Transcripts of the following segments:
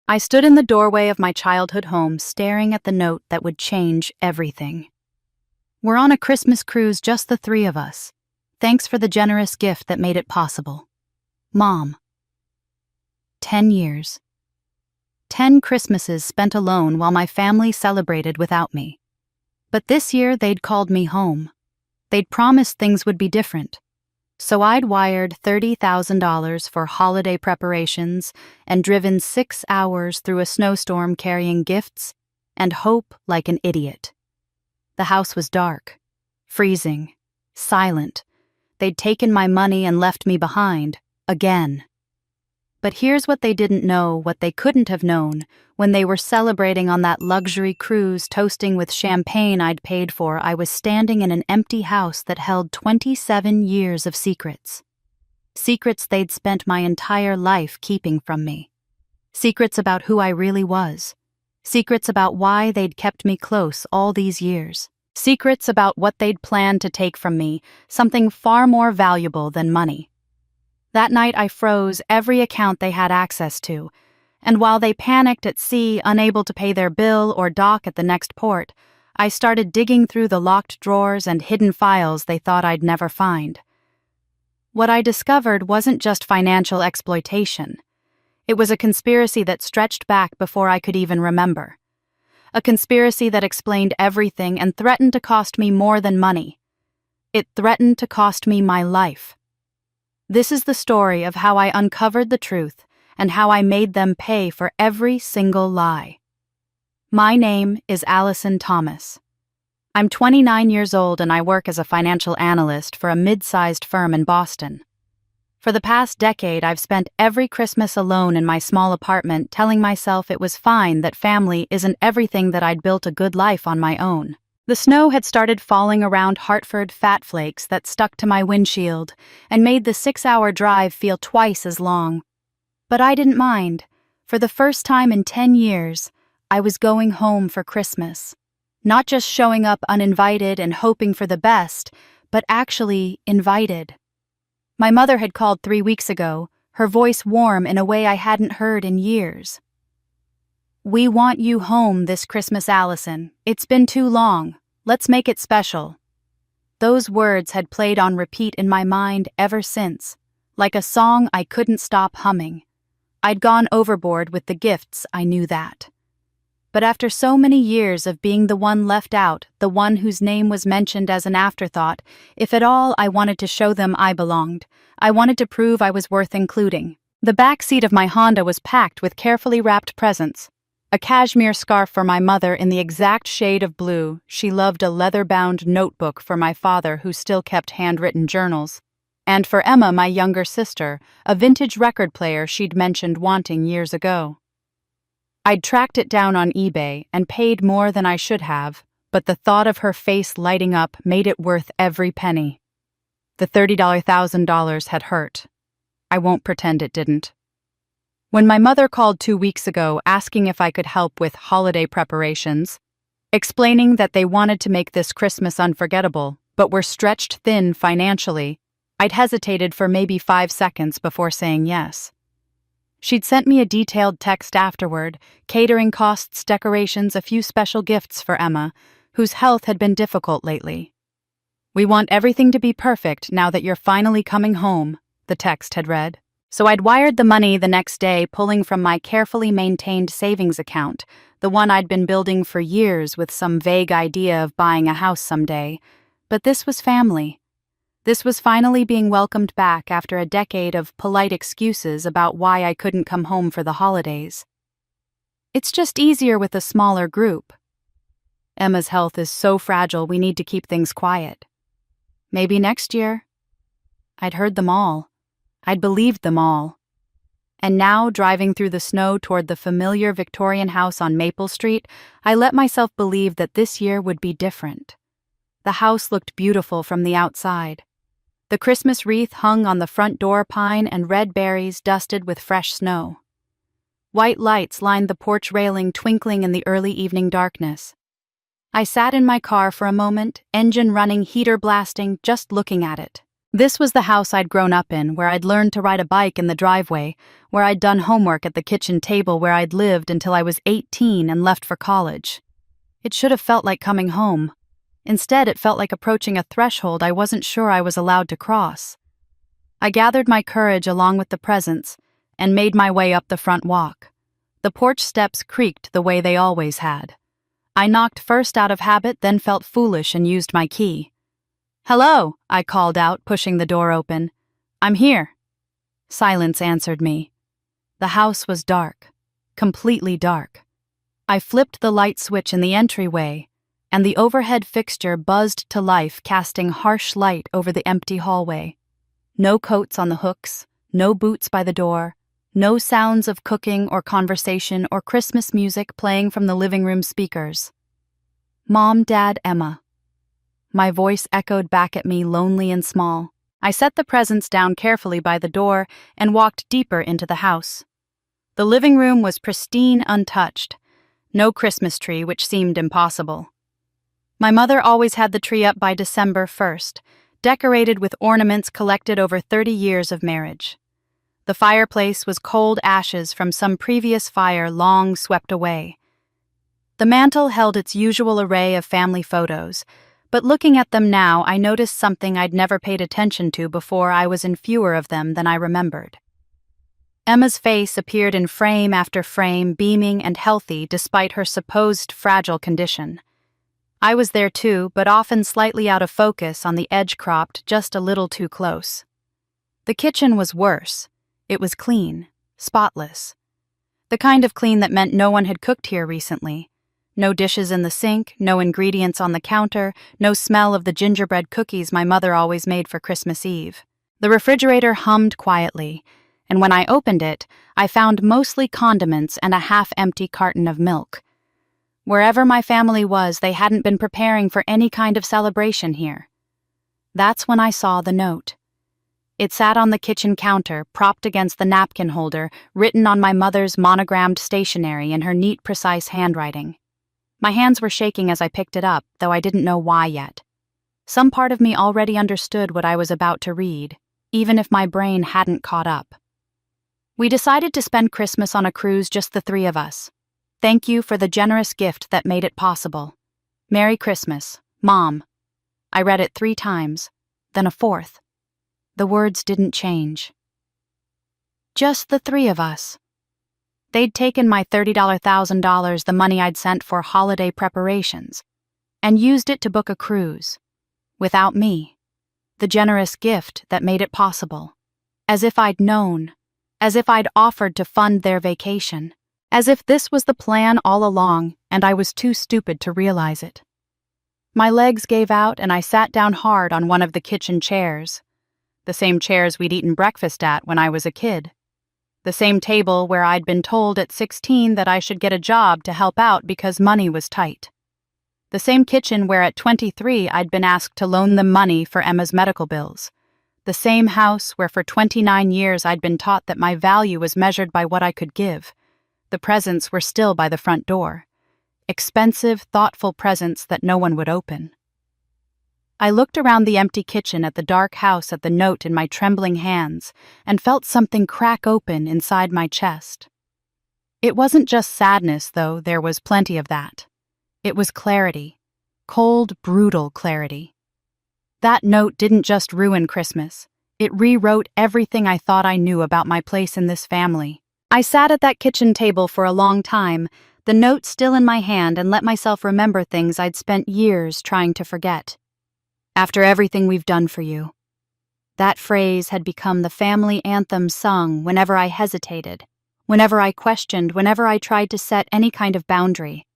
I stood in the doorway of my childhood home, staring at the note that would change everything. We're on a Christmas cruise, just the three of us. Thanks for the generous gift that made it possible. Mom. 10 years. 10 Christmases spent alone while my family celebrated without me. But this year they'd called me home. They'd promised things would be different. So I'd wired $30,000 for holiday preparations and driven 6 hours through a snowstorm carrying gifts and hope like an idiot. The house was dark, freezing, silent. They'd taken my money and left me behind, again. But here's what they didn't know, what they couldn't have known, when they were celebrating on that luxury cruise, toasting with champagne I'd paid for. I was standing in an empty house that held 27 years of secrets. Secrets they'd spent my entire life keeping from me. Secrets about who I really was. Secrets about why they'd kept me close all these years. Secrets about what they'd planned to take from me, something far more valuable than money. That night I froze every account they had access to, and while they panicked at sea, unable to pay their bill or dock at the next port, I started digging through the locked drawers and hidden files they thought I'd never find. What I discovered wasn't just financial exploitation. It was a conspiracy that stretched back before I could even remember. A conspiracy that explained everything and threatened to cost me more than money. It threatened to cost me my life. This is the story of how I uncovered the truth and how I made them pay for every single lie. My name is Allison Thomas. I'm 29 years old and I work as a financial analyst for a mid-sized firm in Boston. For the past decade, I've spent every Christmas alone in my small apartment telling myself it was fine, that family isn't everything, that I'd built a good life on my own. The snow had started falling around Hartford, fat flakes that stuck to my windshield and made the 6-hour drive feel twice as long. But I didn't mind. For the first time in 10 years, I was going home for Christmas. Not just showing up uninvited and hoping for the best, but actually invited. My mother had called 3 weeks ago, her voice warm in a way I hadn't heard in years. "We want you home this Christmas, Allison. It's been too long. Let's make it special." Those words had played on repeat in my mind ever since, like a song I couldn't stop humming. I'd gone overboard with the gifts, I knew that. But after so many years of being the one left out, the one whose name was mentioned as an afterthought, if at all, I wanted to show them I belonged. I wanted to prove I was worth including. The back seat of my Honda was packed with carefully wrapped presents. A cashmere scarf for my mother in the exact shade of blue. She loved a leather-bound notebook for my father, who still kept handwritten journals. And for Emma, my younger sister, a vintage record player she'd mentioned wanting years ago. I'd tracked it down on eBay and paid more than I should have, but the thought of her face lighting up made it worth every penny. The $30,000 had hurt. I won't pretend it didn't. When my mother called 2 weeks ago asking if I could help with holiday preparations, explaining that they wanted to make this Christmas unforgettable, but were stretched thin financially, I'd hesitated for maybe 5 seconds before saying yes. She'd sent me a detailed text afterward, catering costs, decorations, a few special gifts for Emma, whose health had been difficult lately. "We want everything to be perfect now that you're finally coming home," the text had read. So I'd wired the money the next day, pulling from my carefully maintained savings account, the one I'd been building for years with some vague idea of buying a house someday. But this was family. This was finally being welcomed back after a decade of polite excuses about why I couldn't come home for the holidays. It's just easier with a smaller group. Emma's health is so fragile, we need to keep things quiet. Maybe next year. I'd heard them all. I'd believed them all. And now, driving through the snow toward the familiar Victorian house on Maple Street, I let myself believe that this year would be different. The house looked beautiful from the outside. The Christmas wreath hung on the front door, pine and red berries dusted with fresh snow. White lights lined the porch railing, twinkling in the early evening darkness. I sat in my car for a moment, engine running, heater blasting, just looking at it. This was the house I'd grown up in, where I'd learned to ride a bike in the driveway, where I'd done homework at the kitchen table, where I'd lived until I was 18 and left for college. It should have felt like coming home. Instead, it felt like approaching a threshold I wasn't sure I was allowed to cross. I gathered my courage along with the presents and made my way up the front walk. The porch steps creaked the way they always had. I knocked first out of habit, then felt foolish and used my key. "Hello," I called out, pushing the door open. "I'm here." Silence answered me. The house was dark, completely dark. I flipped the light switch in the entryway, and the overhead fixture buzzed to life, casting harsh light over the empty hallway. No coats on the hooks, no boots by the door, no sounds of cooking or conversation or Christmas music playing from the living room speakers. "Mom, Dad, Emma." My voice echoed back at me, lonely and small. I set the presents down carefully by the door and walked deeper into the house. The living room was pristine, untouched. No Christmas tree, which seemed impossible. My mother always had the tree up by December 1st, decorated with ornaments collected over 30 years of marriage. The fireplace was cold ashes from some previous fire long swept away. The mantel held its usual array of family photos, but looking at them now, I noticed something I'd never paid attention to before. I was in fewer of them than I remembered. Emma's face appeared in frame after frame, beaming and healthy despite her supposed fragile condition. I was there too, but often slightly out of focus, on the edge cropped just a little too close. The kitchen was worse. It was clean, spotless. The kind of clean that meant no one had cooked here recently. No dishes in the sink, no ingredients on the counter, no smell of the gingerbread cookies my mother always made for Christmas Eve. The refrigerator hummed quietly, and when I opened it, I found mostly condiments and a half-empty carton of milk. Wherever my family was, they hadn't been preparing for any kind of celebration here. That's when I saw the note. It sat on the kitchen counter, propped against the napkin holder, written on my mother's monogrammed stationery in her neat, precise handwriting. My hands were shaking as I picked it up, though I didn't know why yet. Some part of me already understood what I was about to read, even if my brain hadn't caught up. "We decided to spend Christmas on a cruise, just the three of us. Thank you for the generous gift that made it possible. Merry Christmas, Mom." I read it 3 times, then a 4th. The words didn't change. Just the 3 of us. They'd taken my $30,000, the money I'd sent for holiday preparations, and used it to book a cruise. Without me. The generous gift that made it possible. As if I'd known. As if I'd offered to fund their vacation. As if this was the plan all along, and I was too stupid to realize it. My legs gave out, and I sat down hard on one of the kitchen chairs. The same chairs we'd eaten breakfast at when I was a kid. The same table where I'd been told at 16 that I should get a job to help out because money was tight. The same kitchen where at 23 I'd been asked to loan them money for Emma's medical bills. The same house where for 29 years I'd been taught that my value was measured by what I could give. The presents were still by the front door. Expensive, thoughtful presents that no one would open. I looked around the empty kitchen at the dark house, at the note in my trembling hands, and felt something crack open inside my chest. It wasn't just sadness, though there was plenty of that. It was clarity. Cold, brutal clarity. That note didn't just ruin Christmas. It rewrote everything I thought I knew about my place in this family. I sat at that kitchen table for a long time, the note still in my hand, and let myself remember things I'd spent years trying to forget. "After everything we've done for you." That phrase had become the family anthem sung whenever I hesitated, whenever I questioned, whenever I tried to set any kind of boundary.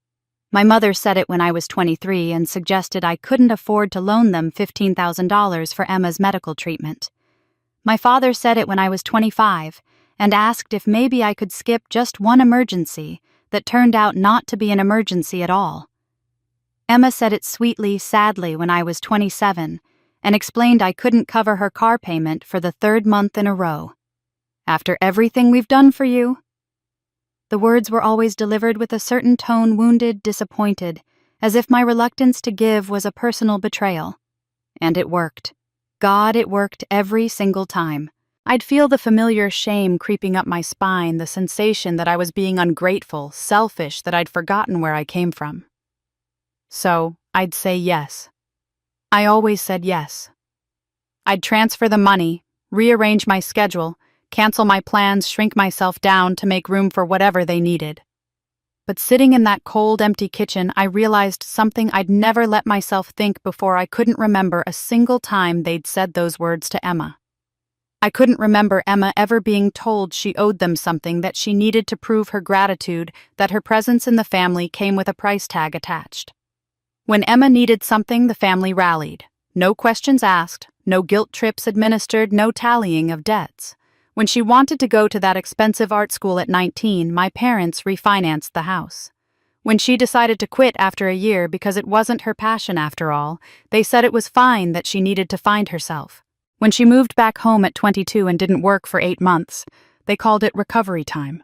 My mother said it when I was 23 and suggested I couldn't afford to loan them $15,000 for Emma's medical treatment. My father said it when I was 25 and asked if maybe I could skip just one emergency that turned out not to be an emergency at all. Emma said it sweetly, sadly when I was 27 and explained I couldn't cover her car payment for the 3rd month in a row. "After everything we've done for you?" The words were always delivered with a certain tone, wounded, disappointed, as if my reluctance to give was a personal betrayal. And it worked. God, it worked every single time. I'd feel the familiar shame creeping up my spine, the sensation that I was being ungrateful, selfish, that I'd forgotten where I came from. So, I'd say yes. I always said yes. I'd transfer the money, rearrange my schedule, cancel my plans, shrink myself down to make room for whatever they needed. But sitting in that cold, empty kitchen, I realized something I'd never let myself think before. I couldn't remember a single time they'd said those words to Emma. I couldn't remember Emma ever being told she owed them something, that she needed to prove her gratitude, that her presence in the family came with a price tag attached. When Emma needed something, the family rallied. No questions asked, no guilt trips administered, no tallying of debts. When she wanted to go to that expensive art school at 19, my parents refinanced the house. When she decided to quit after a year because it wasn't her passion after all, they said it was fine, that she needed to find herself. When she moved back home at 22 and didn't work for 8 months, they called it recovery time.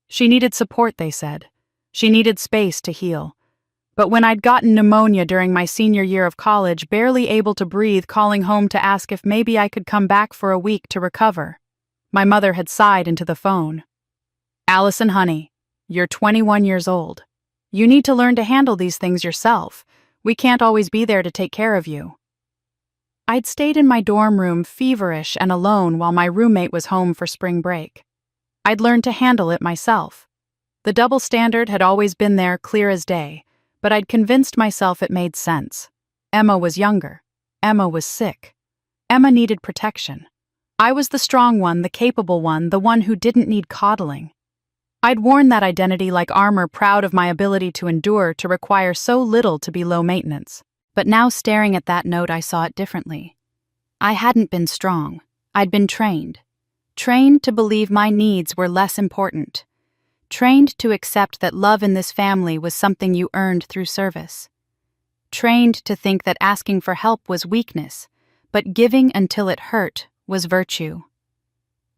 She needed support, they said. She needed space to heal. But when I'd gotten pneumonia during my senior year of college, barely able to breathe, calling home to ask if maybe I could come back for a week to recover, my mother had sighed into the phone. "Allison, honey, you're 21 years old. You need to learn to handle these things yourself. We can't always be there to take care of you." I'd stayed in my dorm room, feverish and alone, while my roommate was home for spring break. I'd learned to handle it myself. The double standard had always been there, clear as day, but I'd convinced myself it made sense. Emma was younger. Emma was sick. Emma needed protection. I was the strong one, the capable one, the one who didn't need coddling. I'd worn that identity like armor, proud of my ability to endure, to require so little, to be low maintenance. But now, staring at that note, I saw it differently. I hadn't been strong. I'd been trained. Trained to believe my needs were less important. Trained to accept that love in this family was something you earned through service. Trained to think that asking for help was weakness, but giving until it hurt was virtue.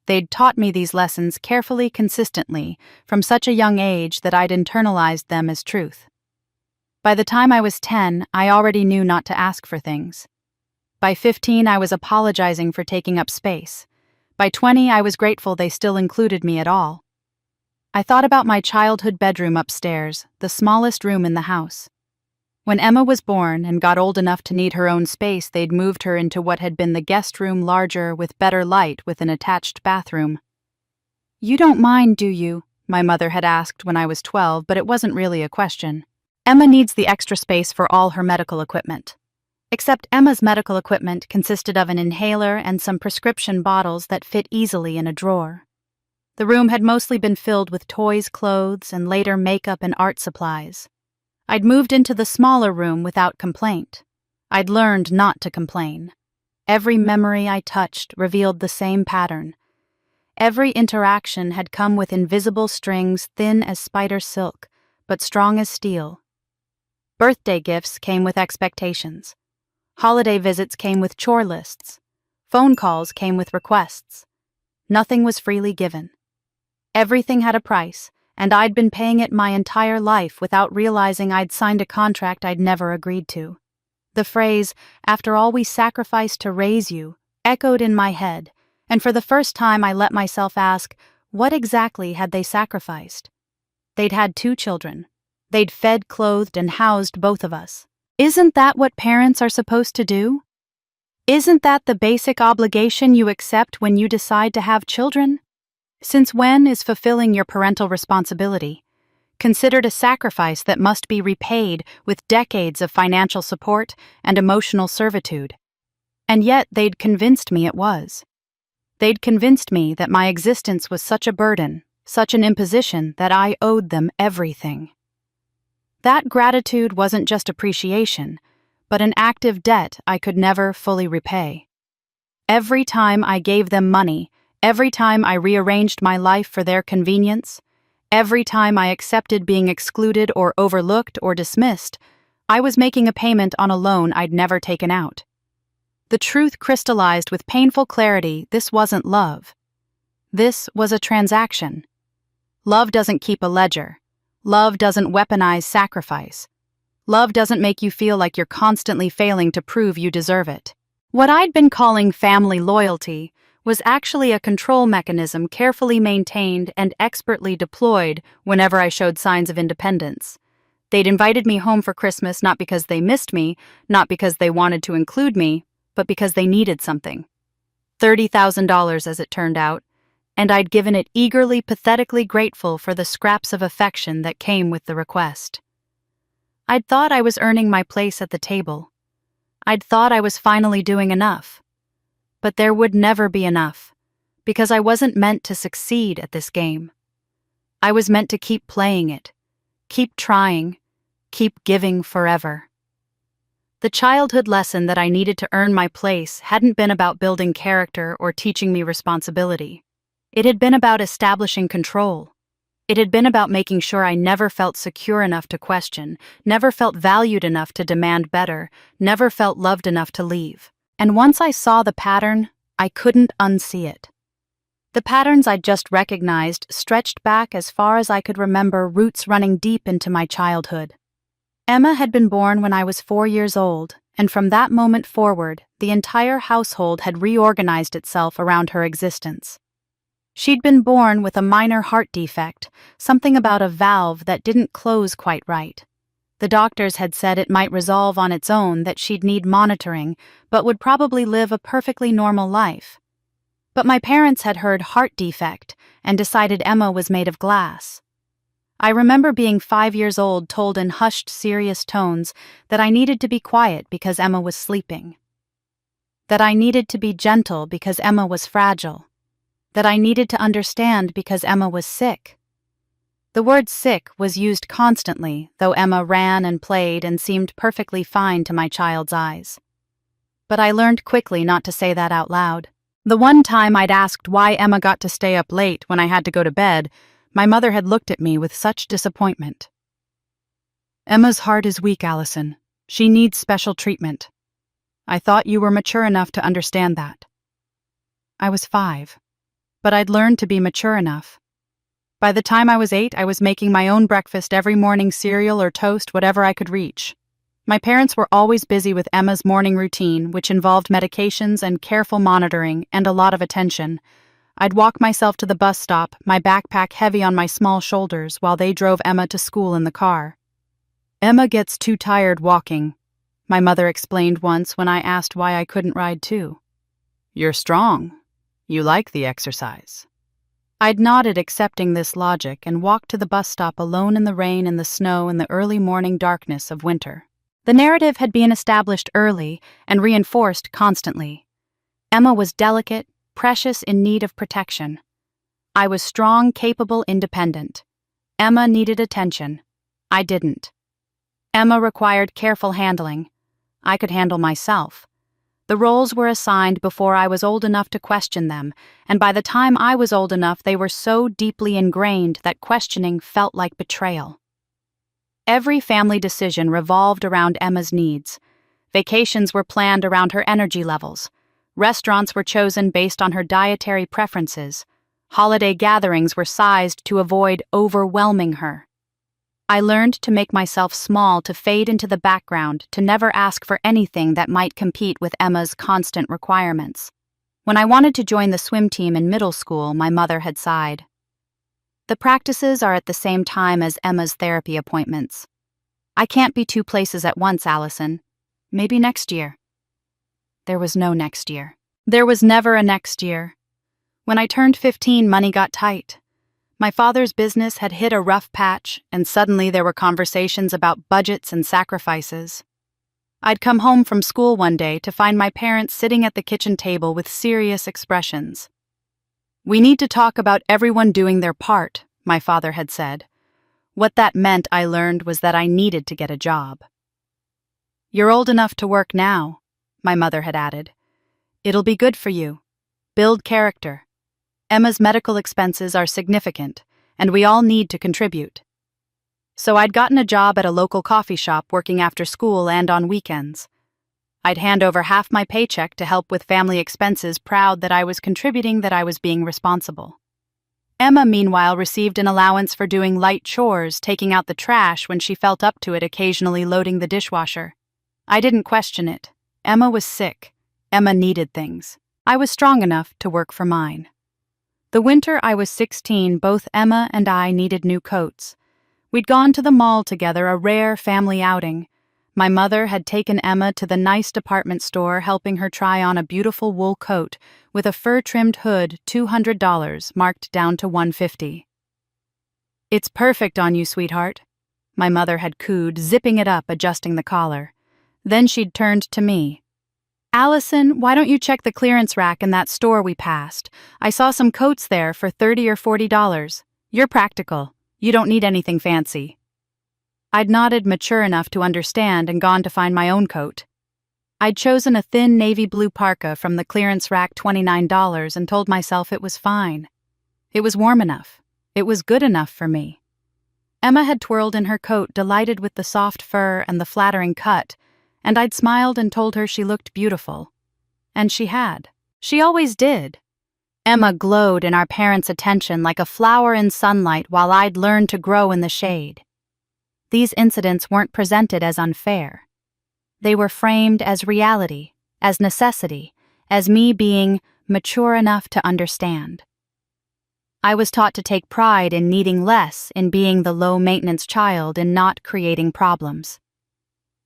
They'd taught me these lessons carefully, consistently, from such a young age that I'd internalized them as truth. By the time I was 10, I already knew not to ask for things. By 15, I was apologizing for taking up space. By 20, I was grateful they still included me at all. I thought about my childhood bedroom upstairs, the smallest room in the house. When Emma was born and got old enough to need her own space, they'd moved her into what had been the guest room, larger, with better light, with an attached bathroom. "You don't mind, do you?" my mother had asked when I was 12, but it wasn't really a question. Emma needs the extra space for all her medical equipment. Except Emma's medical equipment consisted of an inhaler and some prescription bottles that fit easily in a drawer. The room had mostly been filled with toys, clothes, and later makeup and art supplies. I'd moved into the smaller room without complaint. I'd learned not to complain. Every memory I touched revealed the same pattern. Every interaction had come with invisible strings, thin as spider silk, but strong as steel. Birthday gifts came with expectations. Holiday visits came with chore lists. Phone calls came with requests. Nothing was freely given. Everything had a price, and I'd been paying it my entire life without realizing I'd signed a contract I'd never agreed to. The phrase, "after all we sacrificed to raise you," echoed in my head, and for the first time I let myself ask, what exactly had they sacrificed? They'd had 2 children. They'd fed, clothed, and housed both of us. Isn't that what parents are supposed to do? Isn't that the basic obligation you accept when you decide to have children? Since when is fulfilling your parental responsibility considered a sacrifice that must be repaid with decades of financial support and emotional servitude? And yet they'd convinced me it was. They'd convinced me that my existence was such a burden, such an imposition, that I owed them everything. That gratitude wasn't just appreciation, but an active debt I could never fully repay. Every time I gave them money, every time I rearranged my life for their convenience, every time I accepted being excluded or overlooked or dismissed, I was making a payment on a loan I'd never taken out. The truth crystallized with painful clarity: this wasn't love. This was a transaction. Love doesn't keep a ledger. Love doesn't weaponize sacrifice. Love doesn't make you feel like you're constantly failing to prove you deserve it. What I'd been calling family loyalty was actually a control mechanism carefully maintained and expertly deployed whenever I showed signs of independence. They'd invited me home for Christmas not because they missed me, not because they wanted to include me, but because they needed something. $30,000 as it turned out, and I'd given it eagerly, pathetically grateful for the scraps of affection that came with the request. I'd thought I was earning my place at the table. I'd thought I was finally doing enough. But there would never be enough, because I wasn't meant to succeed at this game. I was meant to keep playing it, keep trying, keep giving forever. The childhood lesson that I needed to earn my place hadn't been about building character or teaching me responsibility. It had been about establishing control. It had been about making sure I never felt secure enough to question, never felt valued enough to demand better, never felt loved enough to leave. And once I saw the pattern, I couldn't unsee it. The patterns I'd just recognized stretched back as far as I could remember, roots running deep into my childhood. Emma had been born when I was 4 years old, and from that moment forward, the entire household had reorganized itself around her existence. She'd been born with a minor heart defect, something about a valve that didn't close quite right. The doctors had said it might resolve on its own, that she'd need monitoring, but would probably live a perfectly normal life. But my parents had heard heart defect and decided Emma was made of glass. I remember being 5 years old, told in hushed, serious tones that I needed to be quiet because Emma was sleeping. That I needed to be gentle because Emma was fragile. That I needed to understand because Emma was sick. The word sick was used constantly, though Emma ran and played and seemed perfectly fine to my child's eyes. But I learned quickly not to say that out loud. The one time I'd asked why Emma got to stay up late when I had to go to bed, my mother had looked at me with such disappointment. "Emma's heart is weak, Allison. She needs special treatment. I thought you were mature enough to understand that." I was 5, but I'd learned to be mature enough. By the time I was 8, I was making my own breakfast every morning, cereal or toast, whatever I could reach. My parents were always busy with Emma's morning routine, which involved medications and careful monitoring and a lot of attention. I'd walk myself to the bus stop, my backpack heavy on my small shoulders, while they drove Emma to school in the car. "Emma gets too tired walking," my mother explained once when I asked why I couldn't ride too. "You're strong. You like the exercise." I'd nodded, accepting this logic, and walked to the bus stop alone in the rain and the snow and the early morning darkness of winter. The narrative had been established early and reinforced constantly. Emma was delicate, precious, in need of protection. I was strong, capable, independent. Emma needed attention. I didn't. Emma required careful handling. I could handle myself. The roles were assigned before I was old enough to question them, and by the time I was old enough, they were so deeply ingrained that questioning felt like betrayal. Every family decision revolved around Emma's needs. Vacations were planned around her energy levels. Restaurants were chosen based on her dietary preferences. Holiday gatherings were sized to avoid overwhelming her. I learned to make myself small, to fade into the background, to never ask for anything that might compete with Emma's constant requirements. When I wanted to join the swim team in middle school, my mother had sighed. "The practices are at the same time as Emma's therapy appointments. I can't be 2 places at once, Allison. Maybe next year." There was no next year. There was never a next year. When I turned 15, money got tight. My father's business had hit a rough patch, and suddenly there were conversations about budgets and sacrifices. I'd come home from school one day to find my parents sitting at the kitchen table with serious expressions. "We need to talk about everyone doing their part," my father had said. What that meant, I learned, was that I needed to get a job. "You're old enough to work now," my mother had added. "It'll be good for you. Build character. Emma's medical expenses are significant, and we all need to contribute." So I'd gotten a job at a local coffee shop, working after school and on weekends. I'd hand over half my paycheck to help with family expenses, proud that I was contributing, that I was being responsible. Emma, meanwhile, received an allowance for doing light chores, taking out the trash when she felt up to it, occasionally loading the dishwasher. I didn't question it. Emma was sick. Emma needed things. I was strong enough to work for mine. The winter I was 16, both Emma and I needed new coats. We'd gone to the mall together, a rare family outing. My mother had taken Emma to the nice department store, helping her try on a beautiful wool coat with a fur-trimmed hood, $200, marked down to $150. "It's perfect on you, sweetheart," my mother had cooed, zipping it up, adjusting the collar. Then she'd turned to me. "Allison, why don't you check the clearance rack in that store we passed? I saw some coats there for $30 or $40. You're practical. You don't need anything fancy." I'd nodded, mature enough to understand, and gone to find my own coat. I'd chosen a thin navy blue parka from the clearance rack, $29, and told myself it was fine. It was warm enough. It was good enough for me. Emma had twirled in her coat, delighted with the soft fur and the flattering cut, and I'd smiled and told her she looked beautiful. And she had. She always did. Emma glowed in our parents' attention like a flower in sunlight, while I'd learned to grow in the shade. These incidents weren't presented as unfair. They were framed as reality, as necessity, as me being mature enough to understand. I was taught to take pride in needing less, in being the low-maintenance child, in not creating problems.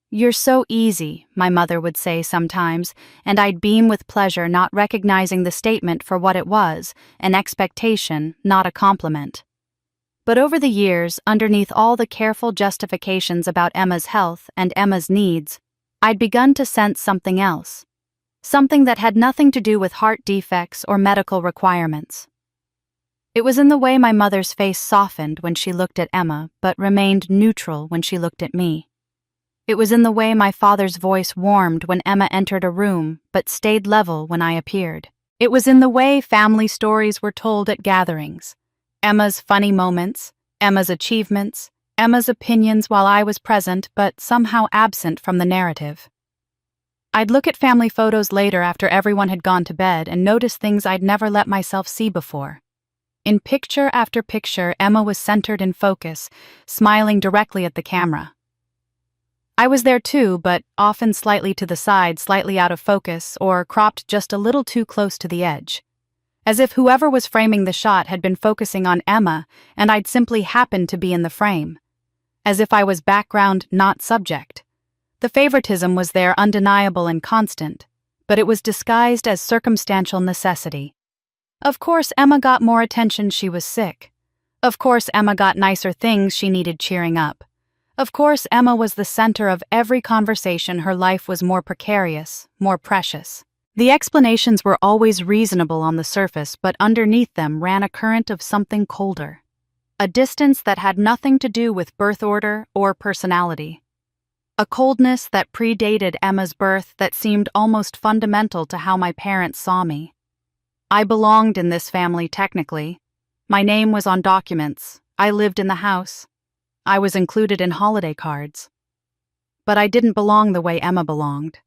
"You're so easy," my mother would say sometimes, and I'd beam with pleasure, not recognizing the statement for what it was, an expectation, not a compliment. But over the years, underneath all the careful justifications about Emma's health and Emma's needs, I'd begun to sense something else. Something that had nothing to do with heart defects or medical requirements. It was in the way my mother's face softened when she looked at Emma, but remained neutral when she looked at me. It was in the way my father's voice warmed when Emma entered a room, but stayed level when I appeared. It was in the way family stories were told at gatherings. Emma's funny moments, Emma's achievements, Emma's opinions while I was present but somehow absent from the narrative. I'd look at family photos later after everyone had gone to bed and notice things I'd never let myself see before. In picture after picture, Emma was centered in focus, smiling directly at the camera. I was there too, but often slightly to the side, slightly out of focus, or cropped just a little too close to the edge. As if whoever was framing the shot had been focusing on Emma, and I'd simply happened to be in the frame. As if I was background, not subject. The favoritism was there, undeniable and constant, but it was disguised as circumstantial necessity. Of course Emma got more attention, she was sick. Of course Emma got nicer things, she needed cheering up. Of course Emma was the center of every conversation, her life was more precarious, more precious. The explanations were always reasonable on the surface, but underneath them ran a current of something colder. A distance that had nothing to do with birth order or personality. A coldness that predated Emma's birth that seemed almost fundamental to how my parents saw me. I belonged in this family technically. My name was on documents. I lived in the house. I was included in holiday cards. But I didn't belong the way Emma belonged.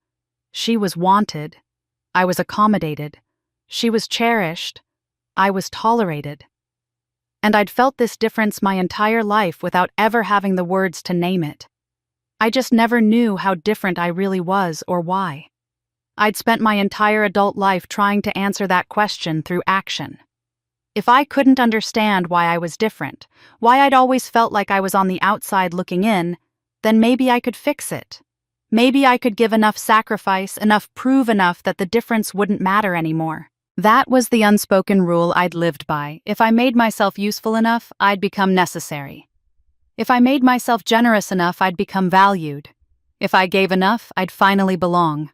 She was wanted. I was accommodated. She was cherished. I was tolerated. And I'd felt this difference my entire life without ever having the words to name it. I just never knew how different I really was or why. I'd spent my entire adult life trying to answer that question through action. If I couldn't understand why I was different, why I'd always felt like I was on the outside looking in, then maybe I could fix it. Maybe I could give enough sacrifice, prove enough that the difference wouldn't matter anymore. That was the unspoken rule I'd lived by. If I made myself useful enough, I'd become necessary. If I made myself generous enough, I'd become valued. If I gave enough, I'd finally belong.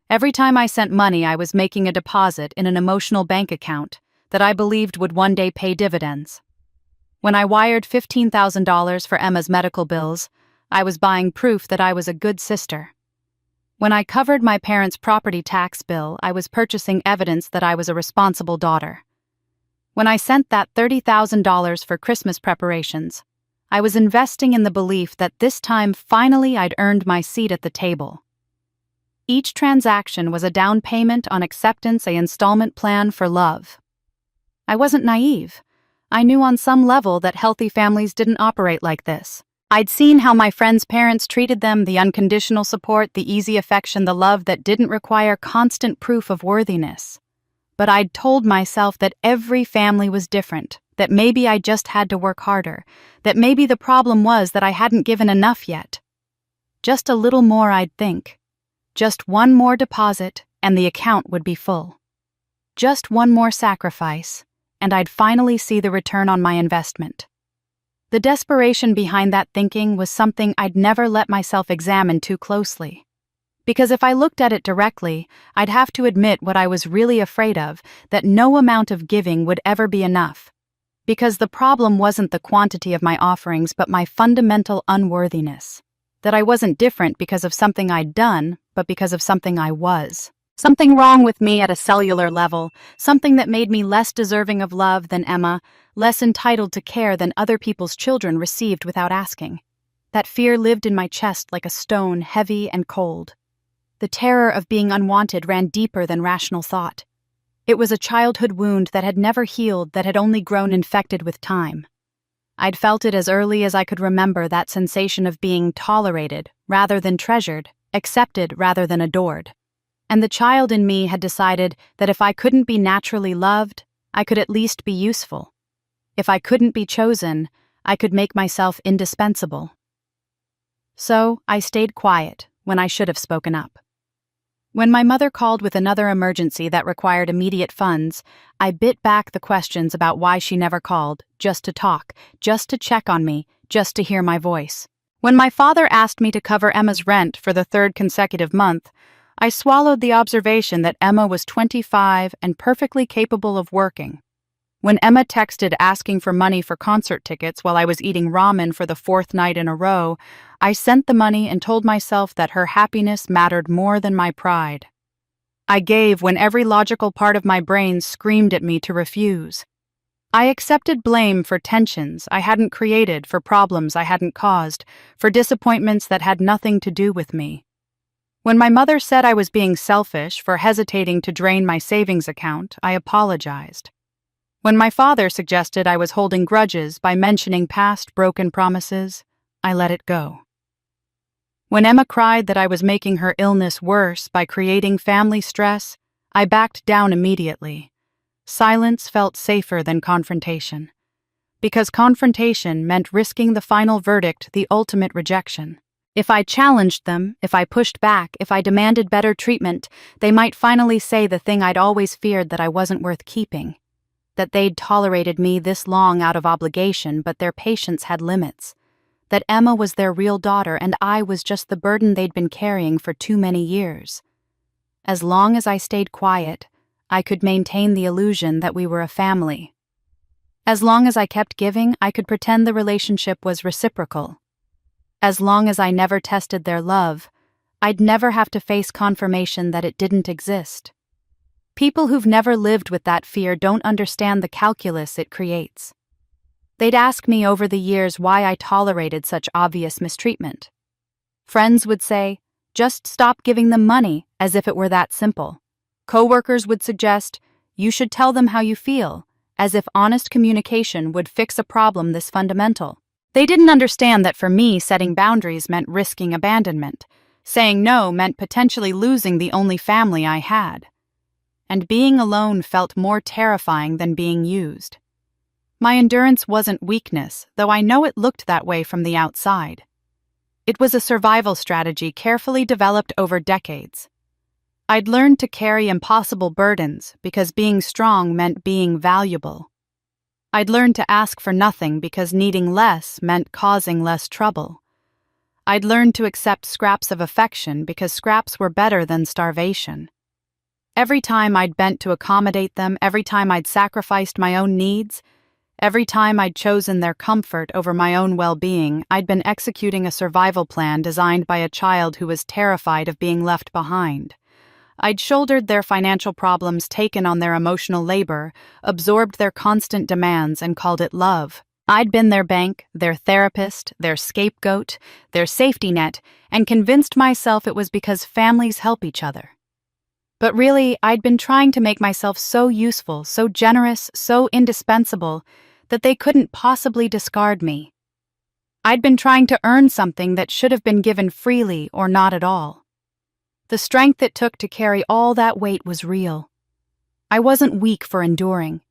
Every time I sent money, I was making a deposit in an emotional bank account that I believed would one day pay dividends. When I wired $15,000 for Emma's medical bills, I was buying proof that I was a good sister. When I covered my parents' property tax bill, I was purchasing evidence that I was a responsible daughter. When I sent that $30,000 for Christmas preparations, I was investing in the belief that this time finally I'd earned my seat at the table. Each transaction was a down payment on acceptance, an installment plan for love. I wasn't naive. I knew on some level that healthy families didn't operate like this. I'd seen how my friends' parents treated them, the unconditional support, the easy affection, the love that didn't require constant proof of worthiness. But I'd told myself that every family was different, that maybe I just had to work harder, that maybe the problem was that I hadn't given enough yet. Just a little more, I'd think. Just one more deposit, and the account would be full. Just one more sacrifice, and I'd finally see the return on my investment. The desperation behind that thinking was something I'd never let myself examine too closely. Because if I looked at it directly, I'd have to admit what I was really afraid of, that no amount of giving would ever be enough. Because the problem wasn't the quantity of my offerings, but my fundamental unworthiness. That I wasn't different because of something I'd done, but because of something I was. Something wrong with me at a cellular level, something that made me less deserving of love than Emma, less entitled to care than other people's children received without asking. That fear lived in my chest like a stone, heavy and cold. The terror of being unwanted ran deeper than rational thought. It was a childhood wound that had never healed, that had only grown infected with time. I'd felt it as early as I could remember, that sensation of being tolerated rather than treasured, accepted rather than adored. And the child in me had decided that if I couldn't be naturally loved, I could at least be useful. If I couldn't be chosen, I could make myself indispensable. So I stayed quiet when I should have spoken up. When my mother called with another emergency that required immediate funds, I bit back the questions about why she never called, just to talk, just to check on me, just to hear my voice. When my father asked me to cover Emma's rent for the third consecutive month, I swallowed the observation that Emma was 25 and perfectly capable of working. When Emma texted asking for money for concert tickets while I was eating ramen for the fourth night in a row, I sent the money and told myself that her happiness mattered more than my pride. I gave when every logical part of my brain screamed at me to refuse. I accepted blame for tensions I hadn't created, for problems I hadn't caused, for disappointments that had nothing to do with me. When my mother said I was being selfish for hesitating to drain my savings account, I apologized. When my father suggested I was holding grudges by mentioning past broken promises, I let it go. When Emma cried that I was making her illness worse by creating family stress, I backed down immediately. Silence felt safer than confrontation. Because confrontation meant risking the final verdict, the ultimate rejection. If I challenged them, if I pushed back, if I demanded better treatment, they might finally say the thing I'd always feared, that I wasn't worth keeping. That they'd tolerated me this long out of obligation, but their patience had limits. That Emma was their real daughter and I was just the burden they'd been carrying for too many years. As long as I stayed quiet, I could maintain the illusion that we were a family. As long as I kept giving, I could pretend the relationship was reciprocal. As long as I never tested their love, I'd never have to face confirmation that it didn't exist. People who've never lived with that fear don't understand the calculus it creates. They'd ask me over the years why I tolerated such obvious mistreatment. Friends would say, "Just stop giving them money," as if it were that simple. Coworkers would suggest, "You should tell them how you feel," as if honest communication would fix a problem this fundamental. They didn't understand that for me, setting boundaries meant risking abandonment. Saying no meant potentially losing the only family I had. And being alone felt more terrifying than being used. My endurance wasn't weakness, though I know it looked that way from the outside. It was a survival strategy carefully developed over decades. I'd learned to carry impossible burdens because being strong meant being valuable. I'd learned to ask for nothing because needing less meant causing less trouble. I'd learned to accept scraps of affection because scraps were better than starvation. Every time I'd bent to accommodate them, every time I'd sacrificed my own needs, every time I'd chosen their comfort over my own well-being, I'd been executing a survival plan designed by a child who was terrified of being left behind. I'd shouldered their financial problems, taken on their emotional labor, absorbed their constant demands, and called it love. I'd been their bank, their therapist, their scapegoat, their safety net, and convinced myself it was because families help each other. But really, I'd been trying to make myself so useful, so generous, so indispensable, that they couldn't possibly discard me. I'd been trying to earn something that should have been given freely or not at all. The strength it took to carry all that weight was real. I wasn't weak for enduring.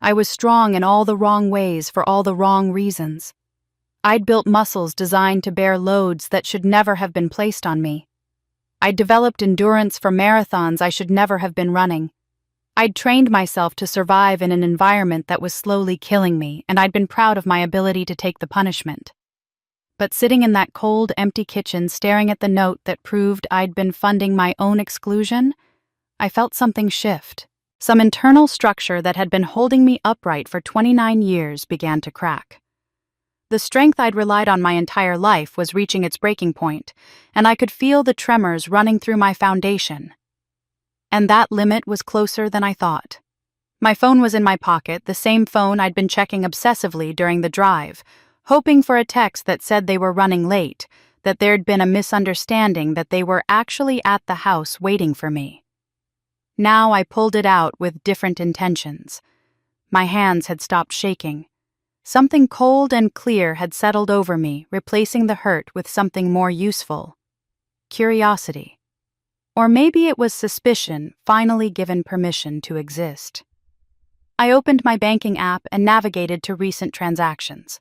I was strong in all the wrong ways for all the wrong reasons. I'd built muscles designed to bear loads that should never have been placed on me. I'd developed endurance for marathons I should never have been running. I'd trained myself to survive in an environment that was slowly killing me, and I'd been proud of my ability to take the punishment. But sitting in that cold, empty kitchen staring at the note that proved I'd been funding my own exclusion, I felt something shift. Some internal structure that had been holding me upright for 29 years began to crack. The strength I'd relied on my entire life was reaching its breaking point, and I could feel the tremors running through my foundation. And that limit was closer than I thought. My phone was in my pocket, the same phone I'd been checking obsessively during the drive, hoping for a text that said they were running late, that there'd been a misunderstanding, that they were actually at the house waiting for me. Now I pulled it out with different intentions. My hands had stopped shaking. Something cold and clear had settled over me, replacing the hurt with something more useful. Curiosity. Or maybe it was suspicion, finally given permission to exist. I opened my banking app and navigated to recent transactions.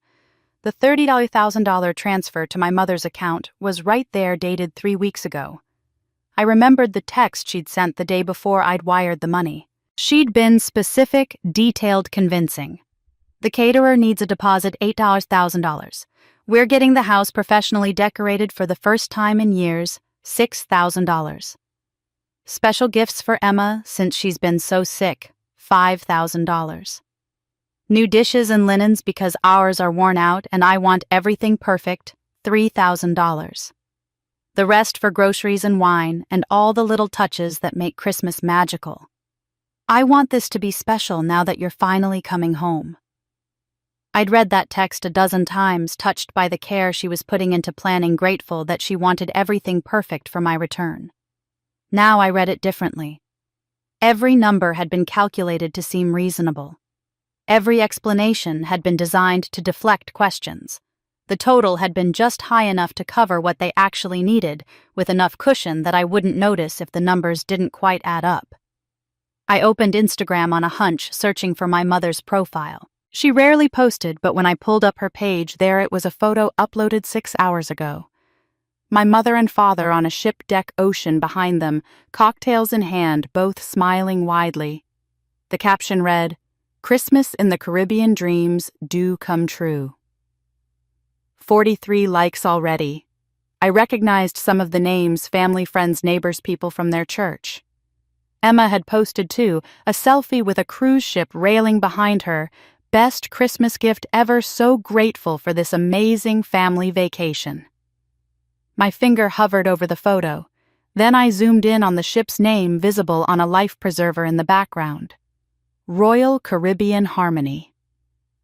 The $30,000 transfer to my mother's account was right there, dated 3 weeks ago. I remembered the text she'd sent the day before I'd wired the money. She'd been specific, detailed, convincing. The caterer needs a deposit $8,000. We're getting the house professionally decorated for the first time in years, $6,000. Special gifts for Emma since she's been so sick, $5,000. New dishes and linens because ours are worn out and I want everything perfect, $3,000. The rest for groceries and wine and all the little touches that make Christmas magical. I want this to be special now that you're finally coming home. I'd read that text a dozen times, touched by the care she was putting into planning, grateful that she wanted everything perfect for my return. Now I read it differently. Every number had been calculated to seem reasonable. Every explanation had been designed to deflect questions. The total had been just high enough to cover what they actually needed, with enough cushion that I wouldn't notice if the numbers didn't quite add up. I opened Instagram on a hunch, searching for my mother's profile. She rarely posted, but when I pulled up her page, there it was, a photo uploaded 6 hours ago. My mother and father on a ship deck ocean behind them, cocktails in hand, both smiling widely. The caption read, "Christmas in the Caribbean dreams do come true." 43 likes already. I recognized some of the names, family, friends, neighbors, people from their church. Emma had posted too, a selfie with a cruise ship railing behind her. Best Christmas gift ever, so grateful for this amazing family vacation. My finger hovered over the photo. Then I zoomed in on the ship's name visible on a life preserver in the background. Royal Caribbean Harmony.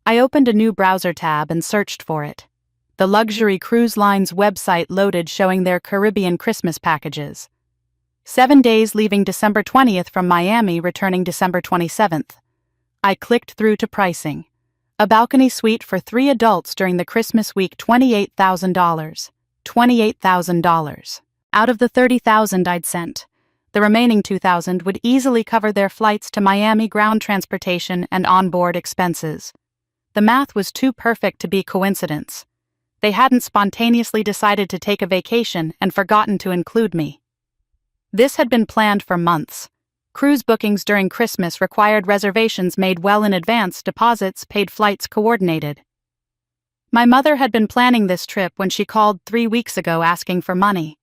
I opened a new browser tab and searched for it. The luxury cruise line's website loaded, showing their Caribbean Christmas packages. 7 days leaving December 20th from Miami, returning December 27th. I clicked through to pricing. A balcony suite for 3 adults during the Christmas week, $28,000. $28,000. Out of the $30,000 I'd sent. The remaining $2,000 would easily cover their flights to Miami, ground transportation, and onboard expenses. The math was too perfect to be coincidence. They hadn't spontaneously decided to take a vacation and forgotten to include me. This had been planned for months. Cruise bookings during Christmas required reservations made well in advance, deposits paid, flights coordinated. My mother had been planning this trip when she called 3 weeks ago asking for money.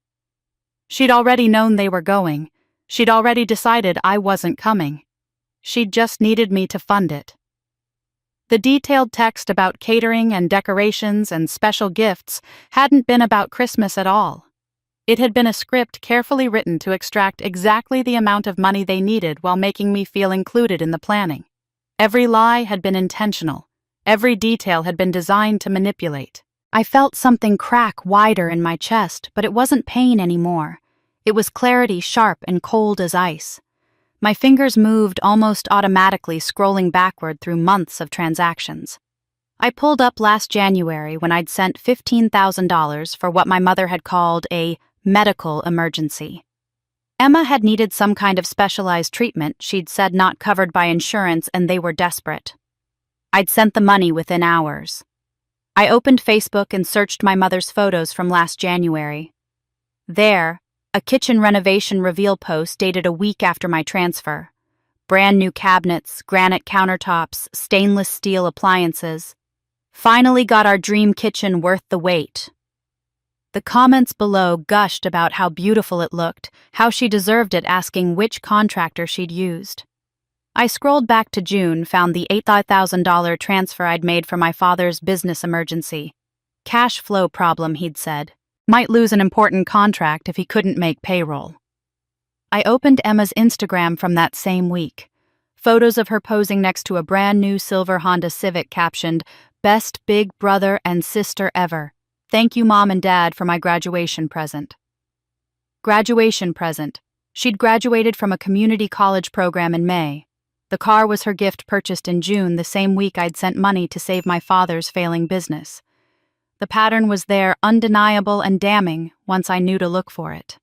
She'd already known they were going. She'd already decided I wasn't coming. She'd just needed me to fund it. The detailed text about catering and decorations and special gifts hadn't been about Christmas at all. It had been a script carefully written to extract exactly the amount of money they needed while making me feel included in the planning. Every lie had been intentional. Every detail had been designed to manipulate. I felt something crack wider in my chest, but it wasn't pain anymore. It was clarity, sharp and cold as ice. My fingers moved almost automatically, scrolling backward through months of transactions. I pulled up last January when I'd sent $15,000 for what my mother had called a medical emergency. Emma had needed some kind of specialized treatment she'd said not covered by insurance, and they were desperate. I'd sent the money within hours. I opened Facebook and searched my mother's photos from last January. There, a kitchen renovation reveal post dated a week after my transfer. Brand new cabinets, granite countertops, stainless steel appliances. Finally got our dream kitchen worth the wait. The comments below gushed about how beautiful it looked, how she deserved it, asking which contractor she'd used. I scrolled back to June, found the $8,000 transfer I'd made for my father's business emergency. Cash flow problem, he'd said. Might lose an important contract if he couldn't make payroll. I opened Emma's Instagram from that same week. Photos of her posing next to a brand new silver Honda Civic captioned, "Best big brother and sister ever. Thank you, Mom and Dad, for my graduation present." Graduation present. She'd graduated from a community college program in May. The car was her gift, purchased in June, the same week I'd sent money to save my father's failing business. The pattern was there, undeniable and damning, once I knew to look for it.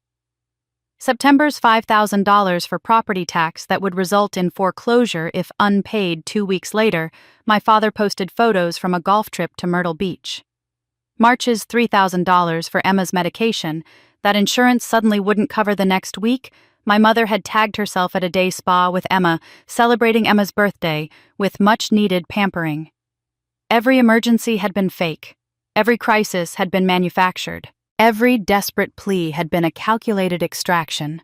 September's $5,000 for property tax that would result in foreclosure if unpaid 2 weeks later. My father posted photos from a golf trip to Myrtle Beach. March's $3,000 for Emma's medication that insurance suddenly wouldn't cover the next week. My mother had tagged herself at a day spa with Emma, celebrating Emma's birthday with much-needed pampering. Every emergency had been fake. Every crisis had been manufactured. Every desperate plea had been a calculated extraction.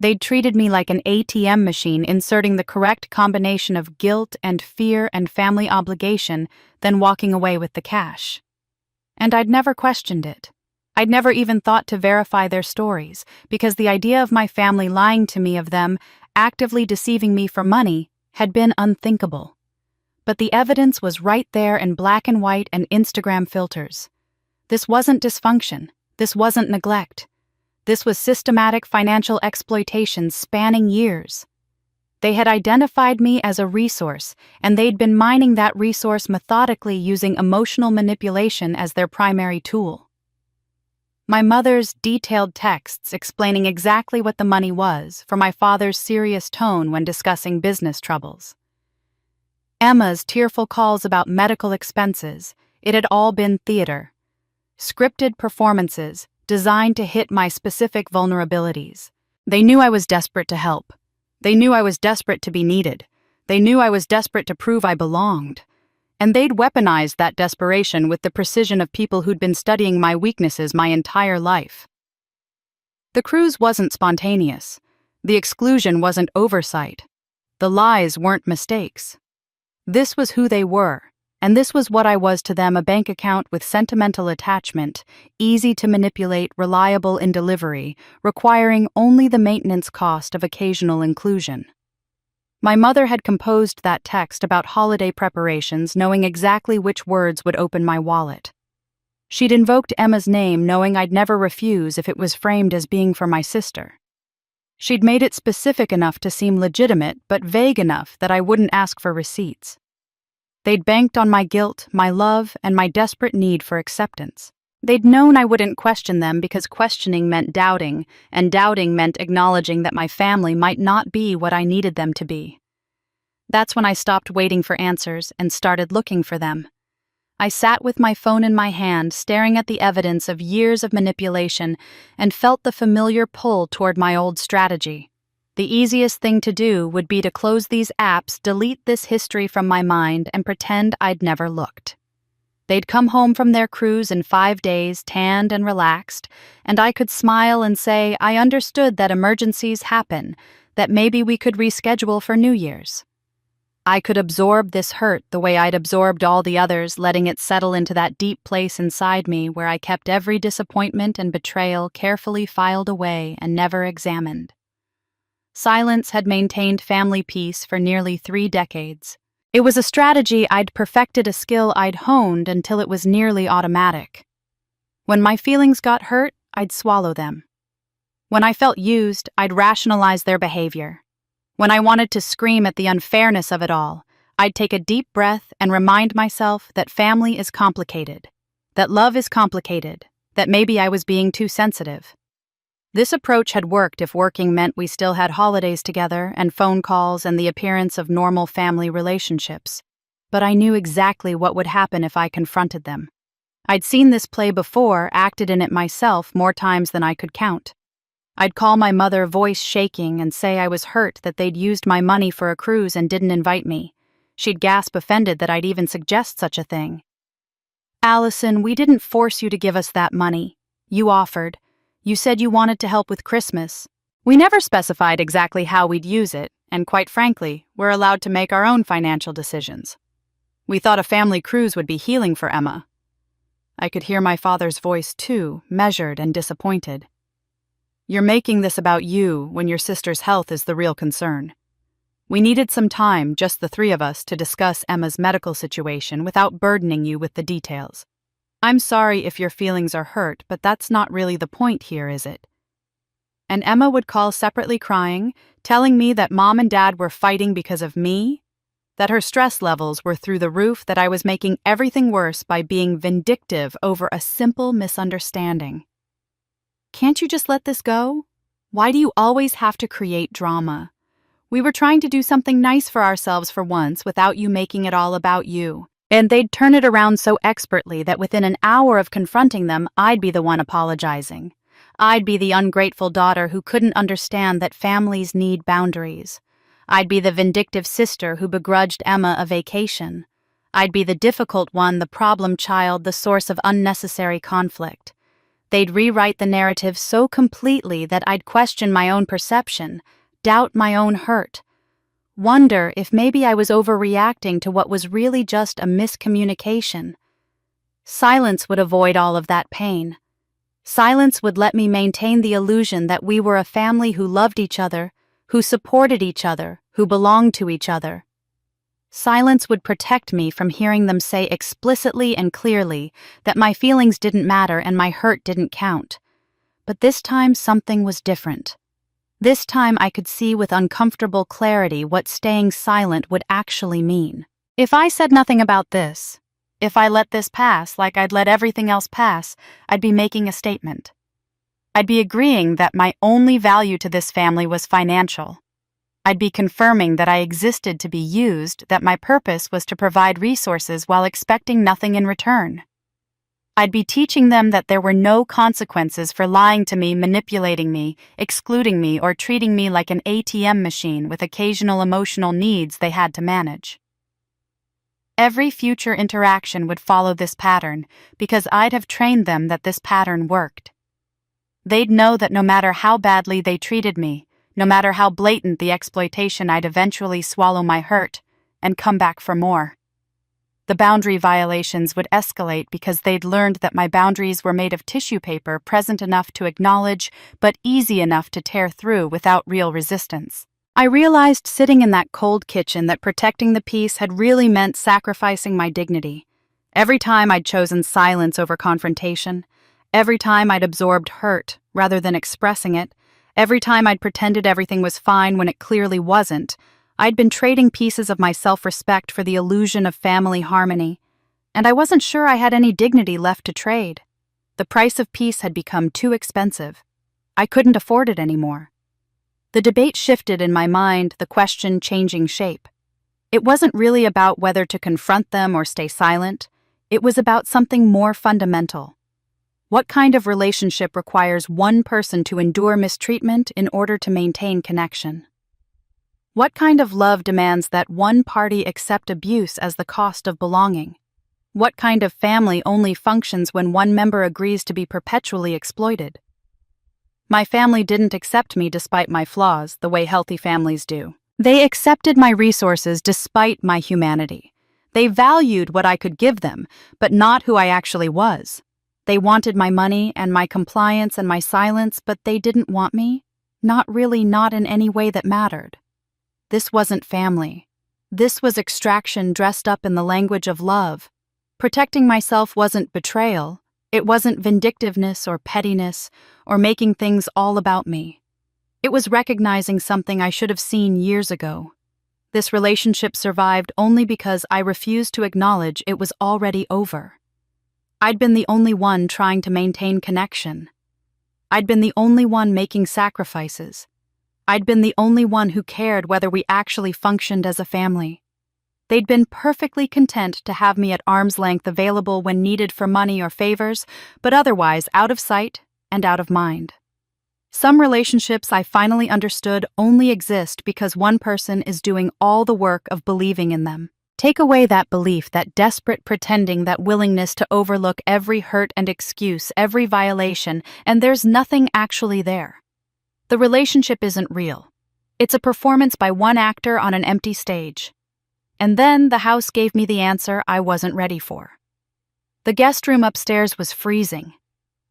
They'd treated me like an ATM machine, inserting the correct combination of guilt and fear and family obligation, then walking away with the cash. And I'd never questioned it. I'd never even thought to verify their stories, because the idea of my family lying to me, of them actively deceiving me for money, had been unthinkable. But the evidence was right there in black and white and Instagram filters. This wasn't dysfunction. This wasn't neglect. This was systematic financial exploitation spanning years. They had identified me as a resource, and they'd been mining that resource methodically, using emotional manipulation as their primary tool. My mother's detailed texts explaining exactly what the money was, for my father's serious tone when discussing business troubles. Emma's tearful calls about medical expenses. It had all been theater. Scripted performances designed to hit my specific vulnerabilities. They knew I was desperate to help. They knew I was desperate to be needed. They knew I was desperate to prove I belonged. And they'd weaponized that desperation with the precision of people who'd been studying my weaknesses my entire life. The cruise wasn't spontaneous. The exclusion wasn't oversight. The lies weren't mistakes. This was who they were. And this was what I was to them: a bank account with sentimental attachment, easy to manipulate, reliable in delivery, requiring only the maintenance cost of occasional inclusion. My mother had composed that text about holiday preparations, knowing exactly which words would open my wallet. She'd invoked Emma's name, knowing I'd never refuse if it was framed as being for my sister. She'd made it specific enough to seem legitimate, but vague enough that I wouldn't ask for receipts. They'd banked on my guilt, my love, and my desperate need for acceptance. They'd known I wouldn't question them, because questioning meant doubting, and doubting meant acknowledging that my family might not be what I needed them to be. That's when I stopped waiting for answers and started looking for them. I sat with my phone in my hand, staring at the evidence of years of manipulation, and felt the familiar pull toward my old strategy. The easiest thing to do would be to close these apps, delete this history from my mind, and pretend I'd never looked. They'd come home from their cruise in 5 days, tanned and relaxed, and I could smile and say I understood that emergencies happen, that maybe we could reschedule for New Year's. I could absorb this hurt the way I'd absorbed all the others, letting it settle into that deep place inside me where I kept every disappointment and betrayal carefully filed away and never examined. Silence had maintained family peace for nearly 3 decades. It was a strategy I'd perfected, a skill I'd honed until it was nearly automatic. When my feelings got hurt, I'd swallow them. When I felt used, I'd rationalize their behavior. When I wanted to scream at the unfairness of it all, I'd take a deep breath and remind myself that family is complicated, that love is complicated, that maybe I was being too sensitive. This approach had worked if working meant we still had holidays together and phone calls and the appearance of normal family relationships. But I knew exactly what would happen if I confronted them. I'd seen this play before, acted in it myself more times than I could count. I'd call my mother, voice shaking, and say I was hurt that they'd used my money for a cruise and didn't invite me. She'd gasp offended that I'd even suggest such a thing. "Allison, we didn't force you to give us that money. You offered. You said you wanted to help with Christmas. We never specified exactly how we'd use it, and quite frankly, we're allowed to make our own financial decisions. We thought a family cruise would be healing for Emma." I could hear my father's voice too, measured and disappointed. "You're making this about you when your sister's health is the real concern. We needed some time, just the three of us, to discuss Emma's medical situation without burdening you with the details. I'm sorry if your feelings are hurt, but that's not really the point here, is it?" And Emma would call separately crying, telling me that Mom and Dad were fighting because of me, that her stress levels were through the roof, that I was making everything worse by being vindictive over a simple misunderstanding. "Can't you just let this go? Why do you always have to create drama? We were trying to do something nice for ourselves for once without you making it all about you." And they'd turn it around so expertly that within an hour of confronting them, I'd be the one apologizing. I'd be the ungrateful daughter who couldn't understand that families need boundaries. I'd be the vindictive sister who begrudged Emma a vacation. I'd be the difficult one, the problem child, the source of unnecessary conflict. They'd rewrite the narrative so completely that I'd question my own perception, doubt my own hurt, wonder if maybe I was overreacting to what was really just a miscommunication. Silence would avoid all of that pain. Silence would let me maintain the illusion that we were a family who loved each other, who supported each other, who belonged to each other. Silence would protect me from hearing them say explicitly and clearly that my feelings didn't matter and my hurt didn't count. But this time something was different. This time I could see with uncomfortable clarity what staying silent would actually mean. If I said nothing about this, if I let this pass like I'd let everything else pass, I'd be making a statement. I'd be agreeing that my only value to this family was financial. I'd be confirming that I existed to be used, that my purpose was to provide resources while expecting nothing in return. I'd be teaching them that there were no consequences for lying to me, manipulating me, excluding me, or treating me like an ATM machine with occasional emotional needs they had to manage. Every future interaction would follow this pattern because I'd have trained them that this pattern worked. They'd know that no matter how badly they treated me, no matter how blatant the exploitation, I'd eventually swallow my hurt and come back for more. The boundary violations would escalate because they'd learned that my boundaries were made of tissue paper, present enough to acknowledge, but easy enough to tear through without real resistance. I realized sitting in that cold kitchen that protecting the peace had really meant sacrificing my dignity. Every time I'd chosen silence over confrontation, every time I'd absorbed hurt rather than expressing it, every time I'd pretended everything was fine when it clearly wasn't, I'd been trading pieces of my self-respect for the illusion of family harmony, and I wasn't sure I had any dignity left to trade. The price of peace had become too expensive. I couldn't afford it anymore. The debate shifted in my mind, the question changing shape. It wasn't really about whether to confront them or stay silent. It was about something more fundamental. What kind of relationship requires one person to endure mistreatment in order to maintain connection? What kind of love demands that one party accept abuse as the cost of belonging? What kind of family only functions when one member agrees to be perpetually exploited? My family didn't accept me despite my flaws, the way healthy families do. They accepted my resources despite my humanity. They valued what I could give them, but not who I actually was. They wanted my money and my compliance and my silence, but they didn't want me. Not really, not in any way that mattered. This wasn't family. This was extraction dressed up in the language of love. Protecting myself wasn't betrayal. It wasn't vindictiveness or pettiness or making things all about me. It was recognizing something I should have seen years ago. This relationship survived only because I refused to acknowledge it was already over. I'd been the only one trying to maintain connection. I'd been the only one making sacrifices. I'd been the only one who cared whether we actually functioned as a family. They'd been perfectly content to have me at arm's length, available when needed for money or favors, but otherwise out of sight and out of mind. Some relationships, I finally understood, only exist because one person is doing all the work of believing in them. Take away that belief, that desperate pretending, that willingness to overlook every hurt and excuse, every violation, and there's nothing actually there. The relationship isn't real. It's a performance by one actor on an empty stage. And then the house gave me the answer I wasn't ready for. The guest room upstairs was freezing.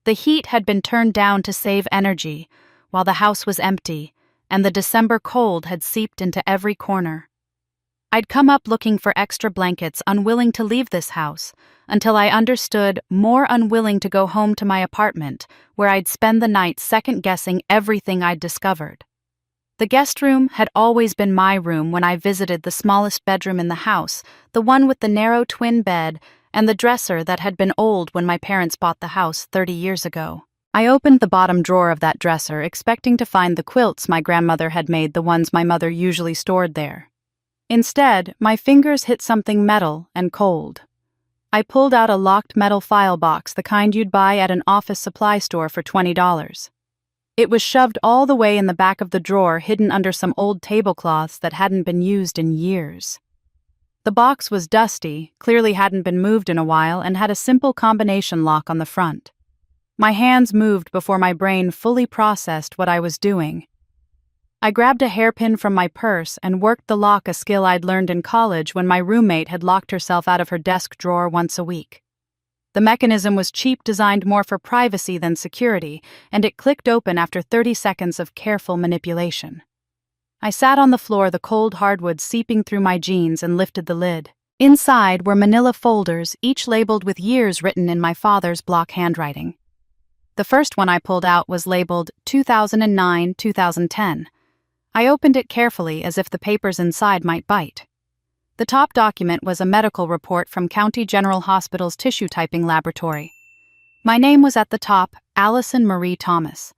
The heat had been turned down to save energy, while the house was empty, and the December cold had seeped into every corner. I'd come up looking for extra blankets, unwilling to leave this house, until I understood, more unwilling to go home to my apartment, where I'd spend the night second-guessing everything I'd discovered. The guest room had always been my room when I visited the smallest bedroom in the house, the one with the narrow twin bed and the dresser that had been old when my parents bought the house 30 years ago. I opened the bottom drawer of that dresser, expecting to find the quilts my grandmother had made, the ones my mother usually stored there. Instead, my fingers hit something metal and cold. I pulled out a locked metal file box, the kind you'd buy at an office supply store for $20. It was shoved all the way in the back of the drawer, hidden under some old tablecloths that hadn't been used in years. The box was dusty, clearly hadn't been moved in a while, and had a simple combination lock on the front. My hands moved before my brain fully processed what I was doing. I grabbed a hairpin from my purse and worked the lock, a skill I'd learned in college when my roommate had locked herself out of her desk drawer once a week. The mechanism was cheap, designed more for privacy than security, and it clicked open after 30 seconds of careful manipulation. I sat on the floor, the cold hardwood seeping through my jeans, and lifted the lid. Inside were manila folders, each labeled with years written in my father's block handwriting. The first one I pulled out was labeled 2009-2010. I opened it carefully, as if the papers inside might bite. The top document was a medical report from County General Hospital's tissue typing laboratory. My name was at the top, Allison Marie Thomas.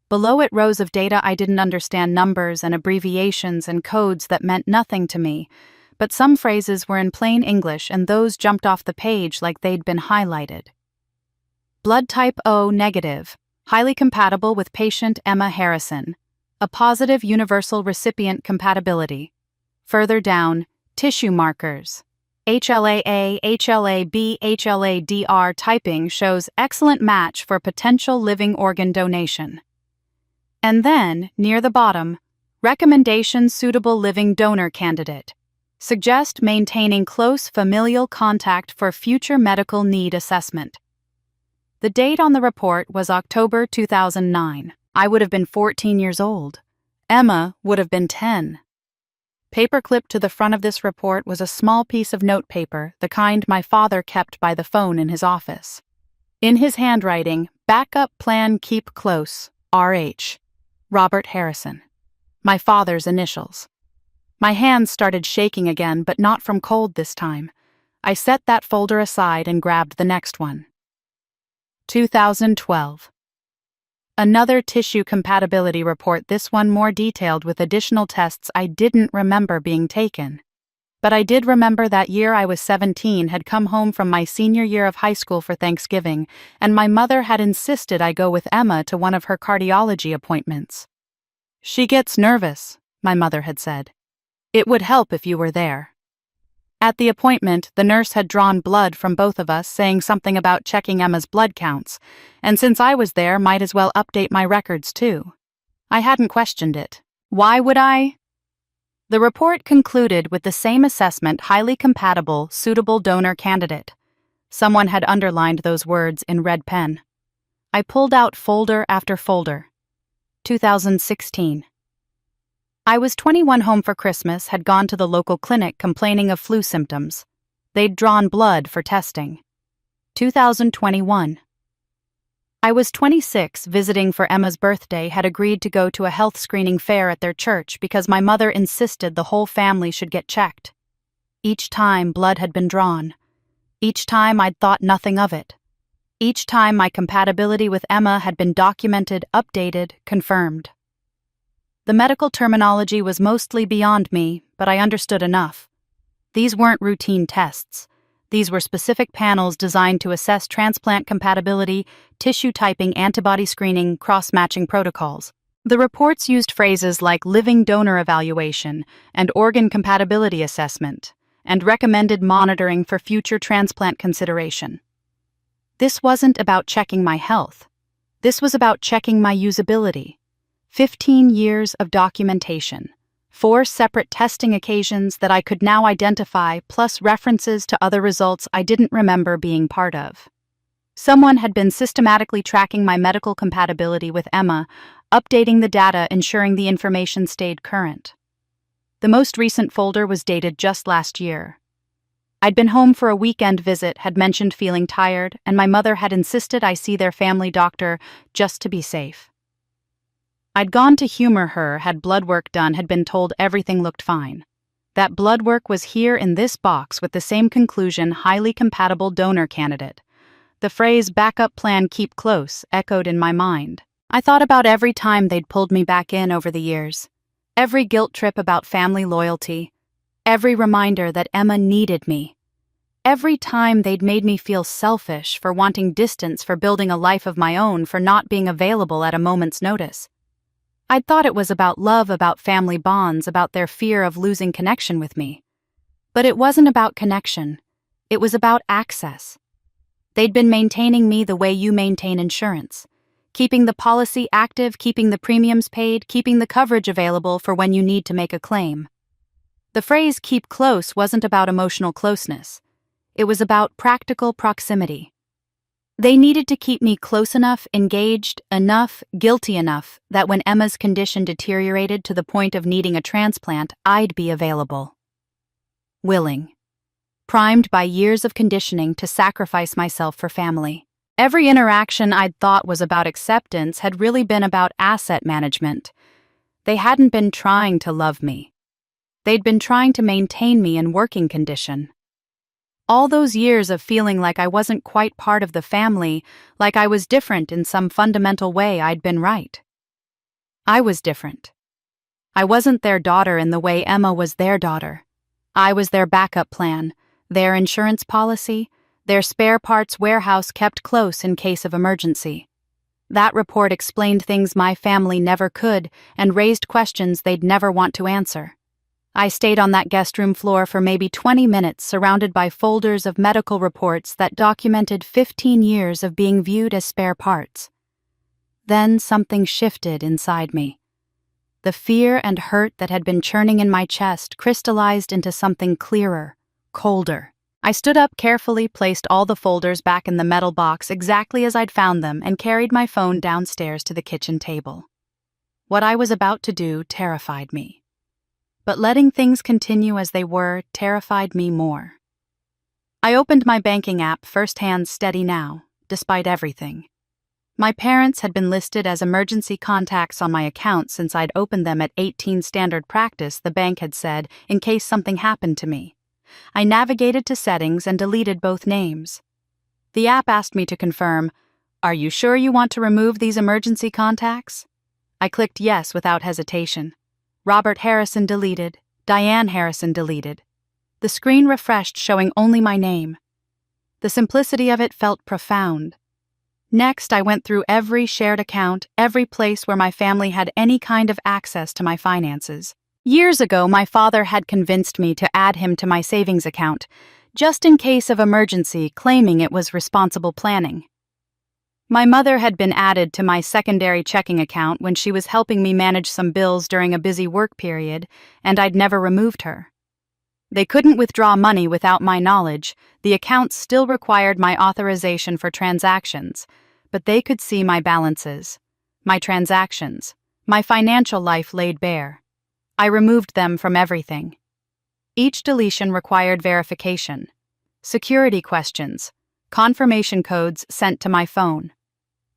Below it, rows of data I didn't understand, numbers and abbreviations and codes that meant nothing to me, but some phrases were in plain English and those jumped off the page like they'd been highlighted. Blood type O negative, highly compatible with patient Emma Harrison. A positive universal recipient compatibility. Further down, tissue markers. HLA-A, HLA-B, HLA-DR typing shows excellent match for potential living organ donation. And then, near the bottom, recommendation suitable living donor candidate. Suggest maintaining close familial contact for future medical need assessment. The date on the report was October 2009. I would have been 14 years old. Emma would have been 10. Paperclipped to the front of this report was a small piece of notepaper, the kind my father kept by the phone in his office. In his handwriting, backup plan keep close, R.H. Robert Harrison. My father's initials. My hands started shaking again, but not from cold this time. I set that folder aside and grabbed the next one. 2012. Another tissue compatibility report, this one more detailed with additional tests I didn't remember being taken. But I did remember that year I was 17, had come home from my senior year of high school for Thanksgiving, and my mother had insisted I go with Emma to one of her cardiology appointments. "She gets nervous," my mother had said. "It would help if you were there." At the appointment, the nurse had drawn blood from both of us, saying something about checking Emma's blood counts, and since I was there, might as well update my records too. I hadn't questioned it. Why would I? The report concluded with the same assessment: highly compatible, suitable donor candidate. Someone had underlined those words in red pen. I pulled out folder after folder. 2016. I was 21, home for Christmas, had gone to the local clinic complaining of flu symptoms. They'd drawn blood for testing. 2021. I was 26, visiting for Emma's birthday, had agreed to go to a health screening fair at their church because my mother insisted the whole family should get checked. Each time blood had been drawn. Each time I'd thought nothing of it. Each time my compatibility with Emma had been documented, updated, confirmed. The medical terminology was mostly beyond me, but I understood enough. These weren't routine tests. These were specific panels designed to assess transplant compatibility, tissue typing, antibody screening, cross-matching protocols. The reports used phrases like living donor evaluation and organ compatibility assessment, and recommended monitoring for future transplant consideration. This wasn't about checking my health. This was about checking my usability. 15 years of documentation. 4 separate testing occasions that I could now identify, plus references to other results I didn't remember being part of. Someone had been systematically tracking my medical compatibility with Emma, updating the data, ensuring the information stayed current. The most recent folder was dated just last year. I'd been home for a weekend visit, had mentioned feeling tired, and my mother had insisted I see their family doctor just to be safe. I'd gone to humor her, had blood work done, had been told everything looked fine. That blood work was here in this box with the same conclusion: highly compatible donor candidate. The phrase backup plan keep close echoed in my mind. I thought about every time they'd pulled me back in over the years. Every guilt trip about family loyalty. Every reminder that Emma needed me. Every time they'd made me feel selfish for wanting distance, for building a life of my own, for not being available at a moment's notice. I'd thought it was about love, about family bonds, about their fear of losing connection with me. But it wasn't about connection. It was about access. They'd been maintaining me the way you maintain insurance. Keeping the policy active, keeping the premiums paid, keeping the coverage available for when you need to make a claim. The phrase keep close wasn't about emotional closeness. It was about practical proximity. They needed to keep me close enough, engaged enough, guilty enough, that when Emma's condition deteriorated to the point of needing a transplant, I'd be available. Willing. Primed by years of conditioning to sacrifice myself for family. Every interaction I'd thought was about acceptance had really been about asset management. They hadn't been trying to love me. They'd been trying to maintain me in working condition. All those years of feeling like I wasn't quite part of the family, like I was different in some fundamental way, I'd been right. I was different. I wasn't their daughter in the way Emma was their daughter. I was their backup plan, their insurance policy, their spare parts warehouse kept close in case of emergency. That report explained things my family never could and raised questions they'd never want to answer. I stayed on that guest room floor for maybe 20 minutes, surrounded by folders of medical reports that documented 15 years of being viewed as spare parts. Then something shifted inside me. The fear and hurt that had been churning in my chest crystallized into something clearer, colder. I stood up carefully, placed all the folders back in the metal box exactly as I'd found them, and carried my phone downstairs to the kitchen table. What I was about to do terrified me. But letting things continue as they were terrified me more. I opened my banking app, first hand steady now, despite everything. My parents had been listed as emergency contacts on my account since I'd opened them at 18 standard practice, the bank had said, in case something happened to me. I navigated to settings and deleted both names. The app asked me to confirm, "Are you sure you want to remove these emergency contacts?" I clicked yes without hesitation. Robert Harrison deleted, Diane Harrison deleted. The screen refreshed, showing only my name. The simplicity of it felt profound. Next, I went through every shared account, every place where my family had any kind of access to my finances. Years ago, my father had convinced me to add him to my savings account, just in case of emergency, claiming it was responsible planning. My mother had been added to my secondary checking account when she was helping me manage some bills during a busy work period, and I'd never removed her. They couldn't withdraw money without my knowledge. The accounts still required my authorization for transactions, but they could see my balances, my transactions, my financial life laid bare. I removed them from everything. Each deletion required verification, security questions, confirmation codes sent to my phone.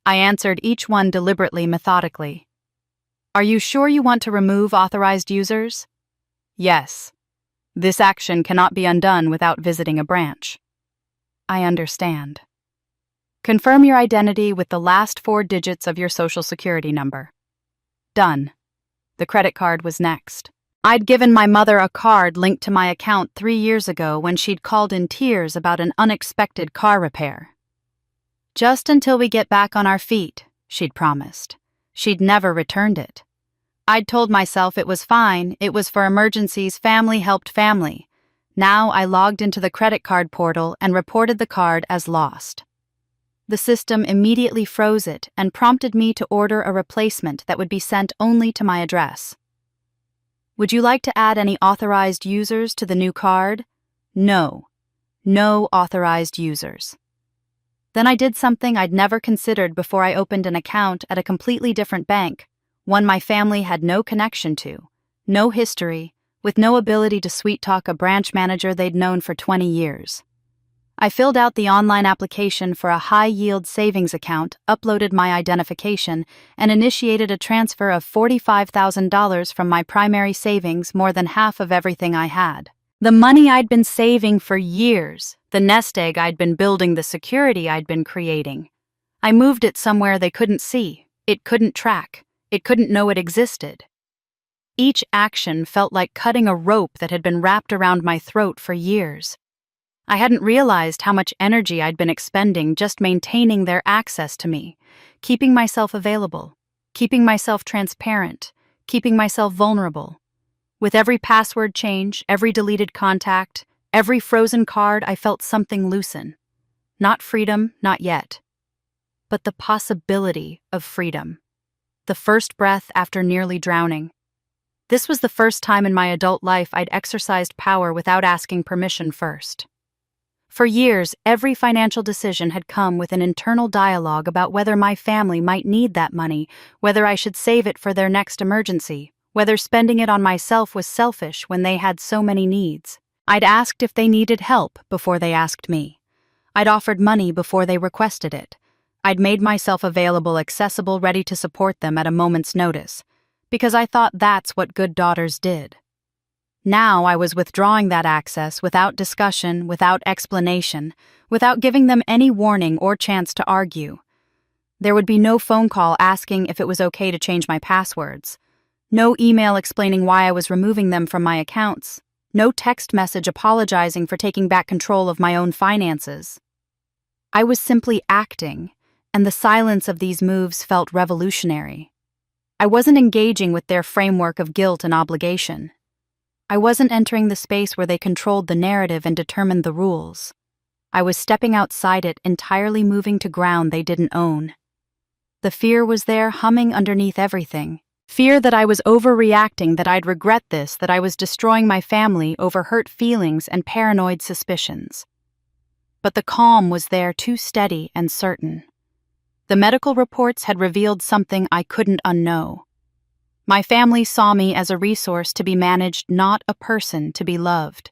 I answered each one deliberately, methodically. Are you sure you want to remove authorized users? Yes. This action cannot be undone without visiting a branch. I understand. Confirm your identity with the last 4 digits of your social security number. Done. The credit card was next. I'd given my mother a card linked to my account 3 years ago when she'd called in tears about an unexpected car repair. Just until we get back on our feet, she'd promised. She'd never returned it. I'd told myself it was fine, it was for emergencies, family helped family. Now I logged into the credit card portal and reported the card as lost. The system immediately froze it and prompted me to order a replacement that would be sent only to my address. Would you like to add any authorized users to the new card? No. No authorized users. Then I did something I'd never considered before I opened an account at a completely different bank, one my family had no connection to, no history, with no ability to sweet-talk a branch manager they'd known for 20 years. I filled out the online application for a high-yield savings account, uploaded my identification, and initiated a transfer of $45,000 from my primary savings, more than half of everything I had. The money I'd been saving for years, the nest egg I'd been building, the security I'd been creating. I moved it somewhere they couldn't see, it couldn't track, it couldn't know it existed. Each action felt like cutting a rope that had been wrapped around my throat for years. I hadn't realized how much energy I'd been expending just maintaining their access to me, keeping myself available, keeping myself transparent, keeping myself vulnerable. With every password change, every deleted contact, every frozen card, I felt something loosen. Not freedom, not yet. But the possibility of freedom. The first breath after nearly drowning. This was the first time in my adult life I'd exercised power without asking permission first. For years, every financial decision had come with an internal dialogue about whether my family might need that money, whether I should save it for their next emergency, whether spending it on myself was selfish when they had so many needs. I'd asked if they needed help before they asked me. I'd offered money before they requested it. I'd made myself available, accessible, ready to support them at a moment's notice, because I thought that's what good daughters did. Now I was withdrawing that access without discussion, without explanation, without giving them any warning or chance to argue. There would be no phone call asking if it was okay to change my passwords, no email explaining why I was removing them from my accounts, no text message apologizing for taking back control of my own finances. I was simply acting, and the silence of these moves felt revolutionary. I wasn't engaging with their framework of guilt and obligation. I wasn't entering the space where they controlled the narrative and determined the rules. I was stepping outside it, entirely moving to ground they didn't own. The fear was there, humming underneath everything. Fear that I was overreacting, that I'd regret this, that I was destroying my family over hurt feelings and paranoid suspicions. But the calm was there, too steady and certain. The medical reports had revealed something I couldn't unknow. My family saw me as a resource to be managed, not a person to be loved.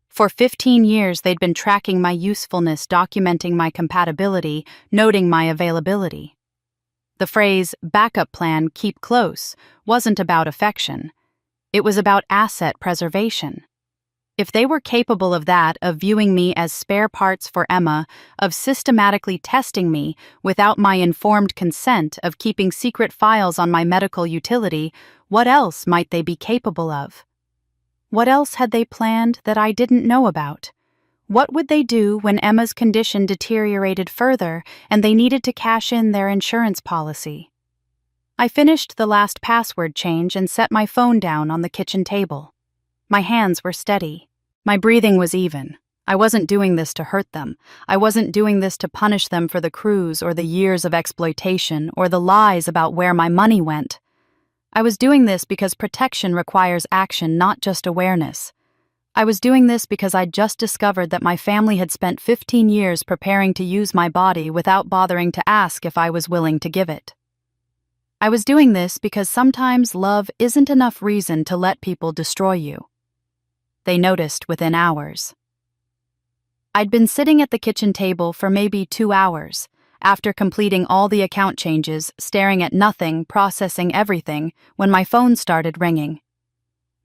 For 15 years, they'd been tracking my usefulness, documenting my compatibility, noting my availability. The phrase, backup plan, keep close, wasn't about affection. It was about asset preservation. If they were capable of that, of viewing me as spare parts for Emma, of systematically testing me without my informed consent, of keeping secret files on my medical utility, what else might they be capable of? What else had they planned that I didn't know about? What would they do when Emma's condition deteriorated further and they needed to cash in their insurance policy? I finished the last password change and set my phone down on the kitchen table. My hands were steady. My breathing was even. I wasn't doing this to hurt them. I wasn't doing this to punish them for the cruise or the years of exploitation or the lies about where my money went. I was doing this because protection requires action, not just awareness. I was doing this because I'd just discovered that my family had spent 15 years preparing to use my body without bothering to ask if I was willing to give it. I was doing this because sometimes love isn't enough reason to let people destroy you. They noticed within hours. I'd been sitting at the kitchen table for maybe 2 hours. after completing all the account changes, staring at nothing, processing everything, when my phone started ringing.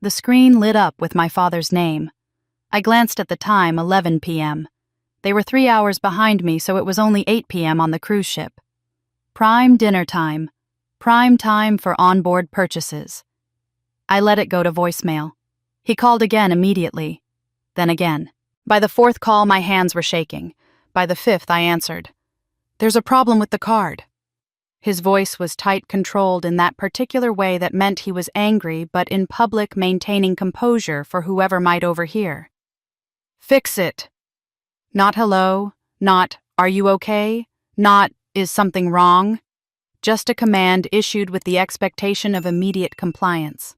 The screen lit up with my father's name. I glanced at the time, 11 p.m. They were 3 hours behind me, so it was only 8 p.m. on the cruise ship. Prime dinner time. Prime time for onboard purchases. I let it go to voicemail. He called again immediately. Then again. By the fourth call, my hands were shaking. By the fifth, I answered. "There's a problem with the card." His voice was tight, controlled in that particular way that meant he was angry, but in public maintaining composure for whoever might overhear. "Fix it." Not hello, not are you okay, not is something wrong. Just a command issued with the expectation of immediate compliance.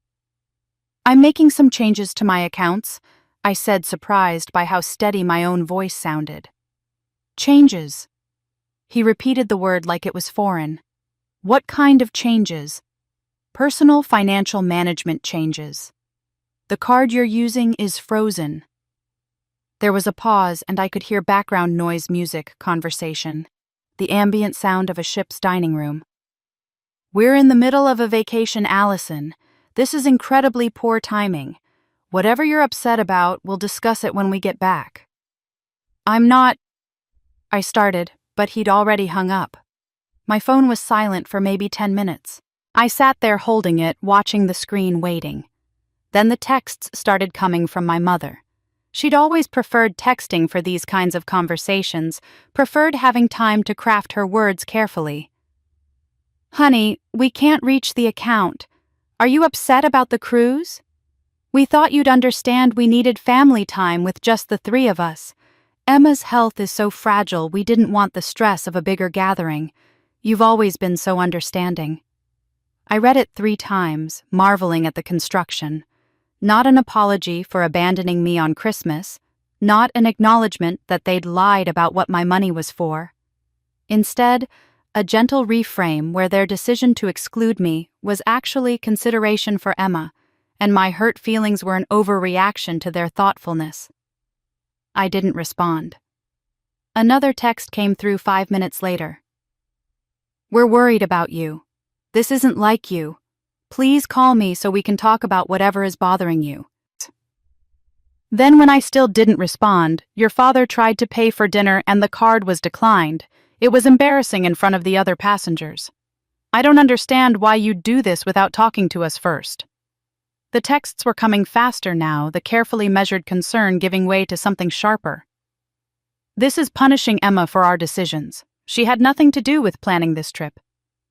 "I'm making some changes to my accounts," I said, surprised by how steady my own voice sounded. "Changes." He repeated the word like it was foreign. "What kind of changes?" "Personal financial management changes. The card you're using is frozen." There was a pause, and I could hear background noise, music, conversation, the ambient sound of a ship's dining room. "We're in the middle of a vacation, Allison. This is incredibly poor timing. Whatever you're upset about, we'll discuss it when we get back." "I'm not," I started, but he'd already hung up. My phone was silent for maybe 10 minutes. I sat there holding it, watching the screen, waiting. Then the texts started coming from my mother. She'd always preferred texting for these kinds of conversations, preferred having time to craft her words carefully. "Honey, we can't reach the account. Are you upset about the cruise? We thought you'd understand we needed family time with just the three of us. Emma's health is so fragile, we didn't want the stress of a bigger gathering. You've always been so understanding." I read it 3 times, marveling at the construction. Not an apology for abandoning me on Christmas, not an acknowledgement that they'd lied about what my money was for. Instead, a gentle reframe where their decision to exclude me was actually consideration for Emma, and my hurt feelings were an overreaction to their thoughtfulness. I didn't respond. Another text came through 5 minutes later. "We're worried about you. This isn't like you. Please call me so we can talk about whatever is bothering you." Then when I still didn't respond, your father tried to pay for dinner and the card was declined. It was embarrassing in front of the other passengers. "I don't understand why you'd do this without talking to us first." The texts were coming faster now, the carefully measured concern giving way to something sharper. "This is punishing Emma for our decisions. She had nothing to do with planning this trip.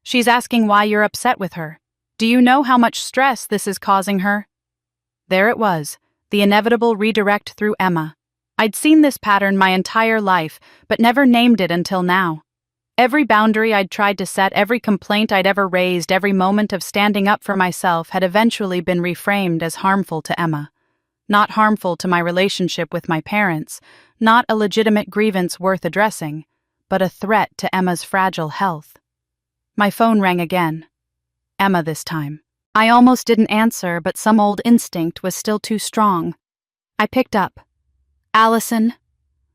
She's asking why you're upset with her. Do you know how much stress this is causing her?" There it was, the inevitable redirect through Emma. I'd seen this pattern my entire life, but never named it until now. Every boundary I'd tried to set, every complaint I'd ever raised, every moment of standing up for myself had eventually been reframed as harmful to Emma. Not harmful to my relationship with my parents, not a legitimate grievance worth addressing, but a threat to Emma's fragile health. My phone rang again. Emma this time. I almost didn't answer, but some old instinct was still too strong. I picked up. "Allison."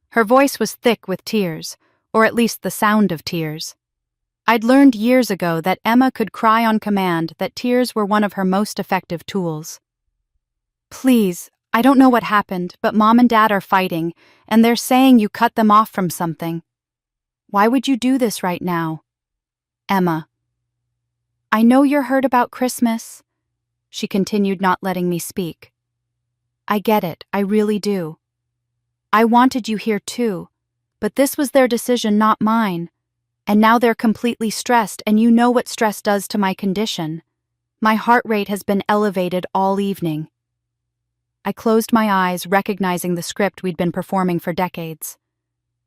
Her voice was thick with tears, or at least the sound of tears. I'd learned years ago that Emma could cry on command, that tears were one of her most effective tools. "Please, I don't know what happened, but Mom and Dad are fighting, and they're saying you cut them off from something. Why would you do this right now?" Emma. "I know you're hurt about Christmas." She continued, not letting me speak. "I get it, I really do. I wanted you here too, but this was their decision, not mine. And now they're completely stressed, and you know what stress does to my condition. My heart rate has been elevated all evening." I closed my eyes, recognizing the script we'd been performing for decades.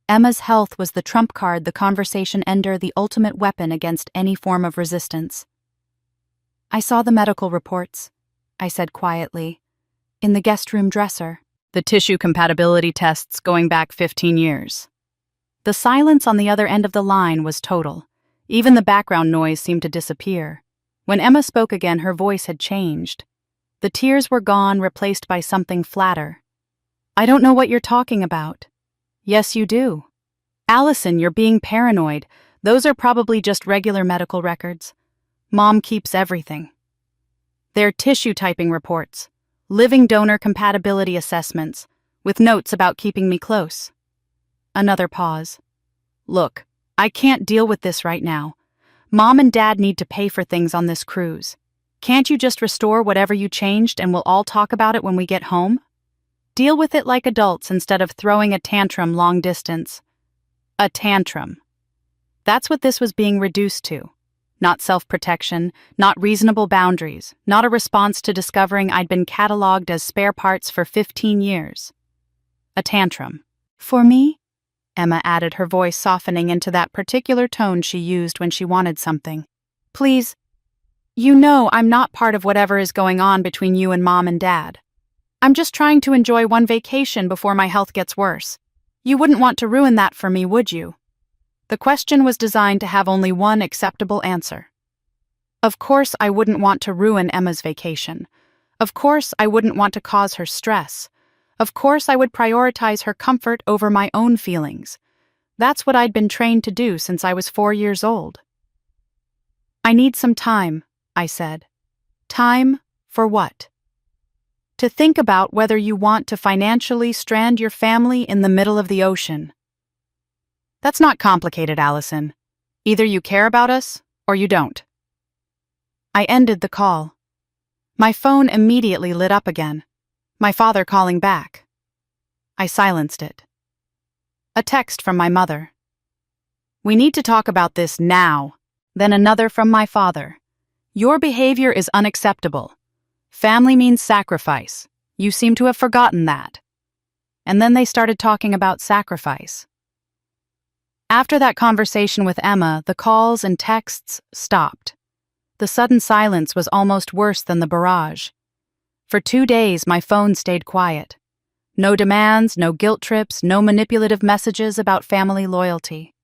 Emma's health was the trump card, the conversation ender, the ultimate weapon against any form of resistance. "I saw the medical reports," I said quietly. "In the guest room dresser." "The tissue compatibility tests going back 15 years. The silence on the other end of the line was total. Even the background noise seemed to disappear. When Emma spoke again, her voice had changed. The tears were gone, replaced by something flatter. "I don't know what you're talking about." "Yes, you do. Allison, you're being paranoid. Those are probably just regular medical records. Mom keeps everything. They're tissue typing reports, living donor compatibility assessments, with notes about keeping me close. Another pause. Look, I can't deal with this right now. Mom and Dad need to pay for things on this cruise. Can't you just restore whatever you changed and we'll all talk about it when we get home? Deal with it like adults instead of throwing a tantrum long distance. A tantrum. That's what this was being reduced to. Not self-protection, not reasonable boundaries, not a response to discovering I'd been cataloged as spare parts for 15 years. A tantrum. For me? Emma added, her voice softening into that particular tone she used when she wanted something. Please, you know I'm not part of whatever is going on between you and Mom and Dad. I'm just trying to enjoy one vacation before my health gets worse. You wouldn't want to ruin that for me, would you? The question was designed to have only one acceptable answer. Of course I wouldn't want to ruin Emma's vacation. Of course I wouldn't want to cause her stress. Of course I would prioritize her comfort over my own feelings. That's what I'd been trained to do since I was 4 years old. I need some time, I said. Time for what? To think about whether you want to financially strand your family in the middle of the ocean. That's not complicated, Allison. Either you care about us, or you don't. I ended the call. My phone immediately lit up again. My father calling back. I silenced it. A text from my mother. We need to talk about this now. Then another from my father. Your behavior is unacceptable. Family means sacrifice. You seem to have forgotten that. And then they started talking about sacrifice. After that conversation with Emma, the calls and texts stopped. The sudden silence was almost worse than the barrage. For 2 days, my phone stayed quiet. No demands, no guilt trips, no manipulative messages about family loyalty.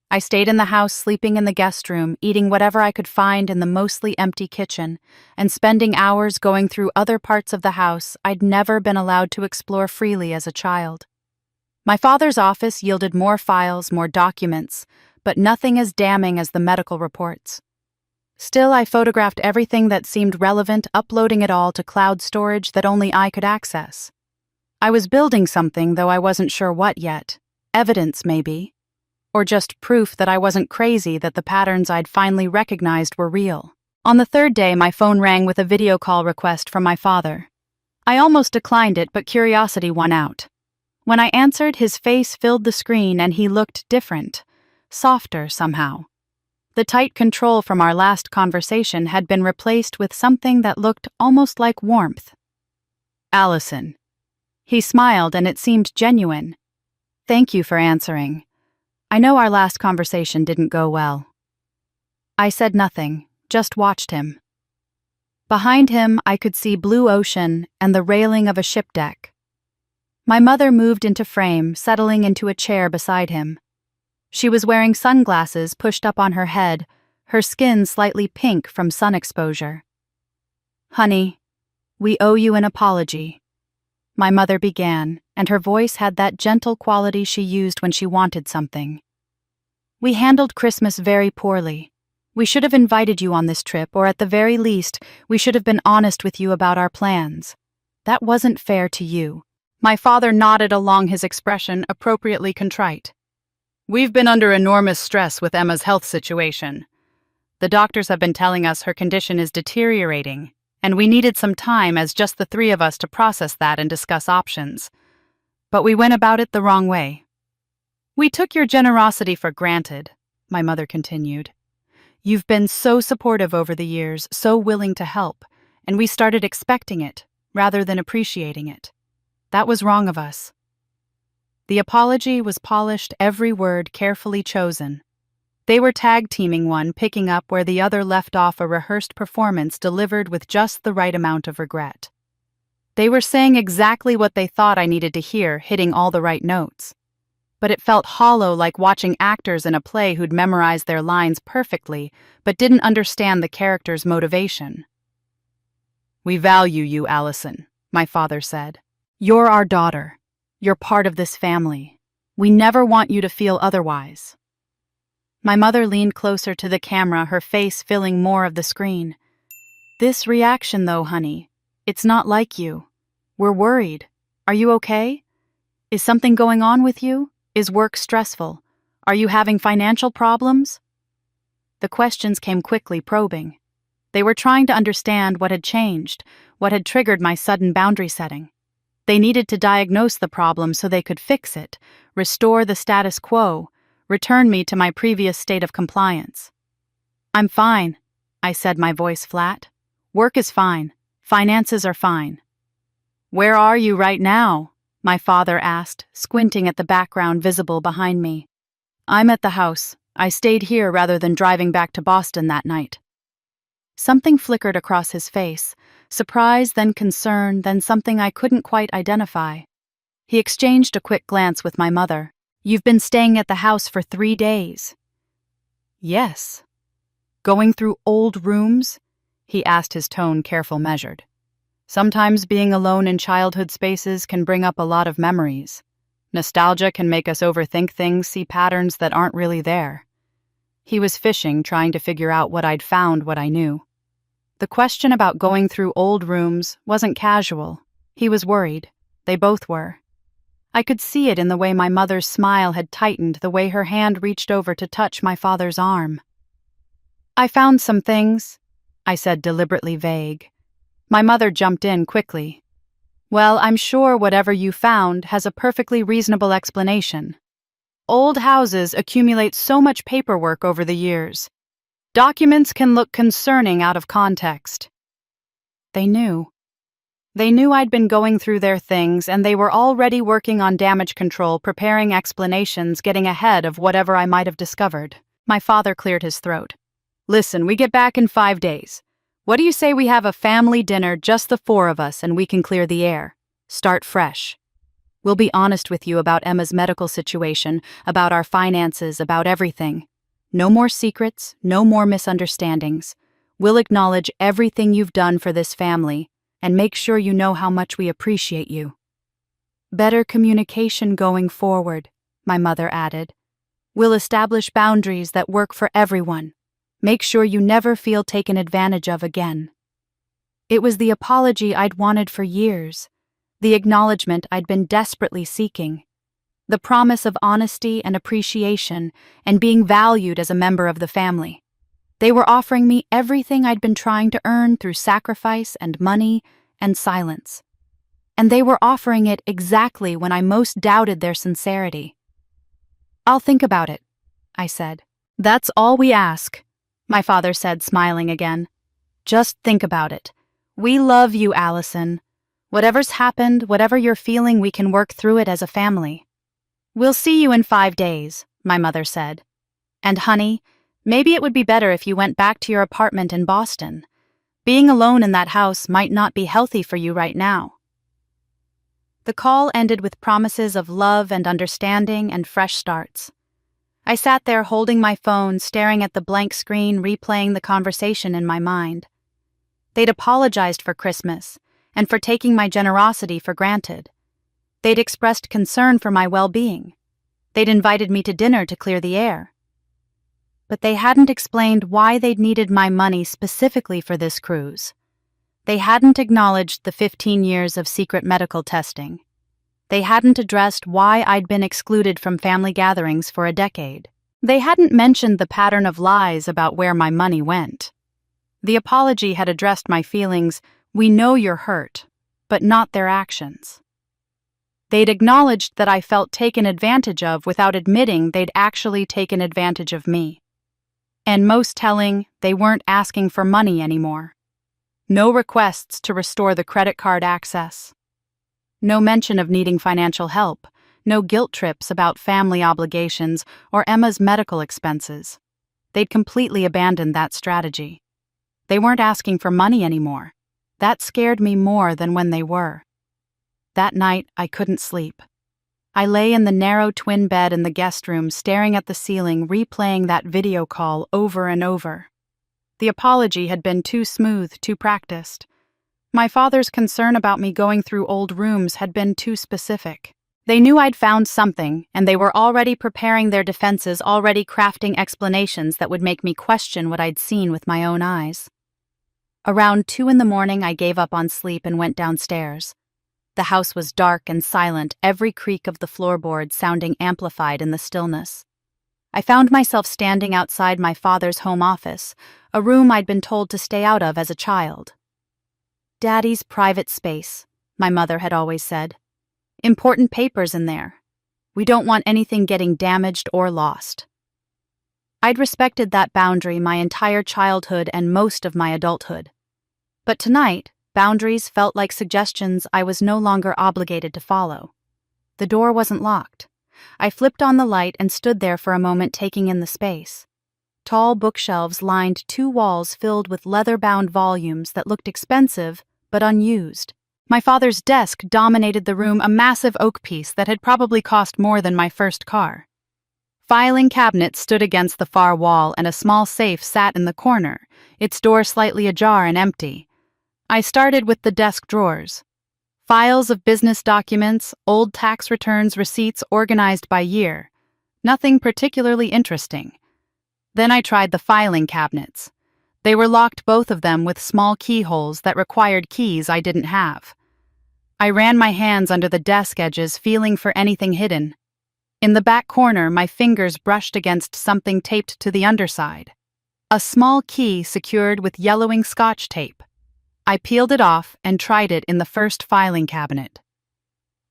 I stayed in the house, sleeping in the guest room, eating whatever I could find in the mostly empty kitchen, and spending hours going through other parts of the house I'd never been allowed to explore freely as a child. My father's office yielded more files, more documents, but nothing as damning as the medical reports. Still, I photographed everything that seemed relevant, uploading it all to cloud storage that only I could access. I was building something, though I wasn't sure what yet. Evidence, maybe. Or just proof that I wasn't crazy, that the patterns I'd finally recognized were real. On the 3rd day, my phone rang with a video call request from my father. I almost declined it, but curiosity won out. When I answered, his face filled the screen and he looked different, softer somehow. The tight control from our last conversation had been replaced with something that looked almost like warmth. Allison. He smiled and it seemed genuine. Thank you for answering. I know our last conversation didn't go well. I said nothing, just watched him. Behind him, I could see blue ocean and the railing of a ship deck. My mother moved into frame, settling into a chair beside him. She was wearing sunglasses pushed up on her head, her skin slightly pink from sun exposure. Honey, we owe you an apology. My mother began, and her voice had that gentle quality she used when she wanted something. We handled Christmas very poorly. We should have invited you on this trip, or at the very least, we should have been honest with you about our plans. That wasn't fair to you. My father nodded along, his expression appropriately contrite. We've been under enormous stress with Emma's health situation. The doctors have been telling us her condition is deteriorating, and we needed some time as just the 3 of us to process that and discuss options. But we went about it the wrong way. We took your generosity for granted, my mother continued. You've been so supportive over the years, so willing to help, and we started expecting it, rather than appreciating it. That was wrong of us. The apology was polished, every word carefully chosen. They were tag-teaming, one picking up where the other left off, a rehearsed performance delivered with just the right amount of regret. They were saying exactly what they thought I needed to hear, hitting all the right notes. But it felt hollow, like watching actors in a play who'd memorized their lines perfectly, but didn't understand the character's motivation. We value you, Allison, my father said. You're our daughter. You're part of this family. We never want you to feel otherwise. My mother leaned closer to the camera, her face filling more of the screen. "This reaction, though, honey, it's not like you. We're worried. Are you okay? Is something going on with you? Is work stressful? Are you having financial problems?" The questions came quickly, probing. They were trying to understand what had changed, what had triggered my sudden boundary setting. They needed to diagnose the problem so they could fix it, restore the status quo, return me to my previous state of compliance. "I'm fine," I said, my voice flat. "Work is fine. Finances are fine." "Where are you right now?" my father asked, squinting at the background visible behind me. "I'm at the house. I stayed here rather than driving back to Boston that night." Something flickered across his face, surprise, then concern, then something I couldn't quite identify. He exchanged a quick glance with my mother. "You've been staying at the house for 3 days." "Yes." "Going through old rooms?" he asked, his tone careful, measured. "Sometimes being alone in childhood spaces can bring up a lot of memories. Nostalgia can make us overthink things, see patterns that aren't really there." He was fishing, trying to figure out what I'd found, what I knew. The question about going through old rooms wasn't casual. He was worried. They both were. I could see it in the way my mother's smile had tightened, the way her hand reached over to touch my father's arm. "I found some things," I said, deliberately vague. My mother jumped in quickly. "Well, I'm sure whatever you found has a perfectly reasonable explanation. Old houses accumulate so much paperwork over the years. Documents can look concerning out of context." They knew. They knew I'd been going through their things, and they were already working on damage control, preparing explanations, getting ahead of whatever I might have discovered. My father cleared his throat. "Listen, we get back in 5 days. What do you say we have a family dinner, just the 4 of us, and we can clear the air? Start fresh. We'll be honest with you about Emma's medical situation, about our finances, about everything. No more secrets, no more misunderstandings. We'll acknowledge everything you've done for this family, and make sure you know how much we appreciate you. Better communication going forward," my mother added. "We'll establish boundaries that work for everyone. Make sure you never feel taken advantage of again." It was the apology I'd wanted for years, the acknowledgement I'd been desperately seeking, the promise of honesty and appreciation and being valued as a member of the family. They were offering me everything I'd been trying to earn through sacrifice and money and silence. And they were offering it exactly when I most doubted their sincerity. "I'll think about it," I said. "That's all we ask," my father said, smiling again. "Just think about it. We love you, Allison. Whatever's happened, whatever you're feeling, we can work through it as a family." "We'll see you in 5 days," my mother said. "And honey, maybe it would be better if you went back to your apartment in Boston. Being alone in that house might not be healthy for you right now." The call ended with promises of love and understanding and fresh starts. I sat there holding my phone, staring at the blank screen, replaying the conversation in my mind. They'd apologized for Christmas and for taking my generosity for granted. They'd expressed concern for my well-being. They'd invited me to dinner to clear the air. But they hadn't explained why they'd needed my money specifically for this cruise. They hadn't acknowledged the 15 years of secret medical testing. They hadn't addressed why I'd been excluded from family gatherings for a decade. They hadn't mentioned the pattern of lies about where my money went. The apology had addressed my feelings, "We know you're hurt," but not their actions. They'd acknowledged that I felt taken advantage of without admitting they'd actually taken advantage of me. And most telling, they weren't asking for money anymore. No requests to restore the credit card access. No mention of needing financial help. No guilt trips about family obligations or Emma's medical expenses. They'd completely abandoned that strategy. They weren't asking for money anymore. That scared me more than when they were. That night, I couldn't sleep. I lay in the narrow twin bed in the guest room, staring at the ceiling, replaying that video call over and over. The apology had been too smooth, too practiced. My father's concern about me going through old rooms had been too specific. They knew I'd found something, and they were already preparing their defenses, already crafting explanations that would make me question what I'd seen with my own eyes. Around 2 a.m, I gave up on sleep and went downstairs. The house was dark and silent, every creak of the floorboards sounding amplified in the stillness. I found myself standing outside my father's home office, a room I'd been told to stay out of as a child. "Daddy's private space," my mother had always said. "Important papers in there. We don't want anything getting damaged or lost." I'd respected that boundary my entire childhood and most of my adulthood. But tonight, boundaries felt like suggestions I was no longer obligated to follow. The door wasn't locked. I flipped on the light and stood there for a moment, taking in the space. Tall bookshelves lined 2 walls filled with leather-bound volumes that looked expensive but unused. My father's desk dominated the room, a massive oak piece that had probably cost more than my first car. Filing cabinets stood against the far wall, and a small safe sat in the corner, its door slightly ajar and empty. I started with the desk drawers. Files of business documents, old tax returns, receipts organized by year. Nothing particularly interesting. Then I tried the filing cabinets. They were locked, both of them, with small keyholes that required keys I didn't have. I ran my hands under the desk edges, feeling for anything hidden. In the back corner, my fingers brushed against something taped to the underside. A small key secured with yellowing Scotch tape. I peeled it off and tried it in the first filing cabinet.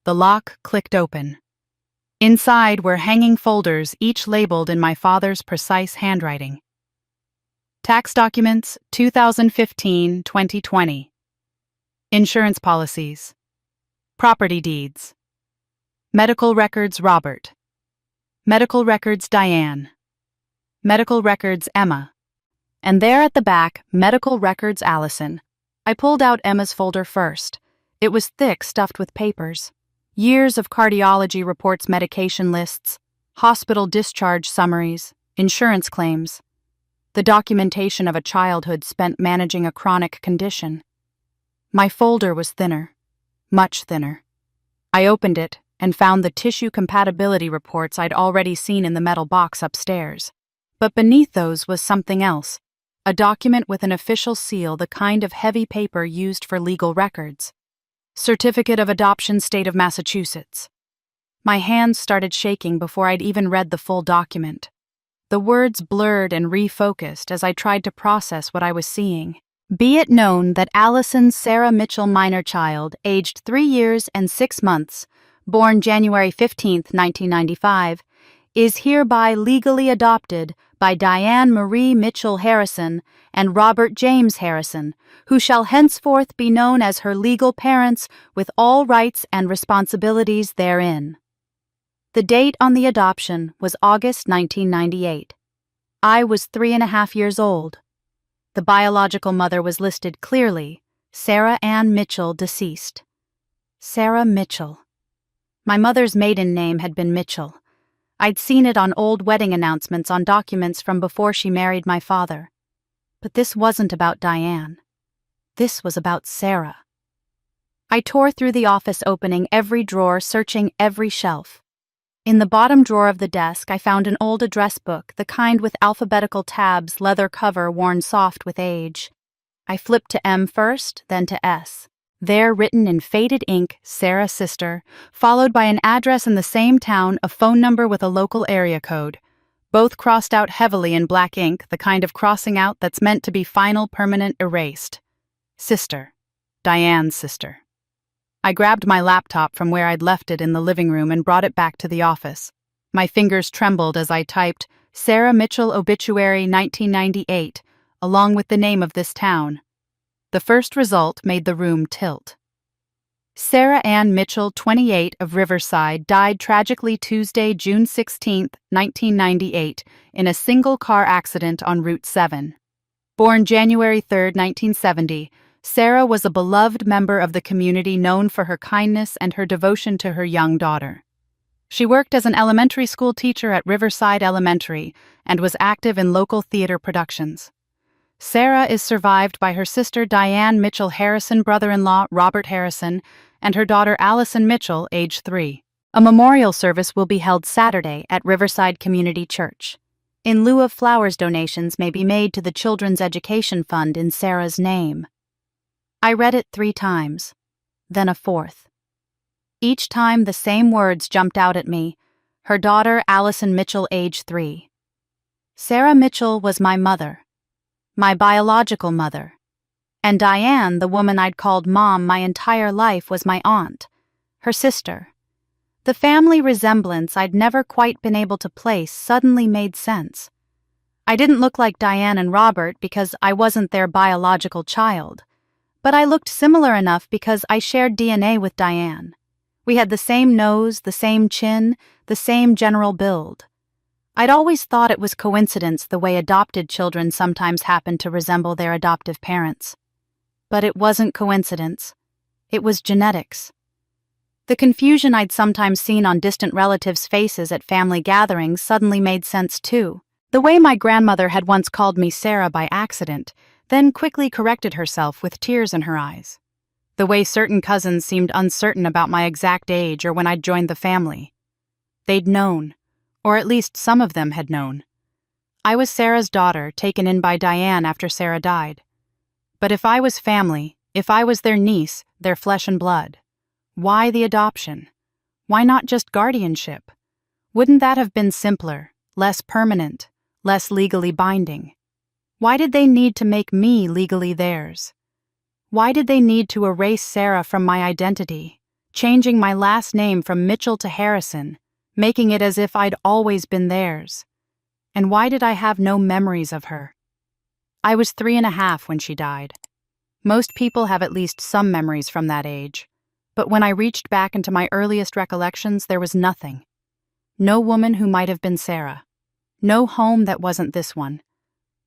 The lock clicked open. Inside were hanging folders, each labeled in my father's precise handwriting. Tax documents, 2015-2020. Insurance policies. Property deeds. Medical records, Robert. Medical records, Diane. Medical records, Emma. And there at the back, medical records, Allison. I pulled out Emma's folder first. It was thick, stuffed with papers. Years of cardiology reports, medication lists, hospital discharge summaries, insurance claims. The documentation of a childhood spent managing a chronic condition. My folder was thinner, much thinner. I opened it and found the tissue compatibility reports I'd already seen in the metal box upstairs. But beneath those was something else, a document with an official seal, the kind of heavy paper used for legal records. Certificate of Adoption, State of Massachusetts. My hands started shaking before I'd even read the full document. The words blurred and refocused as I tried to process what I was seeing. Be it known that Allison Sarah Mitchell, minor child, aged 3 years and 6 months, born January 15, 1995, is hereby legally adopted by Diane Marie Mitchell Harrison and Robert James Harrison, who shall henceforth be known as her legal parents with all rights and responsibilities therein. The date on the adoption was August 1998. I was 3.5 years old. The biological mother was listed clearly, Sarah Ann Mitchell, deceased. Sarah Mitchell. My mother's maiden name had been Mitchell. I'd seen it on old wedding announcements on documents from before she married my father. But this wasn't about Diane. This was about Sarah. I tore through the office, opening every drawer, searching every shelf. In the bottom drawer of the desk, I found an old address book, the kind with alphabetical tabs, leather cover worn soft with age. I flipped to M first, then to S. There, written in faded ink, Sarah sister, followed by an address in the same town, a phone number with a local area code. Both crossed out heavily in black ink, the kind of crossing out that's meant to be final, permanent, erased. Sister. Diane's sister. I grabbed my laptop from where I'd left it in the living room and brought it back to the office. My fingers trembled as I typed Sarah Mitchell obituary 1998, along with the name of this town. The first result made the room tilt. Sarah Ann Mitchell, 28, of Riverside, died tragically Tuesday, June 16, 1998, in a single-car accident on Route 7. Born January 3, 1970, Sarah was a beloved member of the community, known for her kindness and her devotion to her young daughter. She worked as an elementary school teacher at Riverside Elementary and was active in local theater productions. Sarah is survived by her sister Diane Mitchell Harrison, brother-in-law Robert Harrison, and her daughter Allison Mitchell, age 3. A memorial service will be held Saturday at Riverside Community Church. In lieu of flowers, donations may be made to the Children's Education Fund in Sarah's name. I read it 3 times, then a 4th. Each time the same words jumped out at me. Her daughter, Allison Mitchell, age 3. Sarah Mitchell was my mother, my biological mother. And Diane, the woman I'd called Mom my entire life, was my aunt, her sister. The family resemblance I'd never quite been able to place suddenly made sense. I didn't look like Diane and Robert because I wasn't their biological child, but I looked similar enough because I shared DNA with Diane. We had the same nose, the same chin, the same general build. I'd always thought it was coincidence the way adopted children sometimes happen to resemble their adoptive parents. But it wasn't coincidence. It was genetics. The confusion I'd sometimes seen on distant relatives' faces at family gatherings suddenly made sense too. The way my grandmother had once called me Sarah by accident, then quickly corrected herself with tears in her eyes. The way certain cousins seemed uncertain about my exact age or when I'd joined the family. They'd known, or at least some of them had known. I was Sarah's daughter, taken in by Diane after Sarah died. But if I was family, if I was their niece, their flesh and blood, why the adoption? Why not just guardianship? Wouldn't that have been simpler, less permanent, less legally binding? Why did they need to make me legally theirs? Why did they need to erase Sarah from my identity, changing my last name from Mitchell to Harrison, making it as if I'd always been theirs? And why did I have no memories of her? I was 3.5 when she died. Most people have at least some memories from that age, but when I reached back into my earliest recollections, there was nothing. No woman who might have been Sarah. No home that wasn't this one.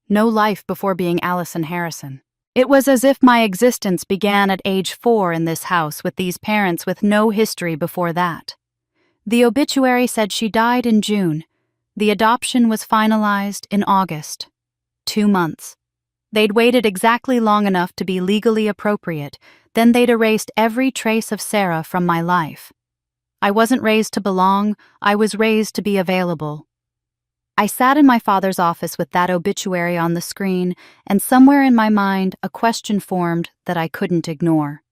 No life before being Allison Harrison. It was as if my existence began at age 4 in this house with these parents with no history before that. The obituary said she died in June. The adoption was finalized in August. 2 months. They'd waited exactly long enough to be legally appropriate, then they'd erased every trace of Sarah from my life. I wasn't raised to belong, I was raised to be available. I sat in my father's office with that obituary on the screen, and somewhere in my mind a question formed that I couldn't ignore.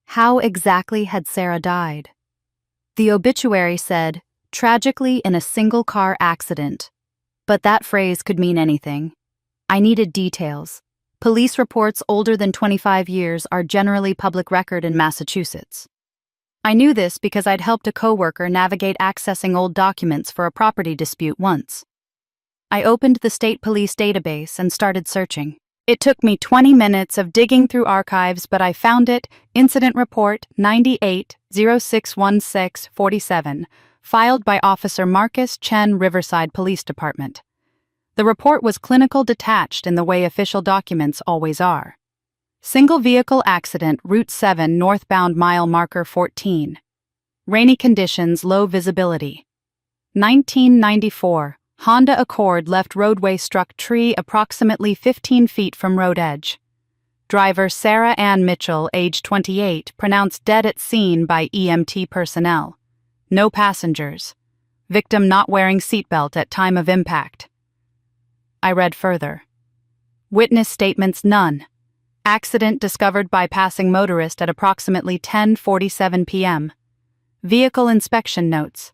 How exactly had Sarah died? The obituary said, tragically in a single-car accident. But that phrase could mean anything. I needed details. Police reports older than 25 years are generally public record in Massachusetts. I knew this because I'd helped a coworker navigate accessing old documents for a property dispute once. I opened the state police database and started searching. It took me 20 minutes of digging through archives, but I found it, Incident Report 98-0616-47, filed by Officer Marcus Chen, Riverside Police Department. The report was clinical detached in the way official documents always are. Single vehicle accident, Route 7, northbound mile marker 14. Rainy conditions, low visibility. 1994, Honda Accord left roadway, struck tree approximately 15 feet from road edge. Driver Sarah Ann Mitchell, age 28, pronounced dead at scene by EMT personnel. No passengers. Victim not wearing seatbelt at time of impact. I read further. Witness statements none. Accident discovered by passing motorist at approximately 10:47 p.m. Vehicle inspection notes.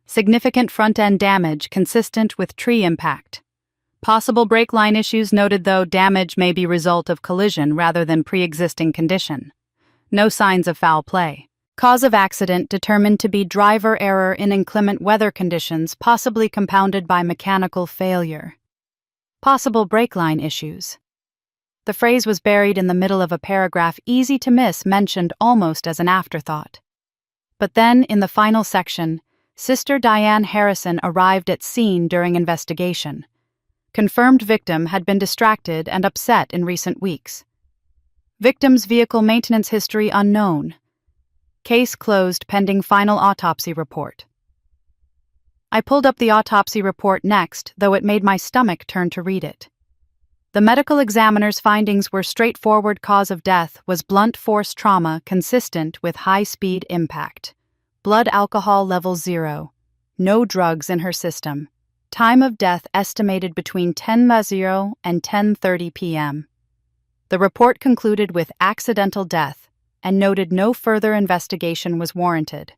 Significant front-end damage consistent with tree impact. Possible brake line issues noted, though damage may be result of collision rather than pre-existing condition. No signs of foul play. Cause of accident determined to be driver error in inclement weather conditions, possibly compounded by mechanical failure. Possible brake line issues. The phrase was buried in the middle of a paragraph easy to miss, mentioned almost as an afterthought. But then, in the final section, Sister Diane Harrison arrived at scene during investigation. Confirmed victim had been distracted and upset in recent weeks. Victim's vehicle maintenance history unknown. Case closed pending final autopsy report. I pulled up the autopsy report next, though it made my stomach turn to read it. The medical examiner's findings were straightforward. Cause of death was blunt force trauma consistent with high-speed impact. Blood alcohol level 0. No drugs in her system. Time of death estimated between 10:00 and 10:30 p.m. The report concluded with accidental death and noted no further investigation was warranted.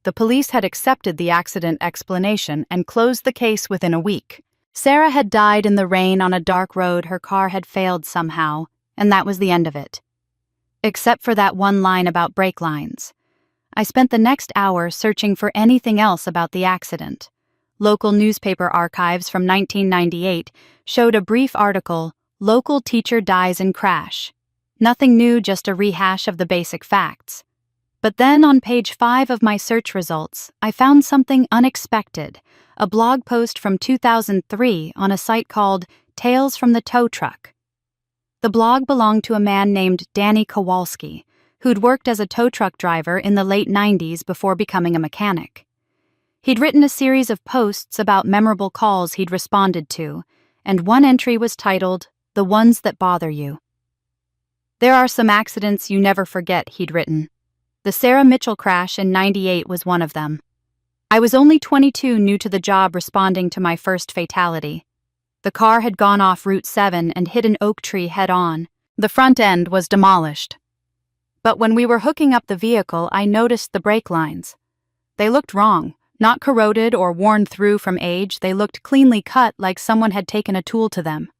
The police had accepted the accident explanation and closed the case within a week. Sarah had died in the rain on a dark road. Her car had failed somehow, and that was the end of it. Except for that one line about brake lines. I spent the next hour searching for anything else about the accident. Local newspaper archives from 1998 showed a brief article, "Local Teacher Dies in Crash." Nothing new, just a rehash of the basic facts. But then on page 5 of my search results, I found something unexpected, a blog post from 2003 on a site called Tales from the Tow Truck. The blog belonged to a man named Danny Kowalski, who'd worked as a tow truck driver in the late 90s before becoming a mechanic. He'd written a series of posts about memorable calls he'd responded to, and one entry was titled, "The Ones That Bother You." There are some accidents you never forget, he'd written. The Sarah Mitchell crash in '98 was one of them. I was only 22, new to the job, responding to my first fatality. The car had gone off Route 7 and hit an oak tree head-on. The front end was demolished. But when we were hooking up the vehicle, I noticed the brake lines. They looked wrong, not corroded or worn through from age. They looked cleanly cut, like someone had taken a tool to them.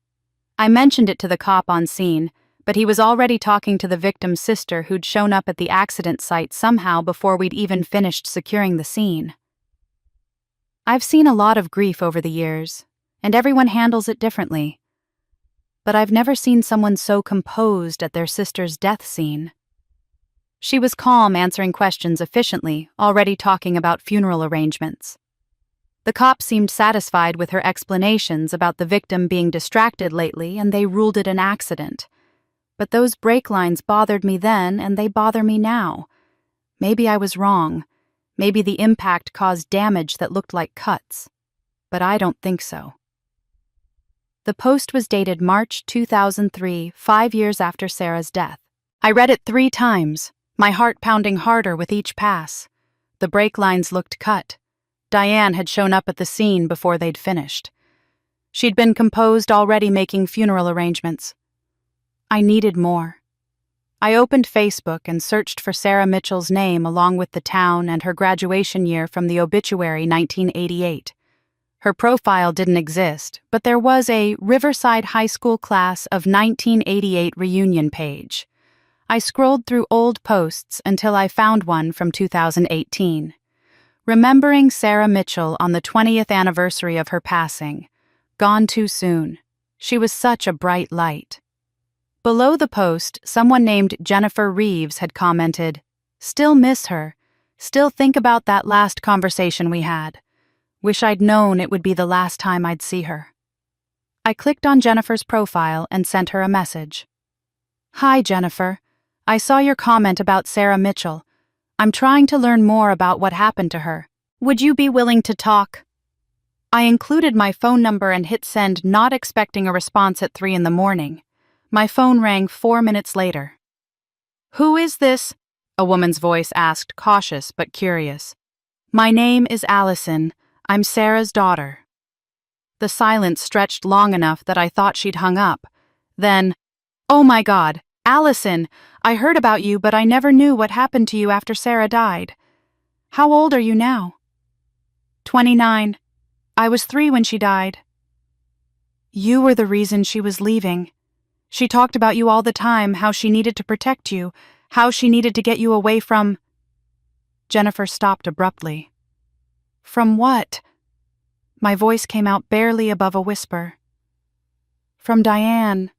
I mentioned it to the cop on scene, but he was already talking to the victim's sister, who'd shown up at the accident site somehow before we'd even finished securing the scene. I've seen a lot of grief over the years, and everyone handles it differently. But I've never seen someone so composed at their sister's death scene. She was calm, answering questions efficiently, already talking about funeral arrangements. The cops seemed satisfied with her explanations about the victim being distracted lately, and they ruled it an accident. But those brake lines bothered me then, and they bother me now. Maybe I was wrong. Maybe the impact caused damage that looked like cuts. But I don't think so. The post was dated March 2003, 5 years after Sarah's death. I read it 3 times, my heart pounding harder with each pass. The brake lines looked cut. Diane had shown up at the scene before they'd finished. She'd been composed, already making funeral arrangements. I needed more. I opened Facebook and searched for Sarah Mitchell's name along with the town and her graduation year from the obituary 1988. Her profile didn't exist, but there was a Riverside High School class of 1988 reunion page. I scrolled through old posts until I found one from 2018. Remembering Sarah Mitchell on the 20th anniversary of her passing. Gone too soon. She was such a bright light. Below the post, someone named Jennifer Reeves had commented, "Still miss her. Still think about that last conversation we had. Wish I'd known it would be the last time I'd see her." I clicked on Jennifer's profile and sent her a message. "Hi, Jennifer. I saw your comment about Sarah Mitchell. I'm trying to learn more about what happened to her. Would you be willing to talk?" I included my phone number and hit send, not expecting a response at 3 in the morning. My phone rang 4 minutes later. "Who is this?" a woman's voice asked, cautious but curious. "My name is Allison. I'm Sarah's daughter." The silence stretched long enough that I thought she'd hung up. Then, "Oh my God, Allison, I heard about you, but I never knew what happened to you after Sarah died. How old are you now?" 29. I was 3 when she died. You were the reason she was leaving. She talked about you all the time, how she needed to protect you, how she needed to get you away from... Jennifer stopped abruptly. "From what?" My voice came out barely above a whisper. "From Diane,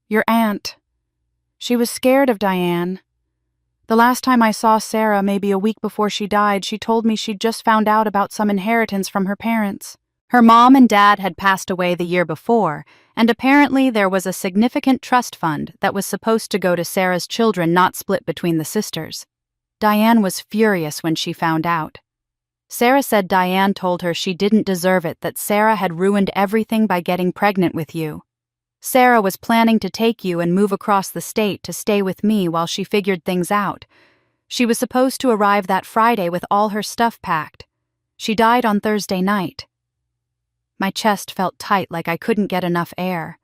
your aunt. She was scared of Diane. The last time I saw Sarah, maybe a week before she died, she told me she'd just found out about some inheritance from her parents. Her mom and dad had passed away the year before, and apparently there was a significant trust fund that was supposed to go to Sarah's children, not split between the sisters. Diane was furious when she found out. Sarah said Diane told her she didn't deserve it, that Sarah had ruined everything by getting pregnant with you. Sarah was planning to take you and move across the state to stay with me while she figured things out. She was supposed to arrive that Friday with all her stuff packed. She died on Thursday night. My chest felt tight, like I couldn't get enough air.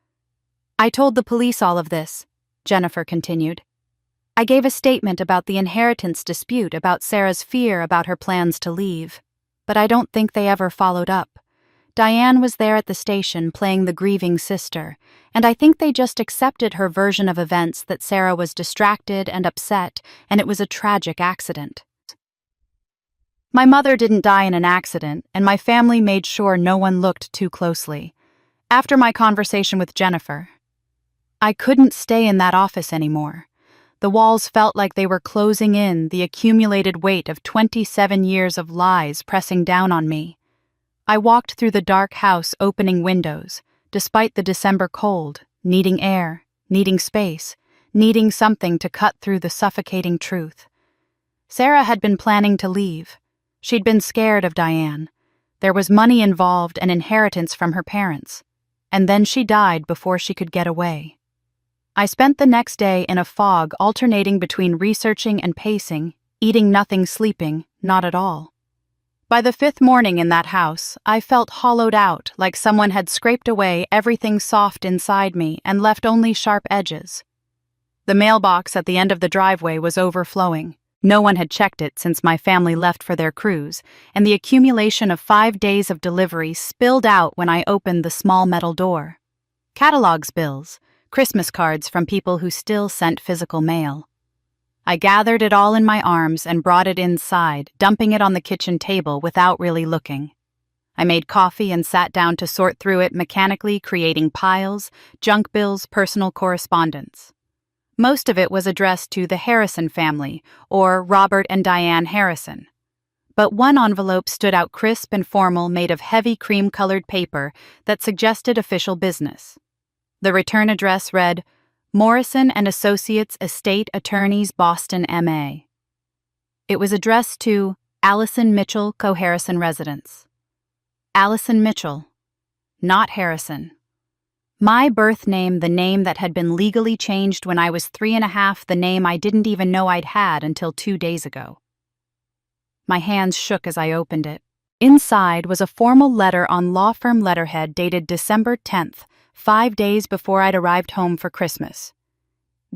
I told the police all of this, Jennifer continued. I gave a statement about the inheritance dispute, about Sarah's fear about her plans to leave. But I don't think they ever followed up. Diane was there at the station playing the grieving sister, and I think they just accepted her version of events, that Sarah was distracted and upset, and it was a tragic accident. My mother didn't die in an accident, and my family made sure no one looked too closely. After my conversation with Jennifer, I couldn't stay in that office anymore. The walls felt like they were closing in, the accumulated weight of 27 years of lies pressing down on me. I walked through the dark house, opening windows, despite the December cold, needing air, needing space, needing something to cut through the suffocating truth. Sarah had been planning to leave. She'd been scared of Diane. There was money involved, an inheritance from her parents. And then she died before she could get away. I spent the next day in a fog, alternating between researching and pacing, eating nothing, sleeping not at all. By the 5th morning in that house, I felt hollowed out, like someone had scraped away everything soft inside me and left only sharp edges. The mailbox at the end of the driveway was overflowing. No one had checked it since my family left for their cruise, and the accumulation of 5 days of delivery spilled out when I opened the small metal door. Catalogs, bills, Christmas cards from people who still sent physical mail. I gathered it all in my arms and brought it inside, dumping it on the kitchen table without really looking. I made coffee and sat down to sort through it mechanically, creating piles, junk bills, personal correspondence. Most of it was addressed to the Harrison family, or Robert and Diane Harrison. But one envelope stood out, crisp and formal, made of heavy cream-colored paper that suggested official business. The return address read, Morrison and Associates, Estate Attorneys, Boston, MA. It was addressed to Allison Mitchell, Co-Harrison Residence. Allison Mitchell, not Harrison. My birth name, the name that had been legally changed when I was 3.5, the name I didn't even know I'd had until 2 days ago. My hands shook as I opened it. Inside was a formal letter on law firm letterhead dated December 10th, 5 days before I'd arrived home for Christmas.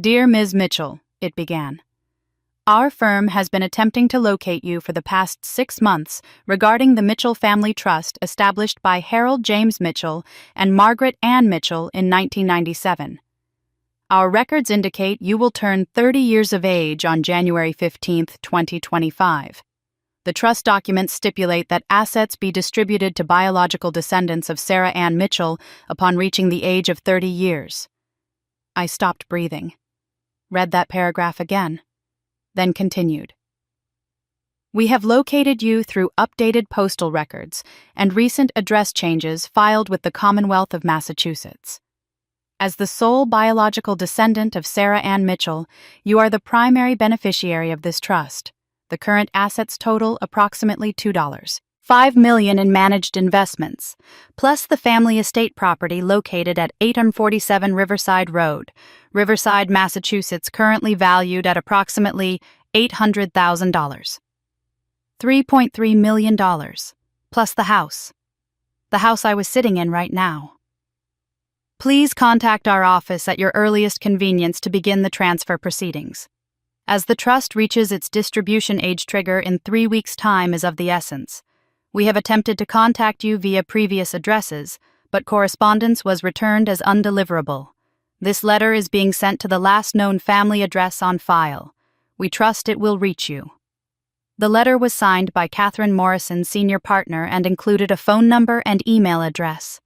Dear Ms. Mitchell, it began. Our firm has been attempting to locate you for the past 6 months regarding the Mitchell Family Trust established by Harold James Mitchell and Margaret Ann Mitchell in 1997. Our records indicate you will turn 30 years of age on January 15, 2025. The trust documents stipulate that assets be distributed to biological descendants of Sarah Ann Mitchell upon reaching the age of 30 years. I stopped breathing, read that paragraph again, then continued. We have located you through updated postal records and recent address changes filed with the Commonwealth of Massachusetts. As the sole biological descendant of Sarah Ann Mitchell, you are the primary beneficiary of this trust. The current assets total approximately $5 million in managed investments, plus the family estate property located at 847 Riverside Road, Riverside, Massachusetts, currently valued at approximately $800,000. $3.3 million, plus the house I was sitting in right now. Please contact our office at your earliest convenience to begin the transfer proceedings. As the trust reaches its distribution age trigger in 3 weeks' time is of the essence. We have attempted to contact you via previous addresses, but correspondence was returned as undeliverable. This letter is being sent to the last known family address on file. We trust it will reach you. The letter was signed by Catherine Morrison, senior partner, and included a phone number and email address.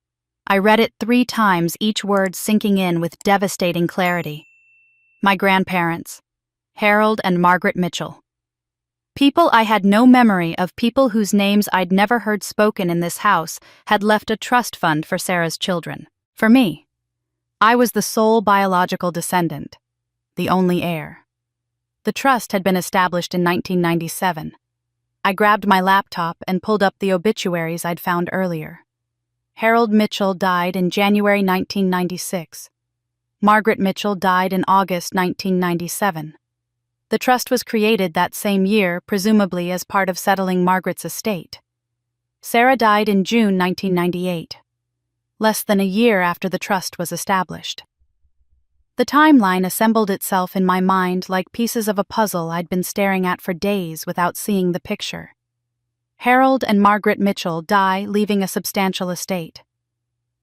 I read it 3 times, each word sinking in with devastating clarity. My grandparents, Harold and Margaret Mitchell. People I had no memory of, people whose names I'd never heard spoken in this house, had left a trust fund for Sarah's children. For me, I was the sole biological descendant, the only heir. The trust had been established in 1997. I grabbed my laptop and pulled up the obituaries I'd found earlier. Harold Mitchell died in January 1996. Margaret Mitchell died in August 1997. The trust was created that same year, presumably as part of settling Margaret's estate. Sarah died in June 1998, less than a year after the trust was established. The timeline assembled itself in my mind like pieces of a puzzle I'd been staring at for days without seeing the picture. Harold and Margaret Mitchell die, leaving a substantial estate.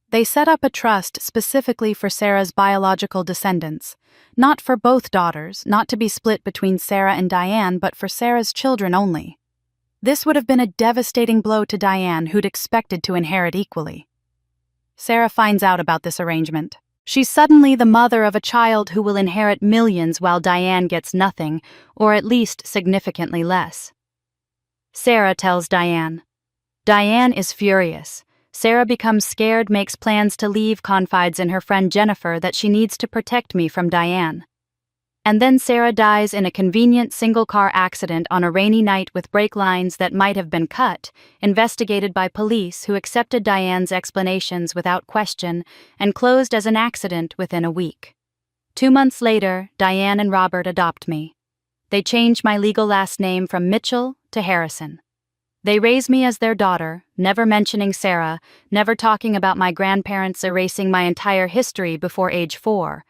They set up a trust specifically for Sarah's biological descendants, not for both daughters, not to be split between Sarah and Diane, but for Sarah's children only. This would have been a devastating blow to Diane, who'd expected to inherit equally. Sarah finds out about this arrangement. She's suddenly the mother of a child who will inherit millions while Diane gets nothing, or at least significantly less. Sarah tells Diane. Diane is furious. Sarah becomes scared, makes plans to leave, confides in her friend Jennifer that she needs to protect me from Diane. And then Sarah dies in a convenient single-car accident on a rainy night with brake lines that might have been cut, investigated by police who accepted Diane's explanations without question and closed as an accident within a week. 2 months later, Diane and Robert adopt me. They change my legal last name from Mitchell to Harrison. They raise me as their daughter, never mentioning Sarah, never talking about my grandparents erasing my entire history before age 4.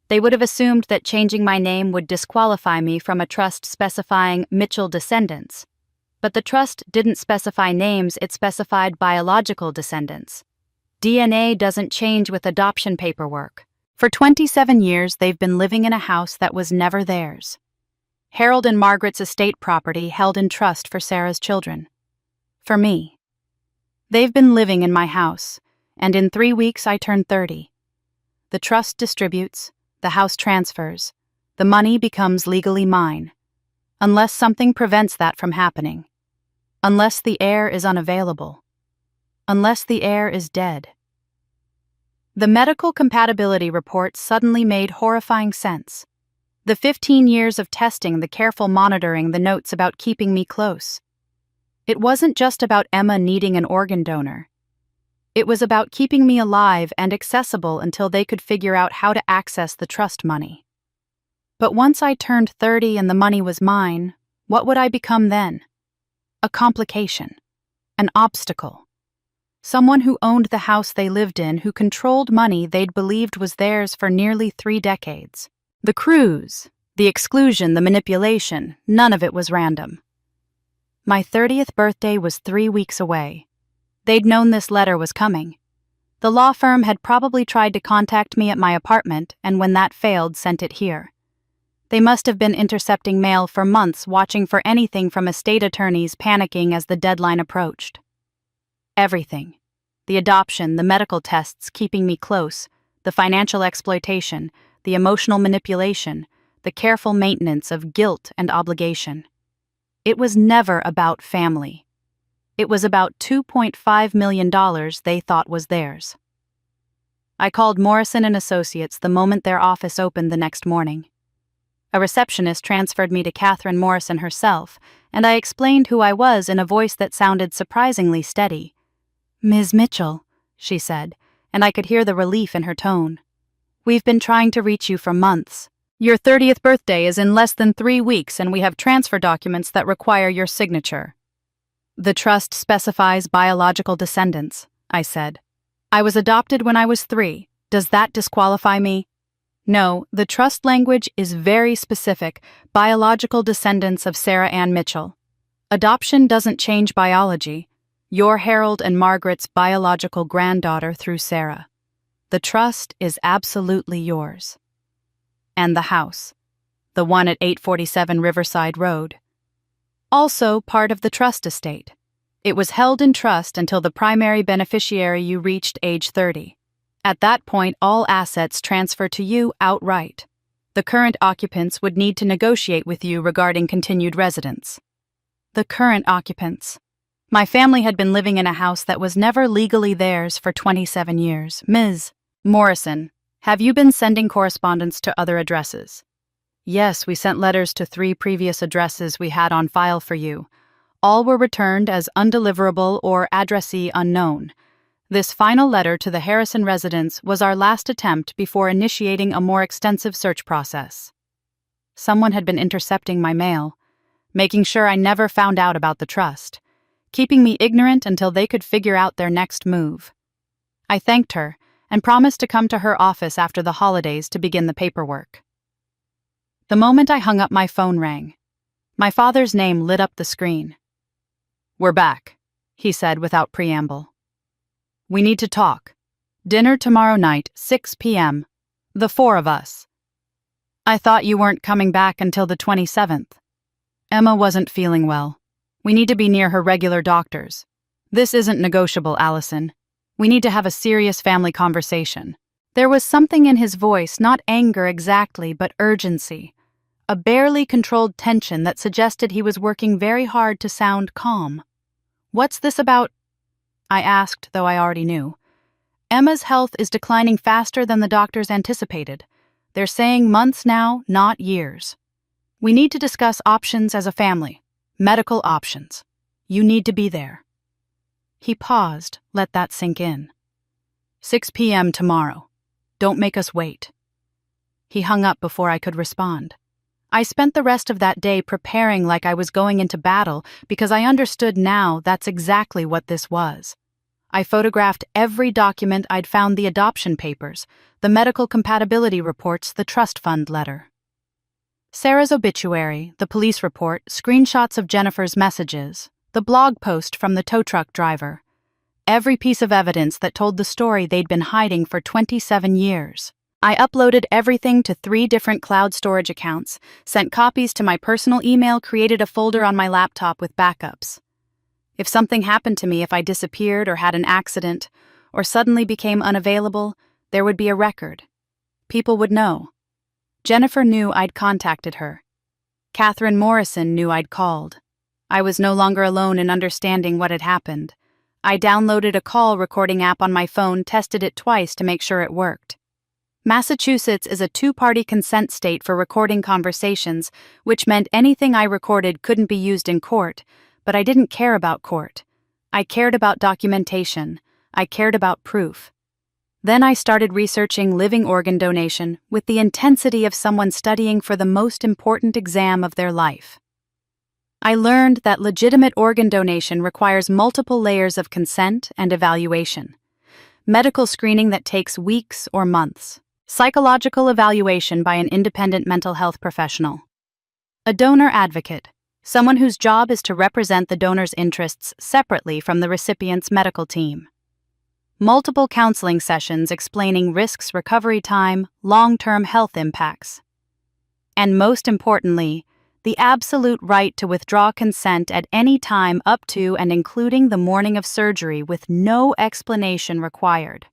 They would have assumed that changing my name would disqualify me from a trust specifying Mitchell descendants. But the trust didn't specify names, it specified biological descendants. DNA doesn't change with adoption paperwork. For 27 years, they've been living in a house that was never theirs. Harold and Margaret's estate property held in trust for Sarah's children. For me. They've been living in my house, and in 3 weeks I turn 30. The trust distributes, the house transfers, the money becomes legally mine. Unless something prevents that from happening. Unless the heir is unavailable. Unless the heir is dead. The medical compatibility report suddenly made horrifying sense. The 15 years of testing, the careful monitoring, the notes about keeping me close. It wasn't just about Emma needing an organ donor. It was about keeping me alive and accessible until they could figure out how to access the trust money. But once I turned 30 and the money was mine, what would I become then? A complication. An obstacle. Someone who owned the house they lived in, who controlled money they'd believed was theirs for nearly 3 decades. The cruise, the exclusion, the manipulation, none of it was random. My 30th birthday was 3 weeks away. They'd known this letter was coming. The law firm had probably tried to contact me at my apartment, and when that failed, sent it here. They must have been intercepting mail for months, watching for anything from estate attorneys panicking as the deadline approached. Everything. The adoption, the medical tests keeping me close, the financial exploitation, the emotional manipulation, the careful maintenance of guilt and obligation. It was never about family. It was about $2.5 million they thought was theirs. I called Morrison & Associates the moment their office opened the next morning. A receptionist transferred me to Catherine Morrison herself, and I explained who I was in a voice that sounded surprisingly steady. "Ms. Mitchell," she said, and I could hear the relief in her tone. "We've been trying to reach you for months. Your 30th birthday is in less than 3 weeks, and we have transfer documents that require your signature." "The trust specifies biological descendants," I said. "I was adopted when I was 3. Does that disqualify me?" "No, the trust language is very specific, biological descendants of Sarah Ann Mitchell. Adoption doesn't change biology. You're Harold and Margaret's biological granddaughter through Sarah. The trust is absolutely yours." And the house, the one at 847 Riverside Road. Also part of the trust estate. It was held in trust until the primary beneficiary you reached age 30. At that point, all assets transfer to you outright. The current occupants would need to negotiate with you regarding continued residence. The current occupants. My family had been living in a house that was never legally theirs for 27 years. "Ms. Morrison, have you been sending correspondence to other addresses?" "Yes, we sent letters to 3 previous addresses we had on file for you. All were returned as undeliverable or addressee unknown. This final letter to the Harrison residence was our last attempt before initiating a more extensive search process." Someone had been intercepting my mail, making sure I never found out about the trust, keeping me ignorant until they could figure out their next move. I thanked her and promised to come to her office after the holidays to begin the paperwork. The moment I hung up, my phone rang. My father's name lit up the screen. "We're back," he said without preamble. "We need to talk. Dinner tomorrow night, 6 p.m. The four of us." "I thought you weren't coming back until the 27th. Emma wasn't feeling well. We need to be near her regular doctors. This isn't negotiable, Allison. We need to have a serious family conversation." There was something in his voice, not anger exactly, but urgency. A barely controlled tension that suggested he was working very hard to sound calm. "What's this about?" I asked, though I already knew. "Emma's health is declining faster than the doctors anticipated. They're saying months now, not years. We need to discuss options as a family. Medical options. You need to be there." He paused, let that sink in. 6 p.m. tomorrow. Don't make us wait." He hung up before I could respond. I spent the rest of that day preparing like I was going into battle because I understood now that's exactly what this was. I photographed every document I'd found: the adoption papers, the medical compatibility reports, the trust fund letter. Sarah's obituary, the police report, screenshots of Jennifer's messages, the blog post from the tow truck driver. Every piece of evidence that told the story they'd been hiding for 27 years. I uploaded everything to 3 different cloud storage accounts, sent copies to my personal email, created a folder on my laptop with backups. If something happened to me, if I disappeared or had an accident, or suddenly became unavailable, there would be a record. People would know. Jennifer knew I'd contacted her. Catherine Morrison knew I'd called. I was no longer alone in understanding what had happened. I downloaded a call recording app on my phone, tested it twice to make sure it worked. Massachusetts is a 2-party consent state for recording conversations, which meant anything I recorded couldn't be used in court, but I didn't care about court. I cared about documentation. I cared about proof. Then I started researching living organ donation with the intensity of someone studying for the most important exam of their life. I learned that legitimate organ donation requires multiple layers of consent and evaluation. Medical screening that takes weeks or months. Psychological evaluation by an independent mental health professional. A donor advocate, someone whose job is to represent the donor's interests separately from the recipient's medical team. Multiple counseling sessions explaining risks, recovery time, long-term health impacts. And most importantly, the absolute right to withdraw consent at any time up to and including the morning of surgery with no explanation required.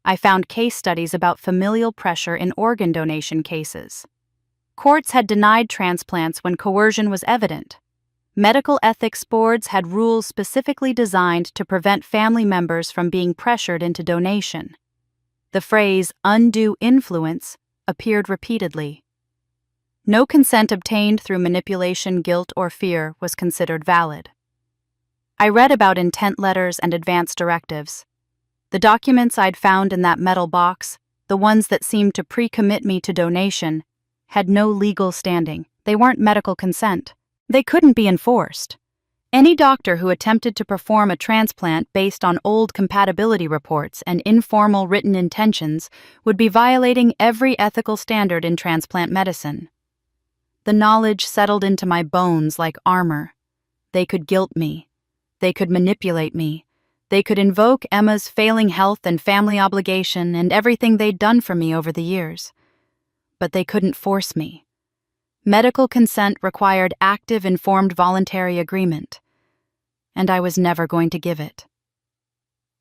I found case studies about familial pressure in organ donation cases. Courts had denied transplants when coercion was evident. Medical ethics boards had rules specifically designed to prevent family members from being pressured into donation. The phrase "undue influence" appeared repeatedly. No consent obtained through manipulation, guilt, or fear was considered valid. I read about intent letters and advance directives. The documents I'd found in that metal box, the ones that seemed to pre-commit me to donation, had no legal standing. They weren't medical consent. They couldn't be enforced. Any doctor who attempted to perform a transplant based on old compatibility reports and informal written intentions would be violating every ethical standard in transplant medicine. The knowledge settled into my bones like armor. They could guilt me. They could manipulate me. They could invoke Emma's failing health and family obligation and everything they'd done for me over the years. But they couldn't force me. Medical consent required active, informed, voluntary agreement. And I was never going to give it.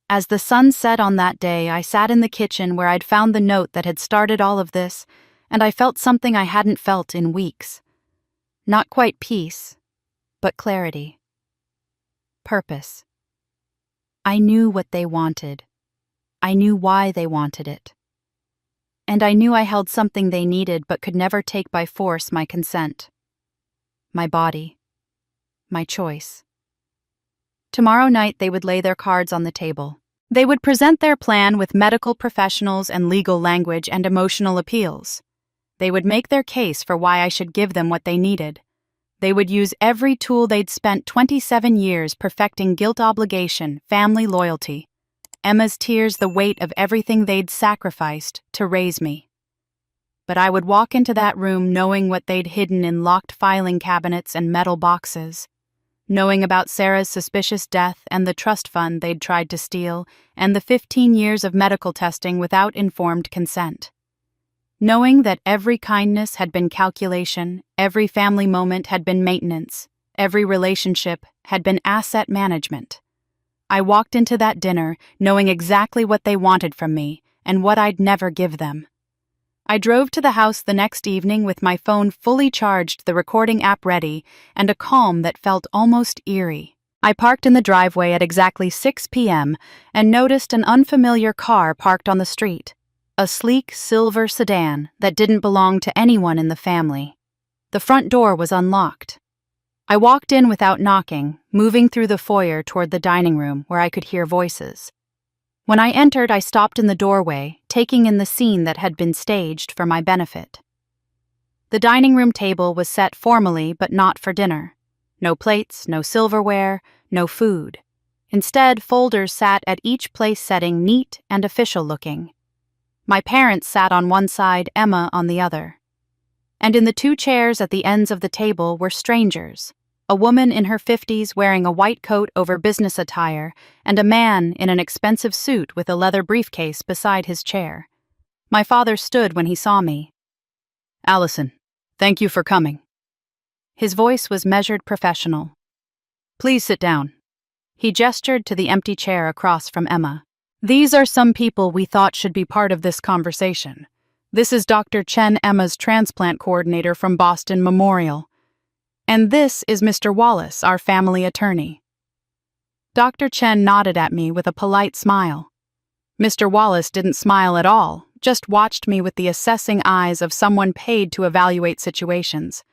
As the sun set on that day, I sat in the kitchen where I'd found the note that had started all of this, and I felt something I hadn't felt in weeks. Not quite peace, but clarity. Purpose. I knew what they wanted. I knew why they wanted it. And I knew I held something they needed but could never take by force: my consent. My body. My choice. Tomorrow night they would lay their cards on the table. They would present their plan with medical professionals and legal language and emotional appeals. They would make their case for why I should give them what they needed. They would use every tool they'd spent 27 years perfecting: guilt, obligation, family loyalty. Emma's tears, the weight of everything they'd sacrificed to raise me. But I would walk into that room knowing what they'd hidden in locked filing cabinets and metal boxes, knowing about Sarah's suspicious death and the trust fund they'd tried to steal, and the 15 years of medical testing without informed consent. Knowing that every kindness had been calculation, every family moment had been maintenance, every relationship had been asset management. I walked into that dinner knowing exactly what they wanted from me and what I'd never give them. I drove to the house the next evening with my phone fully charged, the recording app ready, and a calm that felt almost eerie. I parked in the driveway at exactly 6 p.m. and noticed an unfamiliar car parked on the street. A sleek silver sedan that didn't belong to anyone in the family. The front door was unlocked. I walked in without knocking, moving through the foyer toward the dining room where I could hear voices. When I entered, I stopped in the doorway, taking in the scene that had been staged for my benefit. The dining room table was set formally, but not for dinner. No plates, no silverware, no food. Instead, folders sat at each place setting neat and official-looking. My parents sat on one side, Emma on the other. And in the two chairs at the ends of the table were strangers, a woman in her 50s wearing a white coat over business attire, and a man in an expensive suit with a leather briefcase beside his chair. My father stood when he saw me. "Allison, thank you for coming." His voice was measured, professional. "Please sit down." He gestured to the empty chair across from Emma. "These are some people we thought should be part of this conversation. This is Dr. Chen, Emma's transplant coordinator from Boston Memorial. And this is Mr. Wallace, our family attorney." Dr. Chen nodded at me with a polite smile. Mr. Wallace didn't smile at all, just watched me with the assessing eyes of someone paid to evaluate situations.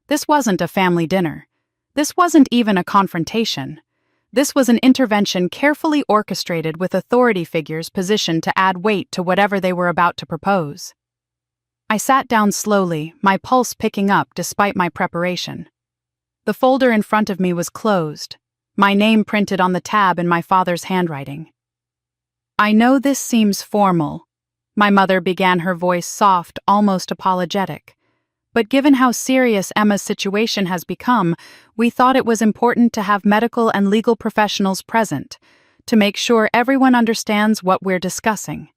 This wasn't a family dinner. This wasn't even a confrontation. This was an intervention carefully orchestrated with authority figures positioned to add weight to whatever they were about to propose. I sat down slowly, my pulse picking up despite my preparation. The folder in front of me was closed, my name printed on the tab in my father's handwriting. "I know this seems formal," my mother began, her voice soft, almost apologetic. "But given how serious Emma's situation has become, we thought it was important to have medical and legal professionals present, to make sure everyone understands what we're discussing."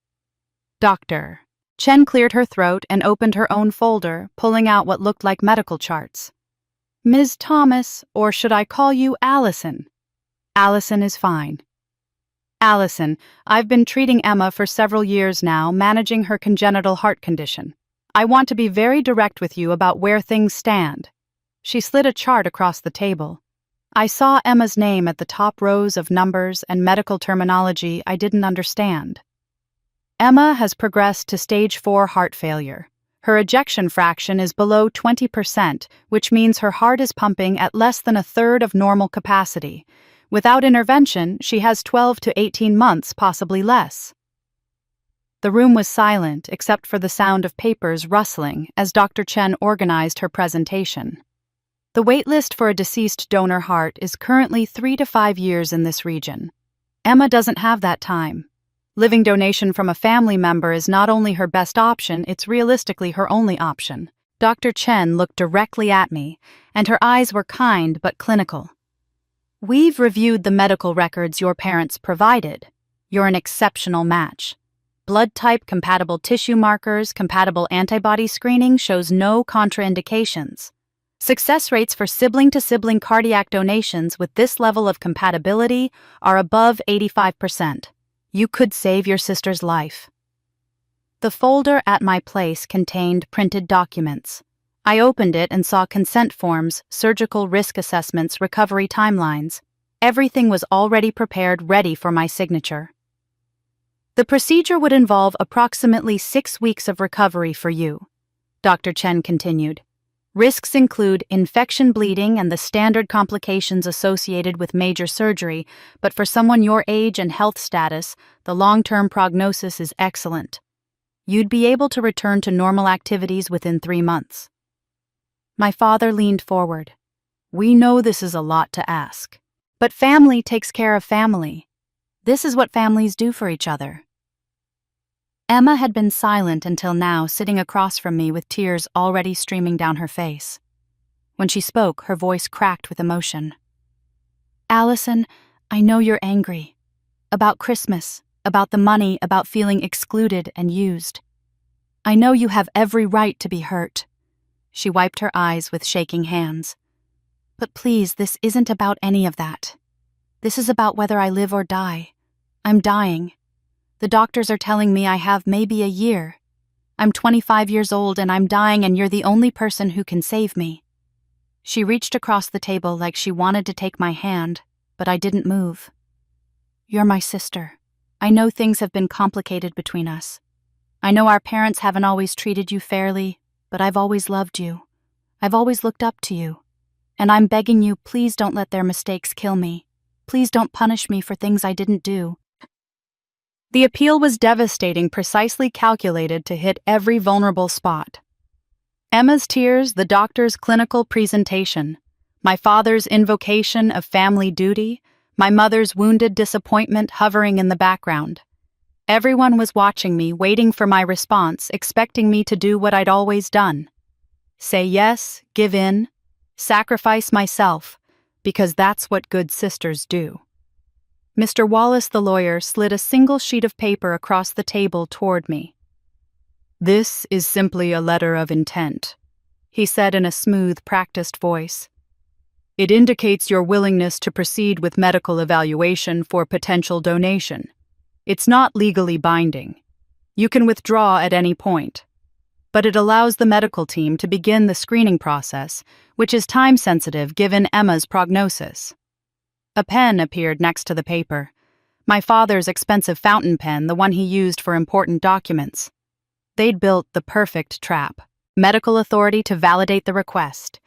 "Doctor." Chen cleared her throat and opened her own folder, pulling out what looked like medical charts. "Ms. Thomas, or should I call you Allison?" "Allison is fine." "Allison, I've been treating Emma for several years now, managing her congenital heart condition. I want to be very direct with you about where things stand." She slid a chart across the table. I saw Emma's name at the top rows of numbers and medical terminology I didn't understand. "Emma has progressed to stage 4 heart failure. Her ejection fraction is below 20%, which means her heart is pumping at less than a third of normal capacity. Without intervention, she has 12 to 18 months, possibly less." The room was silent except for the sound of papers rustling as Dr. Chen organized her presentation. "The waitlist for a deceased donor heart is currently 3 to 5 years in this region. Emma doesn't have that time. Living donation from a family member is not only her best option, it's realistically her only option." Dr. Chen looked directly at me, and her eyes were kind but clinical. "We've reviewed the medical records your parents provided. You're an exceptional match. Blood type, compatible tissue markers, compatible antibody screening shows no contraindications. Success rates for sibling-to-sibling cardiac donations with this level of compatibility are above 85%. You could save your sister's life." The folder at my place contained printed documents. I opened it and saw consent forms, surgical risk assessments, recovery timelines. Everything was already prepared, ready for my signature. "The procedure would involve approximately 6 weeks of recovery for you," Dr. Chen continued. "Risks include infection, bleeding, and the standard complications associated with major surgery, but for someone your age and health status, the long-term prognosis is excellent. You'd be able to return to normal activities within 3 months. My father leaned forward. We know this is a lot to ask. But family takes care of family. This is what families do for each other. Emma had been silent until now, sitting across from me with tears already streaming down her face. When she spoke, her voice cracked with emotion. Allison, I know you're angry. About Christmas, about the money, about feeling excluded and used. I know you have every right to be hurt. She wiped her eyes with shaking hands. But please, this isn't about any of that. This is about whether I live or die. I'm dying. The doctors are telling me I have maybe a year. I'm 25 years old and I'm dying, and you're the only person who can save me. She reached across the table like she wanted to take my hand, but I didn't move. You're my sister. I know things have been complicated between us. I know our parents haven't always treated you fairly, but I've always loved you. I've always looked up to you. And I'm begging you, please don't let their mistakes kill me. Please don't punish me for things I didn't do. The appeal was devastating, precisely calculated to hit every vulnerable spot. Emma's tears, the doctor's clinical presentation, my father's invocation of family duty, my mother's wounded disappointment hovering in the background. Everyone was watching me, waiting for my response, expecting me to do what I'd always done. Say yes, give in, sacrifice myself, because that's what good sisters do. Mr. Wallace, the lawyer, slid a single sheet of paper across the table toward me. This is simply a letter of intent, he said in a smooth, practiced voice. It indicates your willingness to proceed with medical evaluation for potential donation. It's not legally binding. You can withdraw at any point. But it allows the medical team to begin the screening process, which is time-sensitive given Emma's prognosis. A pen appeared next to the paper. My father's expensive fountain pen, the one he used for important documents. They'd built the perfect trap. Medical authority to validate the request.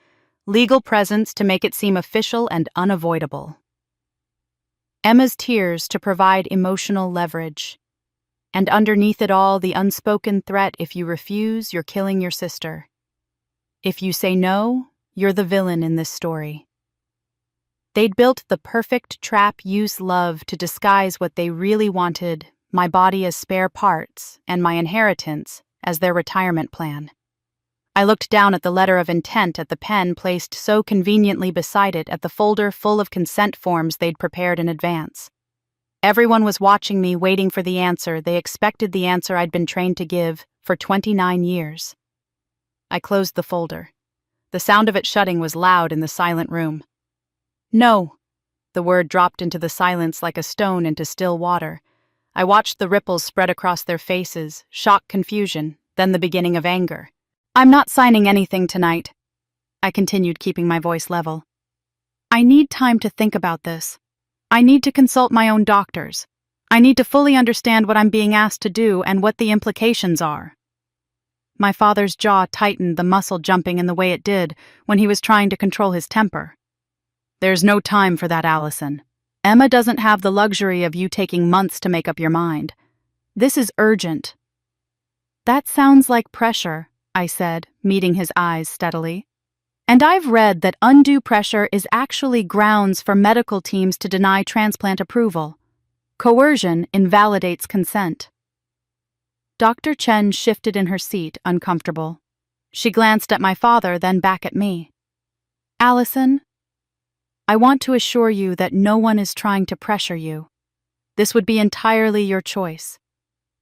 Legal presence to make it seem official and unavoidable. Emma's tears to provide emotional leverage. And underneath it all, the unspoken threat: if you refuse, you're killing your sister. If you say no, you're the villain in this story. They'd built the perfect trap, use love to disguise what they really wanted, my body as spare parts, and my inheritance as their retirement plan. I looked down at the letter of intent, at the pen placed so conveniently beside it, at the folder full of consent forms they'd prepared in advance. Everyone was watching me, waiting for the answer. They expected the answer I'd been trained to give for 29 years. I closed the folder. The sound of it shutting was loud in the silent room. No. The word dropped into the silence like a stone into still water. I watched the ripples spread across their faces, shock, confusion, then the beginning of anger. I'm not signing anything tonight. I continued, keeping my voice level. I need time to think about this. I need to consult my own doctors. I need to fully understand what I'm being asked to do and what the implications are. My father's jaw tightened, the muscle jumping in the way it did when he was trying to control his temper. There's no time for that, Allison. Emma doesn't have the luxury of you taking months to make up your mind. This is urgent. That sounds like pressure, I said, meeting his eyes steadily. And I've read that undue pressure is actually grounds for medical teams to deny transplant approval. Coercion invalidates consent. Dr. Chen shifted in her seat, uncomfortable. She glanced at my father, then back at me. Allison, I want to assure you that no one is trying to pressure you. This would be entirely your choice.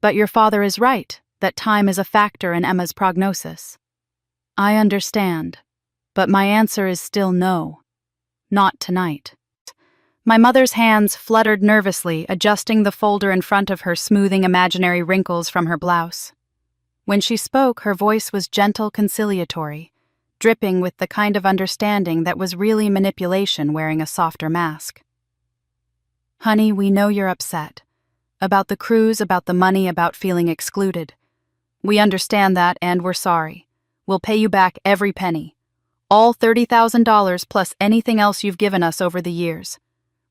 But your father is right, that time is a factor in Emma's prognosis. I understand, but my answer is still no. Not tonight. My mother's hands fluttered nervously, adjusting the folder in front of her, smoothing imaginary wrinkles from her blouse. When she spoke, her voice was gentle, conciliatory, dripping with the kind of understanding that was really manipulation wearing a softer mask. Honey, we know you're upset. About the cruise, about the money, about feeling excluded. We understand that, and we're sorry. We'll pay you back every penny. All $30,000 plus anything else you've given us over the years.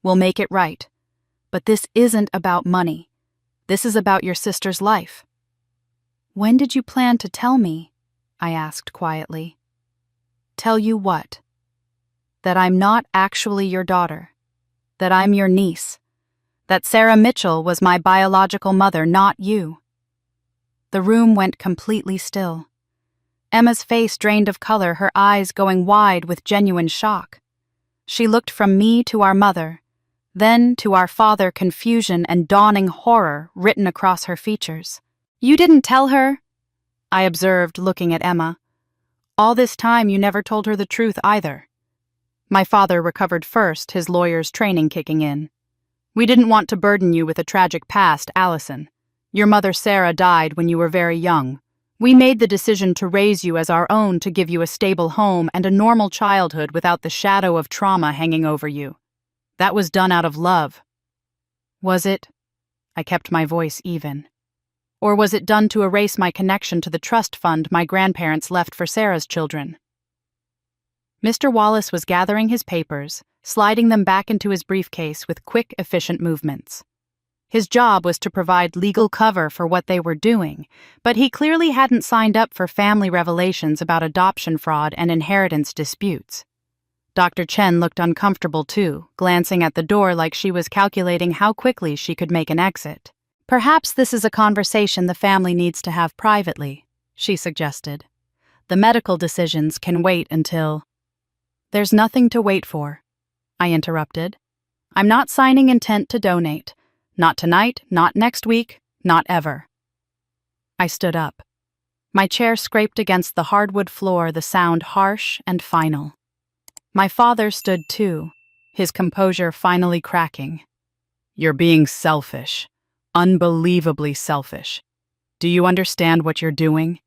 We'll make it right. But this isn't about money. This is about your sister's life. "When did you plan to tell me?" I asked quietly. "Tell you what?" "That I'm not actually your daughter. That I'm your niece. That Sarah Mitchell was my biological mother, not you." The room went completely still. Emma's face drained of color, her eyes going wide with genuine shock. She looked from me to our mother, then to our father, confusion and dawning horror written across her features. "You didn't tell her?" I observed, looking at Emma. "All this time you never told her the truth either." My father recovered first, his lawyer's training kicking in. "We didn't want to burden you with a tragic past, Allison. Your mother Sarah died when you were very young. We made the decision to raise you as our own, to give you a stable home and a normal childhood without the shadow of trauma hanging over you. That was done out of love." "Was it?" I kept my voice even. "Or was it done to erase my connection to the trust fund my grandparents left for Sarah's children?" Mr. Wallace was gathering his papers, sliding them back into his briefcase with quick, efficient movements. His job was to provide legal cover for what they were doing, but he clearly hadn't signed up for family revelations about adoption fraud and inheritance disputes. Dr. Chen looked uncomfortable too, glancing at the door like she was calculating how quickly she could make an exit. "Perhaps this is a conversation the family needs to have privately," she suggested. "The medical decisions can wait until—" "There's nothing to wait for," I interrupted. "I'm not signing intent to donate. Not tonight, not next week, not ever." I stood up. My chair scraped against the hardwood floor, the sound harsh and final. My father stood too, his composure finally cracking. "You're being selfish. Unbelievably selfish. Do you understand what you're doing?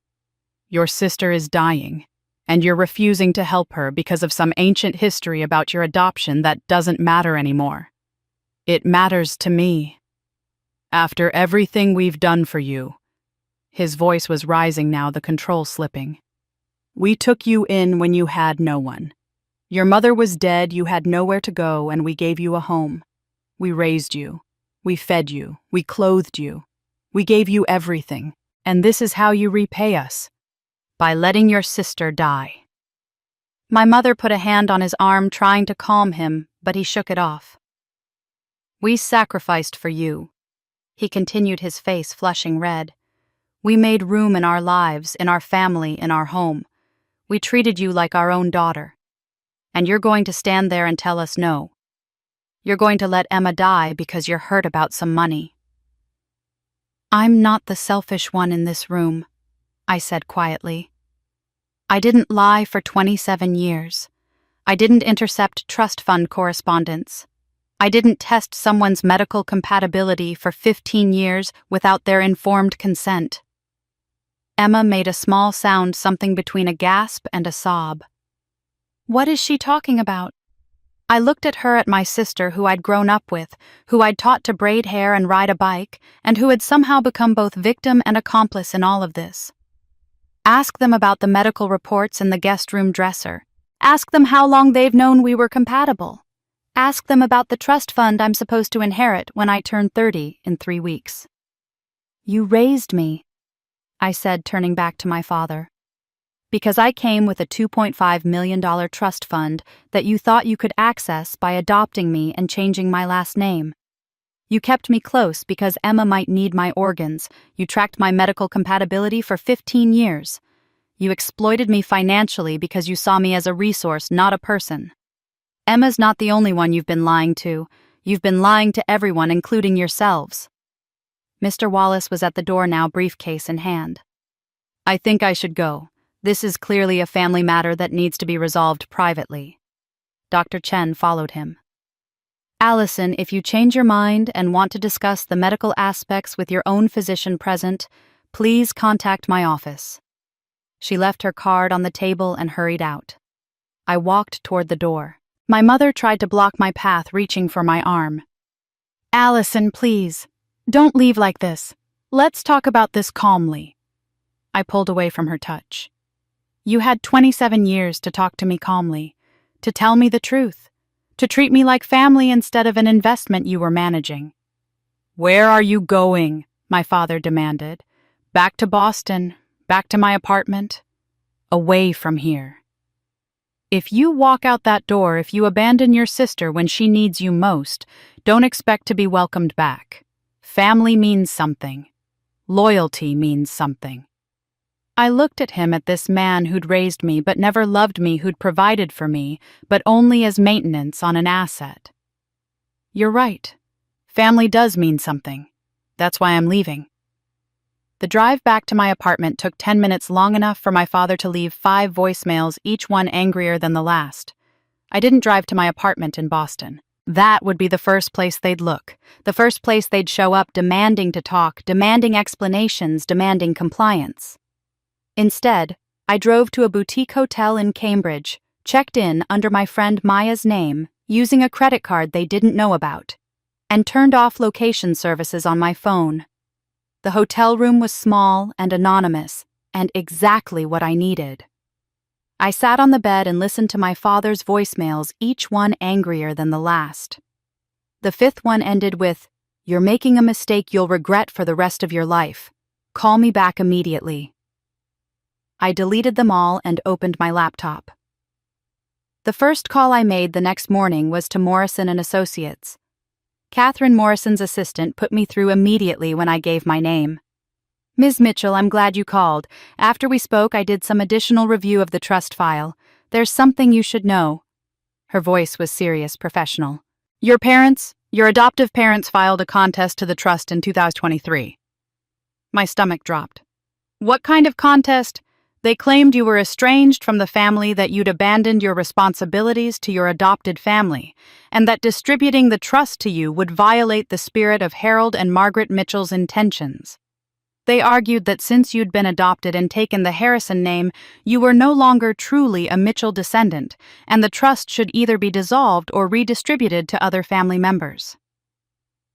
Your sister is dying, and you're refusing to help her because of some ancient history about your adoption that doesn't matter anymore. It matters to me. After everything we've done for you," his voice was rising now, the control slipping. "We took you in when you had no one. Your mother was dead, you had nowhere to go, and we gave you a home. We raised you. We fed you. We clothed you. We gave you everything. And this is how you repay us. By letting your sister die." My mother put a hand on his arm, trying to calm him, but he shook it off. "We sacrificed for you," he continued, his face flushing red. "We made room in our lives, in our family, in our home. We treated you like our own daughter. And you're going to stand there and tell us no. You're going to let Emma die because you're hurt about some money." "I'm not the selfish one in this room," I said quietly. "I didn't lie for 27 years. I didn't intercept trust fund correspondence. I didn't test someone's medical compatibility for 15 years without their informed consent." Emma made a small sound, something between a gasp and a sob. "What is she talking about?" I looked at her, at my sister who I'd grown up with, who I'd taught to braid hair and ride a bike, and who had somehow become both victim and accomplice in all of this. Ask them about the medical reports in the guest room dresser. Ask them how long they've known we were compatible. Ask them about the trust fund I'm supposed to inherit when I turn 30 in 3 weeks. "You raised me," I said, turning back to my father. "Because I came with a $2.5 million trust fund that you thought you could access by adopting me and changing my last name. You kept me close because Emma might need my organs. You tracked my medical compatibility for 15 years. You exploited me financially because you saw me as a resource, not a person. Emma's not the only one you've been lying to. You've been lying to everyone, including yourselves." Mr. Wallace was at the door now, briefcase in hand. "I think I should go. This is clearly a family matter that needs to be resolved privately." Dr. Chen followed him. "Allison, if you change your mind and want to discuss the medical aspects with your own physician present, please contact my office." She left her card on the table and hurried out. I walked toward the door. My mother tried to block my path, reaching for my arm. "Allison, please. Don't leave like this. Let's talk about this calmly." I pulled away from her touch. "You had 27 years to talk to me calmly, to tell me the truth, to treat me like family instead of an investment you were managing." "Where are you going?" my father demanded, Back to Boston, back to my apartment, away from here. If you walk out that door, if you abandon your sister when she needs you most, don't expect to be welcomed back. Family means something. Loyalty means something. I looked at him, at this man who'd raised me but never loved me, who'd provided for me, but only as maintenance on an asset. You're right. Family does mean something. That's why I'm leaving. The drive back to my apartment took 10 minutes, long enough for my father to leave 5 voicemails, each one angrier than the last. I didn't drive to my apartment in Boston. That would be the first place they'd look, the first place they'd show up, demanding to talk, demanding explanations, demanding compliance. Instead, I drove to a boutique hotel in Cambridge, checked in under my friend Maya's name, using a credit card they didn't know about, and turned off location services on my phone. The hotel room was small and anonymous, and exactly what I needed. I sat on the bed and listened to my father's voicemails, each one angrier than the last. The 5th one ended with, "You're making a mistake you'll regret for the rest of your life. Call me back immediately." I deleted them all and opened my laptop. The first call I made the next morning was to Morrison and Associates. Catherine, Morrison's assistant, put me through immediately when I gave my name. "Ms. Mitchell, I'm glad you called. After we spoke, I did some additional review of the trust file. There's something you should know." Her voice was serious, professional. Your adoptive parents filed a contest to the trust in 2023. My stomach dropped. "What kind of contest?" "They claimed you were estranged from the family, that you'd abandoned your responsibilities to your adopted family, and that distributing the trust to you would violate the spirit of Harold and Margaret Mitchell's intentions. They argued that since you'd been adopted and taken the Harrison name, you were no longer truly a Mitchell descendant, and the trust should either be dissolved or redistributed to other family members."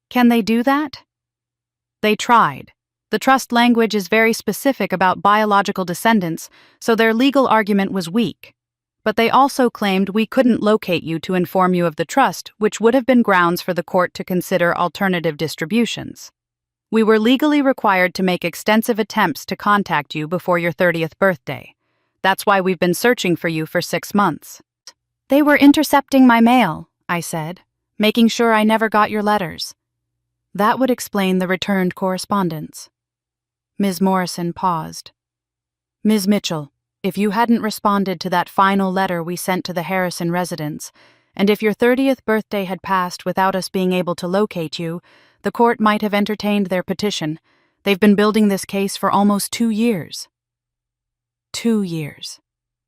Can they do that? They tried. The trust language is very specific about biological descendants, so their legal argument was weak. But they also claimed we couldn't locate you to inform you of the trust, which would have been grounds for the court to consider alternative distributions. "We were legally required to make extensive attempts to contact you before your 30th birthday. That's why we've been searching for you for 6 months. "They were intercepting my mail," I said, "making sure I never got your letters." That would explain the returned correspondence. Ms. Morrison paused. "Ms. Mitchell, if you hadn't responded to that final letter we sent to the Harrison residence, and if your 30th birthday had passed without us being able to locate you, the court might have entertained their petition. They've been building this case for almost 2 years. 2 years.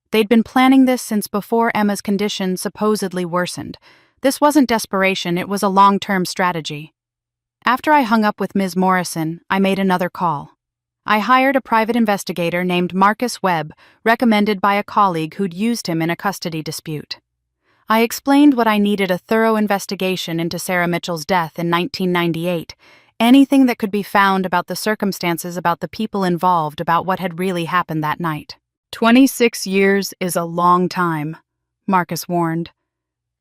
They'd been planning this since before Emma's condition supposedly worsened. This wasn't desperation, it was a long-term strategy. After I hung up with Ms. Morrison, I made another call. I hired a private investigator named Marcus Webb, recommended by a colleague who'd used him in a custody dispute. I explained what I needed: a thorough investigation into Sarah Mitchell's death in 1998, anything that could be found about the circumstances, about the people involved, about what had really happened that night. 26 years is a long time, Marcus warned.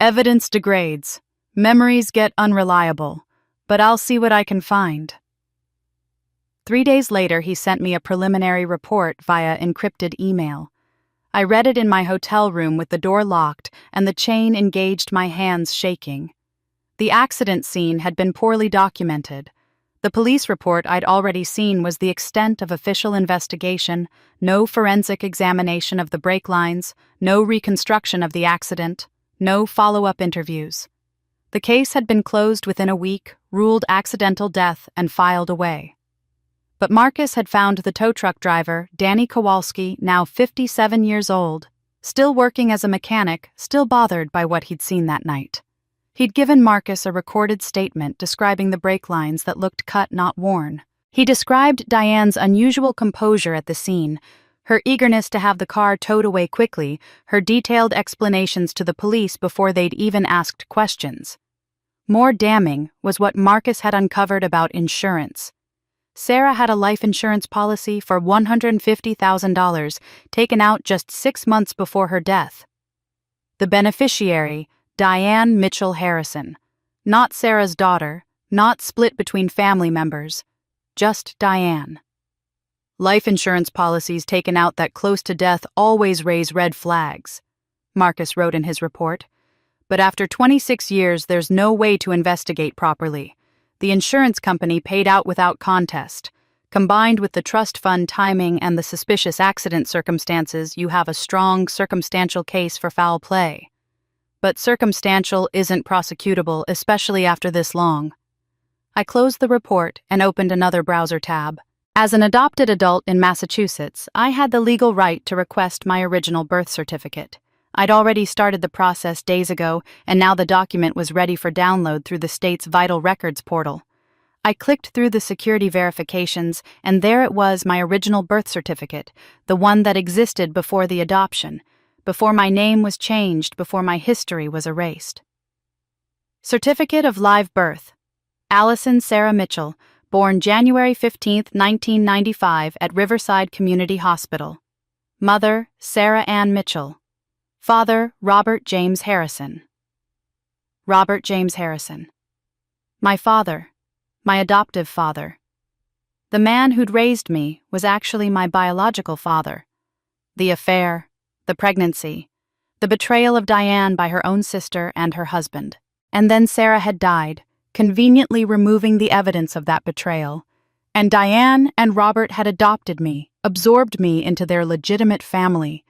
Evidence degrades, memories get unreliable, but I'll see what I can find. 3 days later, he sent me a preliminary report via encrypted email. I read it in my hotel room with the door locked and the chain engaged, my hands shaking. The accident scene had been poorly documented. The police report I'd already seen was the extent of official investigation, no forensic examination of the brake lines, no reconstruction of the accident, no follow-up interviews. The case had been closed within a week, ruled accidental death, and filed away. But Marcus had found the tow truck driver, Danny Kowalski, now 57 years old, still working as a mechanic, still bothered by what he'd seen that night. He'd given Marcus a recorded statement describing the brake lines that looked cut, not worn. He described Diane's unusual composure at the scene, her eagerness to have the car towed away quickly, her detailed explanations to the police before they'd even asked questions. More damning was what Marcus had uncovered about insurance. Sarah had a life insurance policy for $150,000 taken out just 6 months before her death. The beneficiary, Diane Mitchell Harrison. Not Sarah's daughter, not split between family members, just Diane. Life insurance policies taken out that close to death always raise red flags, Marcus wrote in his report. But after 26 years, there's no way to investigate properly. The insurance company paid out without contest. Combined with the trust fund timing and the suspicious accident circumstances, you have a strong circumstantial case for foul play. But circumstantial isn't prosecutable, especially after this long. I closed the report and opened another browser tab. As an adopted adult in Massachusetts, I had the legal right to request my original birth certificate. I'd already started the process days ago, and now the document was ready for download through the state's Vital Records portal. I clicked through the security verifications, and there it was, my original birth certificate, the one that existed before the adoption, before my name was changed, before my history was erased. Certificate of Live Birth. Allison Sarah Mitchell, born January 15, 1995, at Riverside Community Hospital. Mother, Sarah Ann Mitchell. Father, Robert James Harrison. Robert James Harrison. My father, my adoptive father. The man who'd raised me was actually my biological father. The affair, the pregnancy, the betrayal of Diane by her own sister and her husband. And then Sarah had died, conveniently removing the evidence of that betrayal. And Diane and Robert had adopted me, absorbed me into their legitimate family,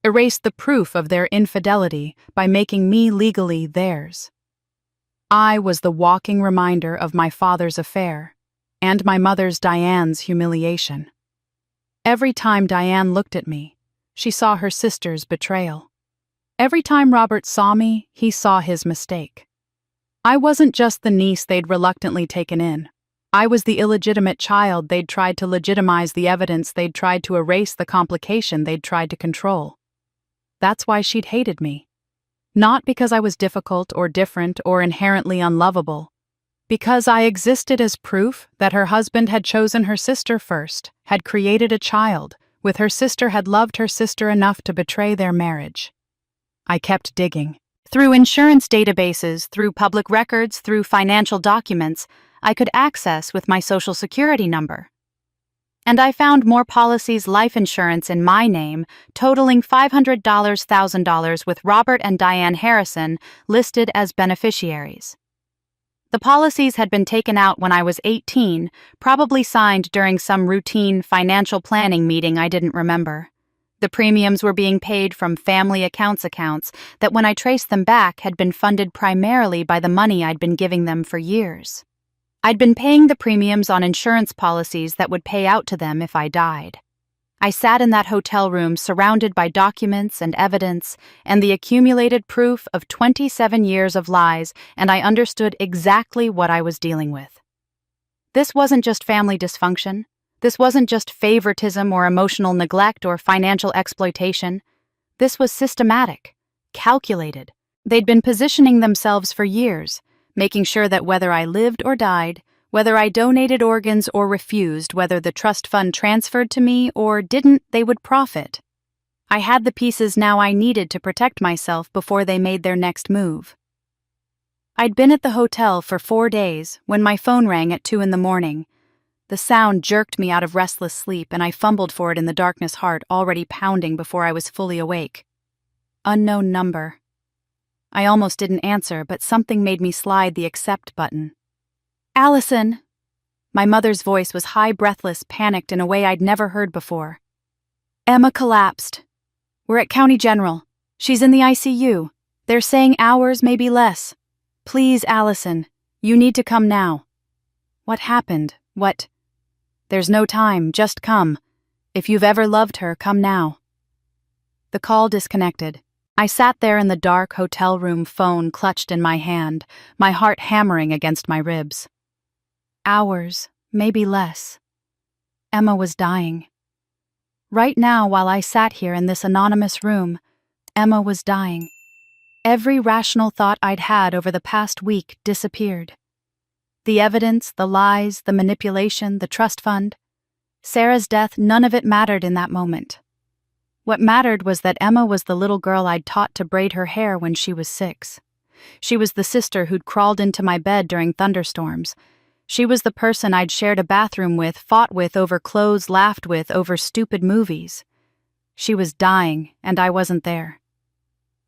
erased the proof of their infidelity by making me legally theirs. I was the walking reminder of my father's affair and my mother's, Diane's, humiliation. Every time Diane looked at me, she saw her sister's betrayal. Every time Robert saw me, he saw his mistake. I wasn't just the niece they'd reluctantly taken in. I was the illegitimate child they'd tried to legitimize the evidence, they'd tried to erase the complication they'd tried to control. That's why she'd hated me. Not because I was difficult or different or inherently unlovable. Because I existed as proof that her husband had chosen her sister first, had created a child, with her sister had loved her sister enough to betray their marriage. I kept digging. Through insurance databases, through public records, through financial documents, I could access with my social security number. And I found more policies, life insurance in my name, totaling $500,000 with Robert and Diane Harrison listed as beneficiaries. The policies had been taken out when I was 18, probably signed during some routine financial planning meeting I didn't remember. The premiums were being paid from family accounts that, when I traced them back, had been funded primarily by the money I'd been giving them for years. I'd been paying the premiums on insurance policies that would pay out to them if I died. I sat in that hotel room surrounded by documents and evidence and the accumulated proof of 27 years of lies, and I understood exactly what I was dealing with. This wasn't just family dysfunction. This wasn't just favoritism or emotional neglect or financial exploitation. This was systematic, calculated. They'd been positioning themselves for years, making sure that whether I lived or died, whether I donated organs or refused, whether the trust fund transferred to me or didn't, they would profit. I had the pieces now I needed to protect myself before they made their next move. I'd been at the hotel for 4 days when my phone rang at 2 a.m. The sound jerked me out of restless sleep, and I fumbled for it in the darkness, heart already pounding before I was fully awake. Unknown number. I almost didn't answer, but something made me slide the accept button. Allison! My mother's voice was high, breathless, panicked in a way I'd never heard before. Emma collapsed. We're at County General. She's in the ICU. They're saying hours, maybe less. Please, Allison, you need to come now. What happened? What? There's no time, just come. If you've ever loved her, come now. The call disconnected. I sat there in the dark hotel room, phone clutched in my hand, my heart hammering against my ribs. Hours, maybe less. Emma was dying. Right now, while I sat here in this anonymous room, Emma was dying. Every rational thought I'd had over the past week disappeared. The evidence, the lies, the manipulation, the trust fund. Sarah's death, none of it mattered in that moment. What mattered was that Emma was the little girl I'd taught to braid her hair when she was 6. She was the sister who'd crawled into my bed during thunderstorms. She was the person I'd shared a bathroom with, fought with over clothes, laughed with over stupid movies. She was dying, and I wasn't there.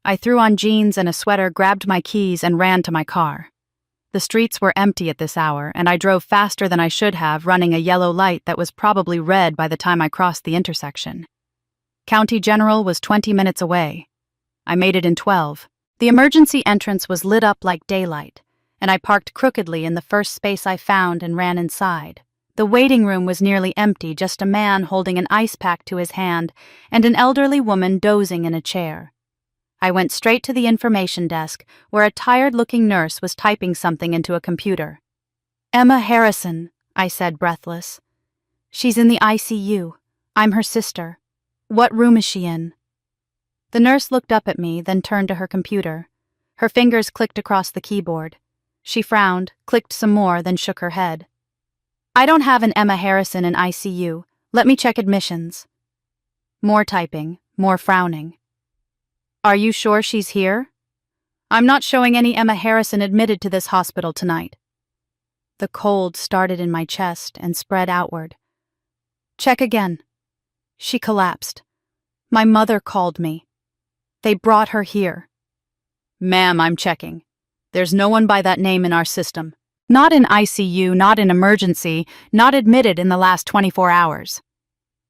I threw on jeans and a sweater, grabbed my keys, and ran to my car. The streets were empty at this hour, and I drove faster than I should have, running a yellow light that was probably red by the time I crossed the intersection. County General was 20 minutes away. I made it in 12. The emergency entrance was lit up like daylight, and I parked crookedly in the first space I found and ran inside. The waiting room was nearly empty, just a man holding an ice pack to his hand and an elderly woman dozing in a chair. I went straight to the information desk, where a tired-looking nurse was typing something into a computer. "Emma Harrison," I said, breathless. "She's in the ICU. I'm her sister. What room is she in?" The nurse looked up at me, then turned to her computer. Her fingers clicked across the keyboard. She frowned, clicked some more, then shook her head. "I don't have an Emma Harrison in ICU. Let me check admissions." More typing, more frowning. "Are you sure she's here?" "I'm not showing any Emma Harrison admitted to this hospital tonight." The cold started in my chest and spread outward. "Check again." She collapsed. "My mother called me. They brought her here." "Ma'am, I'm checking. There's no one by that name in our system. Not in ICU, not in emergency, not admitted in the last 24 hours.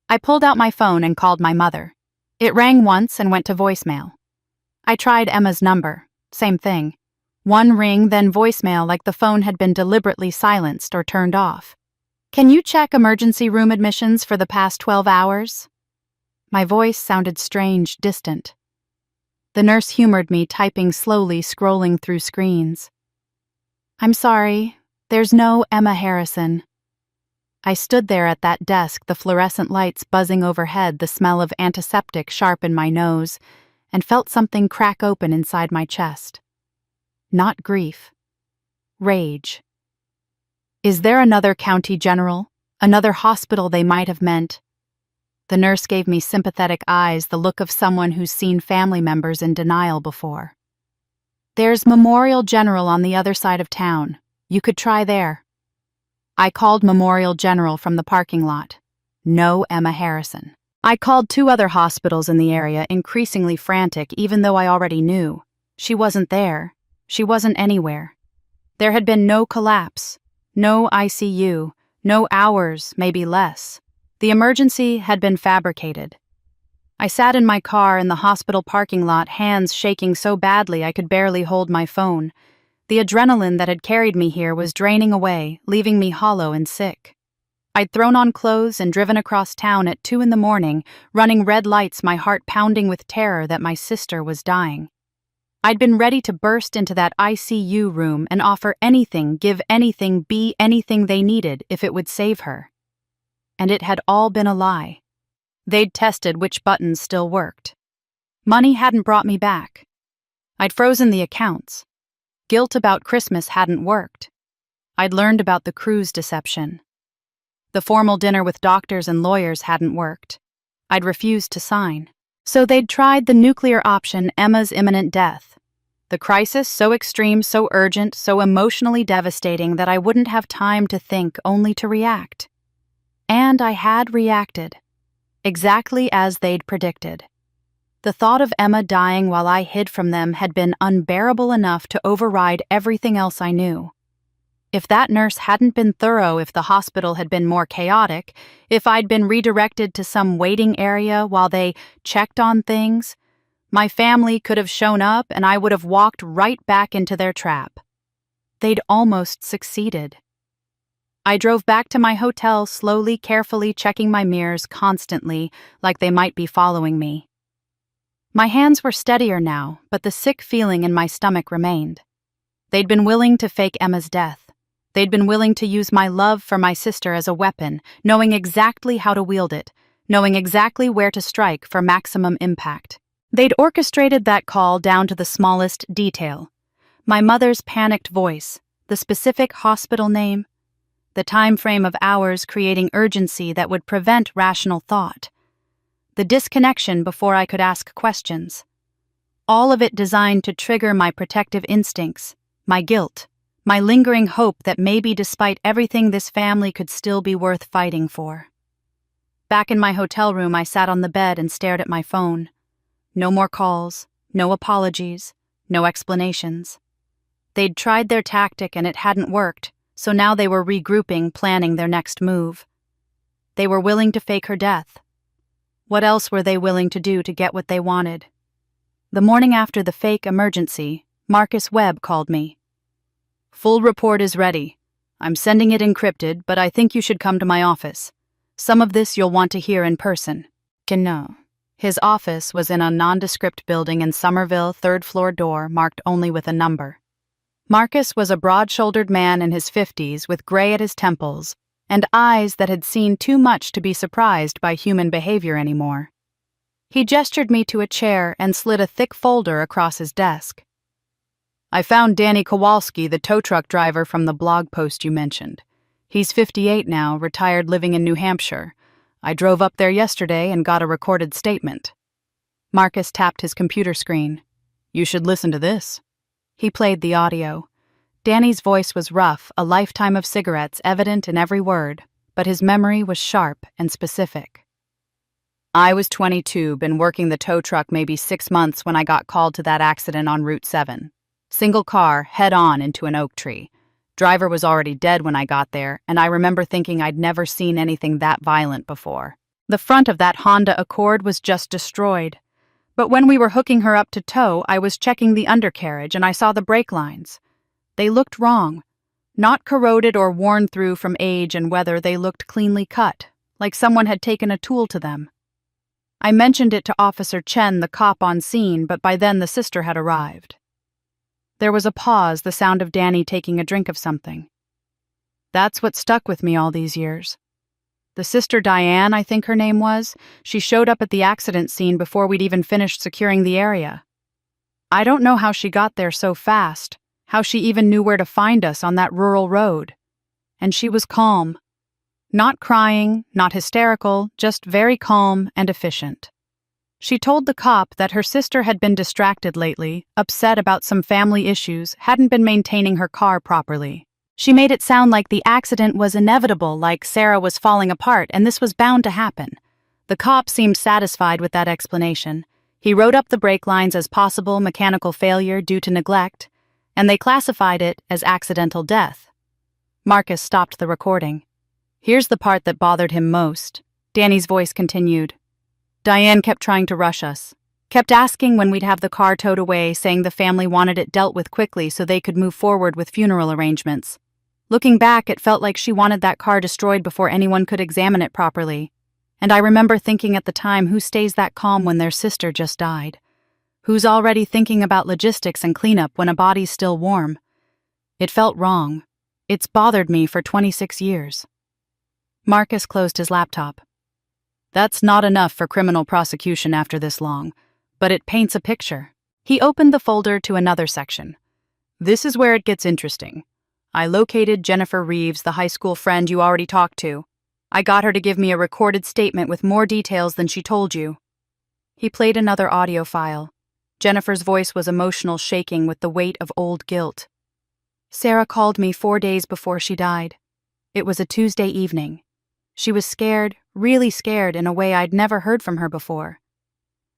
I pulled out my phone and called my mother. It rang once and went to voicemail. I tried Emma's number. Same thing. One ring, then voicemail, like the phone had been deliberately silenced or turned off. "Can you check emergency room admissions for the past 12 hours? My voice sounded strange, distant. The nurse humored me, typing slowly, scrolling through screens. "I'm sorry, there's no Emma Harrison." I stood there at that desk, the fluorescent lights buzzing overhead, the smell of antiseptic sharp in my nose, and felt something crack open inside my chest. Not grief. Rage. Is there another county general? Another hospital they might have meant? The nurse gave me sympathetic eyes, the look of someone who's seen family members in denial before. "There's Memorial General on the other side of town. You could try there." I called Memorial General from the parking lot. No Emma Harrison. I called 2 other hospitals in the area, increasingly frantic, even though I already knew. She wasn't there. She wasn't anywhere. There had been no collapse, no ICU, no hours, maybe less. The emergency had been fabricated. I sat in my car in the hospital parking lot, hands shaking so badly I could barely hold my phone. The adrenaline that had carried me here was draining away, leaving me hollow and sick. I'd thrown on clothes and driven across town at 2 a.m, running red lights, my heart pounding with terror that my sister was dying. I'd been ready to burst into that ICU room and offer anything, give anything, be anything they needed if it would save her. And it had all been a lie. They'd tested which buttons still worked. Money hadn't brought me back. I'd frozen the accounts. Guilt about Christmas hadn't worked. I'd learned about the cruise deception. The formal dinner with doctors and lawyers hadn't worked. I'd refused to sign. So they'd tried the nuclear option, Emma's imminent death. The crisis so extreme, so urgent, so emotionally devastating that I wouldn't have time to think, only to react. And I had reacted. Exactly as they'd predicted. The thought of Emma dying while I hid from them had been unbearable enough to override everything else I knew. If that nurse hadn't been thorough, if the hospital had been more chaotic, if I'd been redirected to some waiting area while they checked on things, my family could have shown up and I would have walked right back into their trap. They'd almost succeeded. I drove back to my hotel, slowly, carefully checking my mirrors constantly, like they might be following me. My hands were steadier now, but the sick feeling in my stomach remained. They'd been willing to fake Emma's death. They'd been willing to use my love for my sister as a weapon, knowing exactly how to wield it, knowing exactly where to strike for maximum impact. They'd orchestrated that call down to the smallest detail. My mother's panicked voice, the specific hospital name, the time frame of hours creating urgency that would prevent rational thought, the disconnection before I could ask questions. All of it designed to trigger my protective instincts, my guilt, my lingering hope that maybe despite everything this family could still be worth fighting for. Back in my hotel room, I sat on the bed and stared at my phone. No more calls, no apologies, no explanations. They'd tried their tactic and it hadn't worked, so now they were regrouping, planning their next move. They were willing to fake her death. What else were they willing to do to get what they wanted? The morning after the fake emergency, Marcus Webb called me. "Full report is ready. I'm sending it encrypted, but I think you should come to my office. Some of this you'll want to hear in person." No. His office was in a nondescript building in Somerville, third-floor door marked only with a number. Marcus was a broad-shouldered man in his 50s with gray at his temples and eyes that had seen too much to be surprised by human behavior anymore. He gestured me to a chair and slid a thick folder across his desk. "I found Danny Kowalski, the tow truck driver from the blog post you mentioned. He's 58 now, retired, living in New Hampshire. I drove up there yesterday and got a recorded statement." Marcus tapped his computer screen. "You should listen to this." He played the audio. Danny's voice was rough, a lifetime of cigarettes evident in every word, but his memory was sharp and specific. "I was 22, been working the tow truck maybe 6 months when I got called to that accident on Route 7. Single car, head-on into an oak tree. Driver was already dead when I got there, and I remember thinking I'd never seen anything that violent before. The front of that Honda Accord was just destroyed. But when we were hooking her up to tow, I was checking the undercarriage and I saw the brake lines. They looked wrong. Not corroded or worn through from age and weather, they looked cleanly cut, like someone had taken a tool to them. I mentioned it to Officer Chen, the cop on scene, but by then the sister had arrived." There was a pause, the sound of Danny taking a drink of something. "That's what stuck with me all these years. The sister Diane, I think her name was, she showed up at the accident scene before we'd even finished securing the area. I don't know how she got there so fast, how she even knew where to find us on that rural road. And she was calm. Not crying, not hysterical, just very calm and efficient. She told the cop that her sister had been distracted lately, upset about some family issues, hadn't been maintaining her car properly. She made it sound like the accident was inevitable, like Sarah was falling apart, and this was bound to happen. The cop seemed satisfied with that explanation. He wrote up the brake lines as possible mechanical failure due to neglect, and they classified it as accidental death. Marcus stopped the recording. "Here's the part that bothered him most." Danny's voice continued. "Diane kept trying to rush us. Kept asking when we'd have the car towed away, saying the family wanted it dealt with quickly so they could move forward with funeral arrangements. Looking back, it felt like she wanted that car destroyed before anyone could examine it properly. And I remember thinking at the time, who stays that calm when their sister just died? Who's already thinking about logistics and cleanup when a body's still warm? It felt wrong. It's bothered me for 26 years. Marcus closed his laptop. "That's not enough for criminal prosecution after this long, but it paints a picture." He opened the folder to another section. "This is where it gets interesting. I located Jennifer Reeves, the high school friend you already talked to. I got her to give me a recorded statement with more details than she told you." He played another audio file. Jennifer's voice was emotional, shaking with the weight of old guilt. "Sarah called me 4 days before she died. It was a Tuesday evening. She was scared, really scared in a way I'd never heard from her before.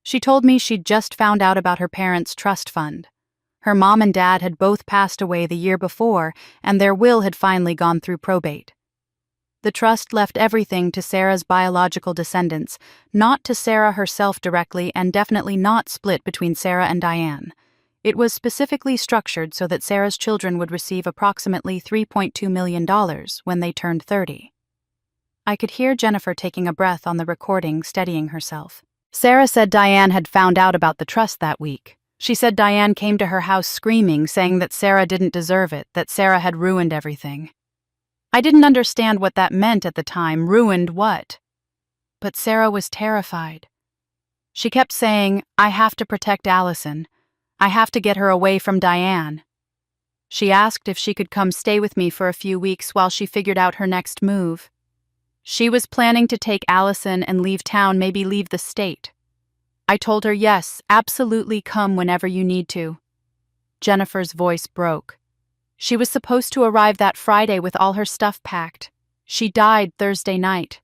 She told me she'd just found out about her parents' trust fund. Her mom and dad had both passed away the year before, and their will had finally gone through probate. The trust left everything to Sarah's biological descendants, not to Sarah herself directly, and definitely not split between Sarah and Diane. It was specifically structured so that Sarah's children would receive approximately $3.2 million when they turned 30. I could hear Jennifer taking a breath on the recording, steadying herself. Sarah said Diane had found out about the trust that week. She said Diane came to her house screaming, saying that Sarah didn't deserve it, that Sarah had ruined everything. I didn't understand what that meant at the time. Ruined what? But Sarah was terrified. She kept saying, "I have to protect Allison. I have to get her away from Diane." She asked if she could come stay with me for a few weeks while she figured out her next move. She was planning to take Allison and leave town, maybe leave the state. I told her, "Yes, absolutely, come whenever you need to." Jennifer's voice broke. She was supposed to arrive that Friday with all her stuff packed. She died Thursday night.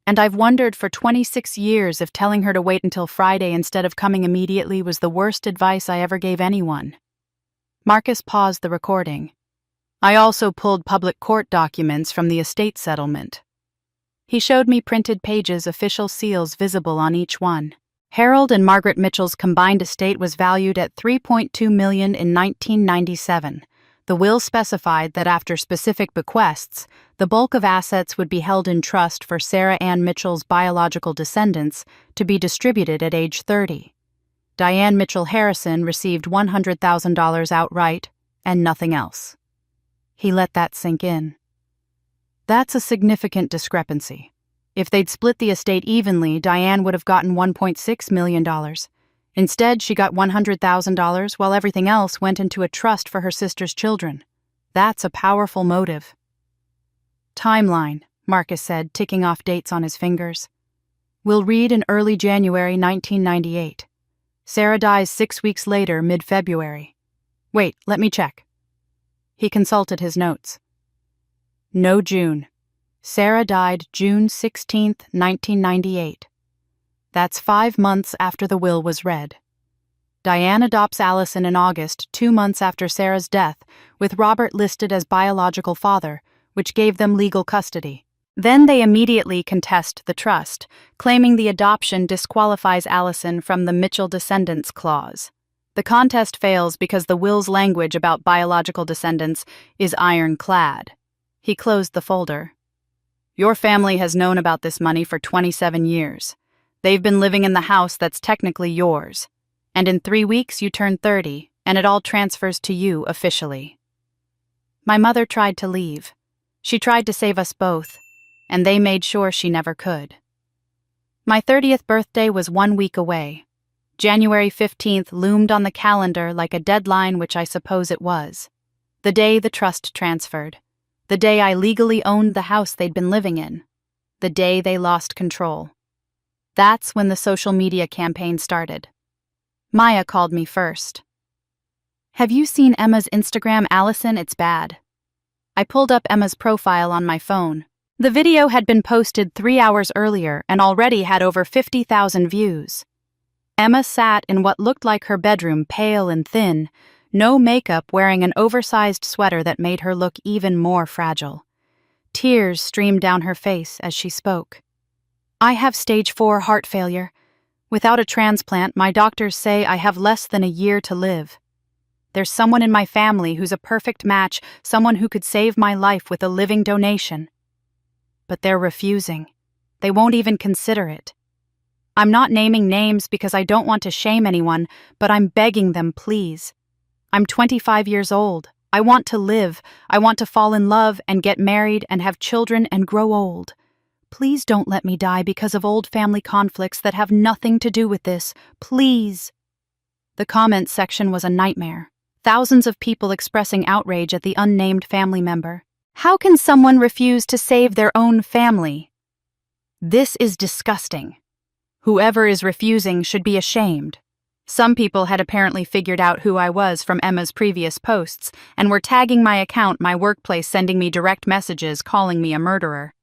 And I've wondered for 26 years if telling her to wait until Friday instead of coming immediately was the worst advice I ever gave anyone. Marcus paused the recording. I also pulled public court documents from the estate settlement. He showed me printed pages, official seals visible on each one. Harold and Margaret Mitchell's combined estate was valued at $3.2 million in 1997. The will specified that after specific bequests, the bulk of assets would be held in trust for Sarah Ann Mitchell's biological descendants to be distributed at age 30. Diane Mitchell Harrison received $100,000 outright and nothing else. He let that sink in. That's a significant discrepancy. If they'd split the estate evenly, Diane would have gotten $1.6 million. Instead, she got $100,000 while everything else went into a trust for her sister's children. That's a powerful motive. Timeline, Marcus said, ticking off dates on his fingers. We'll read in early January 1998. Sarah dies 6 weeks later, mid-February. Wait, let me check. He consulted his notes. No June. Sarah died June 16, 1998. That's 5 months after the will was read. Diane adopts Allison in August, 2 months after Sarah's death, with Robert listed as biological father, which gave them legal custody. Then they immediately contest the trust, claiming the adoption disqualifies Allison from the Mitchell Descendants Clause. The contest fails because the will's language about biological descendants is ironclad. He closed the folder. Your family has known about this money for 27 years. They've been living in the house that's technically yours. And in 3 weeks you turn 30, and it all transfers to you officially. My mother tried to leave. She tried to save us both, and they made sure she never could. My 30th birthday was 1 week away. January 15th loomed on the calendar like a deadline, which I suppose it was. The day the trust transferred. The day I legally owned the house they'd been living in. The day they lost control. That's when the social media campaign started. Maya called me first. Have you seen Emma's Instagram, Allison? It's bad. I pulled up Emma's profile on my phone. The video had been posted 3 hours earlier and already had over 50,000 views. Emma sat in what looked like her bedroom, pale and thin, no makeup, wearing an oversized sweater that made her look even more fragile. Tears streamed down her face as she spoke. I have stage 4 heart failure. Without a transplant, my doctors say I have less than a year to live. There's someone in my family who's a perfect match, someone who could save my life with a living donation. But they're refusing. They won't even consider it. I'm not naming names because I don't want to shame anyone, but I'm begging them, please. I'm 25 years old. I want to live. I want to fall in love and get married and have children and grow old. Please don't let me die because of old family conflicts that have nothing to do with this. Please. The comments section was a nightmare. Thousands of people expressing outrage at the unnamed family member. How can someone refuse to save their own family? This is disgusting. Whoever is refusing should be ashamed. Some people had apparently figured out who I was from Emma's previous posts and were tagging my account, my workplace, sending me direct messages calling me a murderer.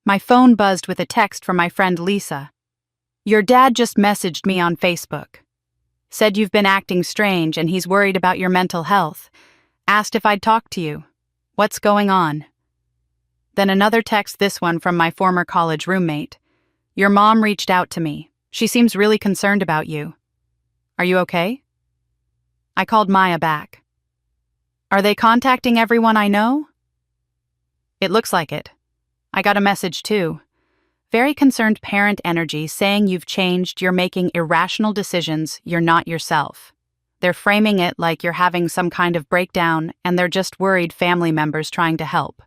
My phone buzzed with a text from my friend Lisa. Your dad just messaged me on Facebook. Said you've been acting strange and he's worried about your mental health. Asked if I'd talk to you. What's going on? Then another text, this one from my former college roommate. Your mom reached out to me. She seems really concerned about you. Are you okay? I called Maya back. Are they contacting everyone I know? It looks like it. I got a message too. Very concerned parent energy saying you've changed, you're making irrational decisions, you're not yourself. They're framing it like you're having some kind of breakdown and they're just worried family members trying to help.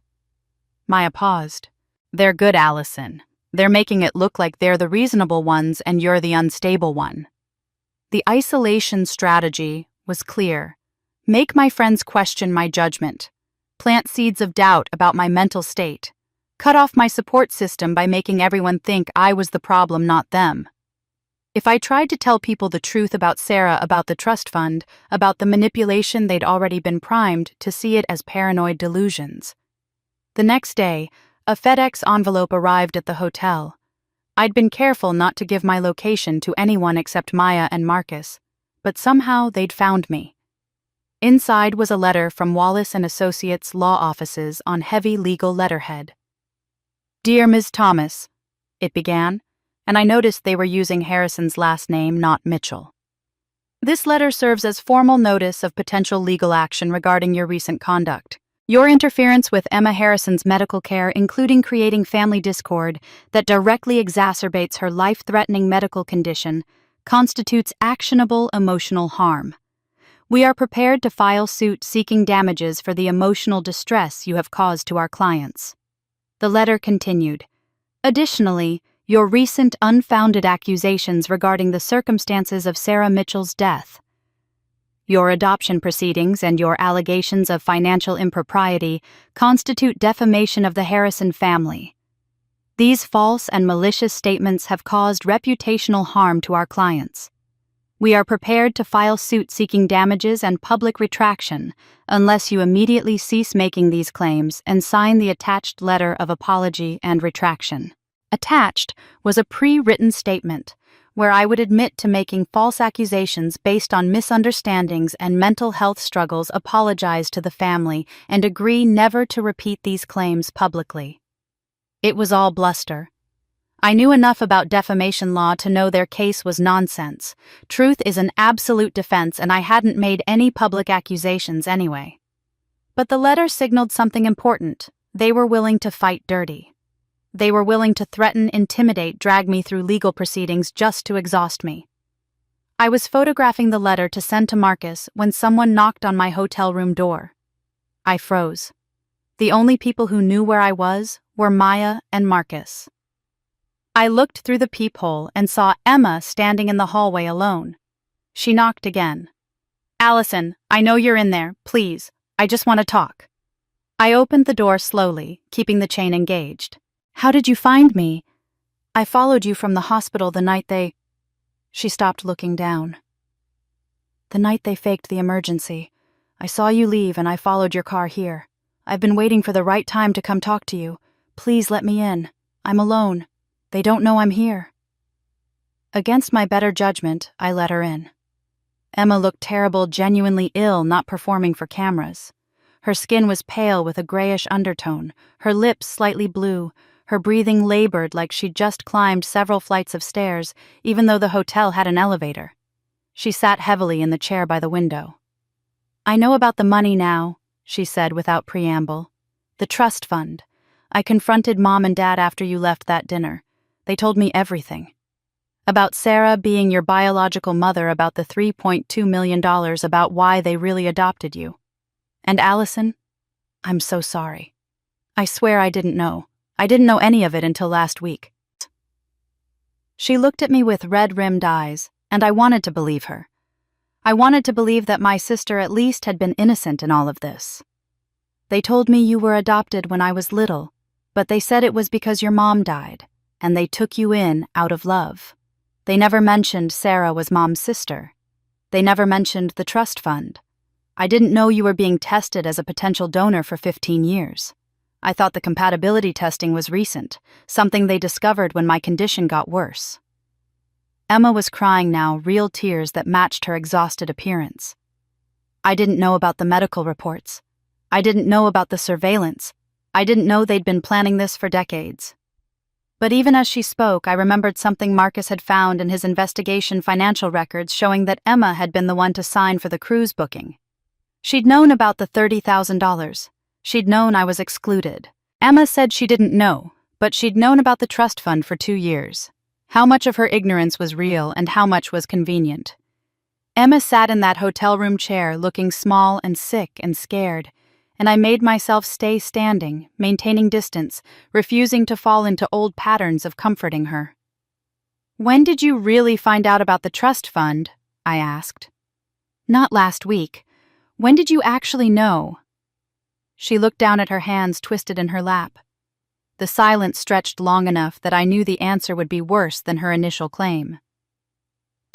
Maya paused. They're good, Allison. They're making it look like they're the reasonable ones and you're the unstable one. The isolation strategy was clear. Make my friends question my judgment. Plant seeds of doubt about my mental state. Cut off my support system by making everyone think I was the problem, not them. If I tried to tell people the truth about Sarah, about the trust fund, about the manipulation, they'd already been primed to see it as paranoid delusions. The next day, a FedEx envelope arrived at the hotel. I'd been careful not to give my location to anyone except Maya and Marcus, but somehow they'd found me. Inside was a letter from Wallace & Associates law offices on heavy legal letterhead. "Dear Ms. Thomas," it began, and I noticed they were using Harrison's last name, not Mitchell. "This letter serves as formal notice of potential legal action regarding your recent conduct. Your interference with Emma Harrison's medical care, including creating family discord that directly exacerbates her life-threatening medical condition, constitutes actionable emotional harm. We are prepared to file suit seeking damages for the emotional distress you have caused to our clients." The letter continued, "Additionally, your recent unfounded accusations regarding the circumstances of Sarah Mitchell's death, your adoption proceedings, and your allegations of financial impropriety constitute defamation of the Harrison family. These false and malicious statements have caused reputational harm to our clients. We are prepared to file suit seeking damages and public retraction unless you immediately cease making these claims and sign the attached letter of apology and retraction." Attached was a pre-written statement where I would admit to making false accusations based on misunderstandings and mental health struggles, apologize to the family, and agree never to repeat these claims publicly. It was all bluster. I knew enough about defamation law to know their case was nonsense. Truth is an absolute defense, and I hadn't made any public accusations anyway. But the letter signaled something important. They were willing to fight dirty. They were willing to threaten, intimidate, drag me through legal proceedings just to exhaust me. I was photographing the letter to send to Marcus when someone knocked on my hotel room door. I froze. The only people who knew where I was were Maya and Marcus. I looked through the peephole and saw Emma standing in the hallway alone. She knocked again. "Allison, I know you're in there. Please, I just want to talk." I opened the door slowly, keeping the chain engaged. "How did you find me?" "I followed you from the hospital the night they—" She stopped, looking down. "The night they faked the emergency. I saw you leave and I followed your car here. I've been waiting for the right time to come talk to you. Please let me in. I'm alone. They don't know I'm here." Against my better judgment, I let her in. Emma looked terrible, genuinely ill, not performing for cameras. Her skin was pale with a grayish undertone, her lips slightly blue, her breathing labored like she'd just climbed several flights of stairs, even though the hotel had an elevator. She sat heavily in the chair by the window. "I know about the money now," she said without preamble. "The trust fund. I confronted Mom and Dad after you left that dinner. They told me everything. About Sarah being your biological mother, about the $3.2 million, about why they really adopted you. And Allison, I'm so sorry. I swear I didn't know. I didn't know any of it until last week." She looked at me with red-rimmed eyes, and I wanted to believe her. I wanted to believe that my sister at least had been innocent in all of this. "They told me you were adopted when I was little, but they said it was because your mom died, and they took you in out of love. They never mentioned Sarah was Mom's sister. They never mentioned the trust fund. I didn't know you were being tested as a potential donor for 15 years. I thought the compatibility testing was recent, something they discovered when my condition got worse." Emma was crying now, real tears that matched her exhausted appearance. "I didn't know about the medical reports. I didn't know about the surveillance. I didn't know they'd been planning this for decades." But even as she spoke, I remembered something Marcus had found in his investigation financial records showing that Emma had been the one to sign for the cruise booking. She'd known about the $30,000. She'd known I was excluded. Emma said she didn't know, but she'd known about the trust fund for 2 years. How much of her ignorance was real and how much was convenient? Emma sat in that hotel room chair looking small and sick and scared, and I made myself stay standing, maintaining distance, refusing to fall into old patterns of comforting her. "When did you really find out about the trust fund?" I asked. "Not last week. When did you actually know?" She looked down at her hands twisted in her lap. The silence stretched long enough that I knew the answer would be worse than her initial claim.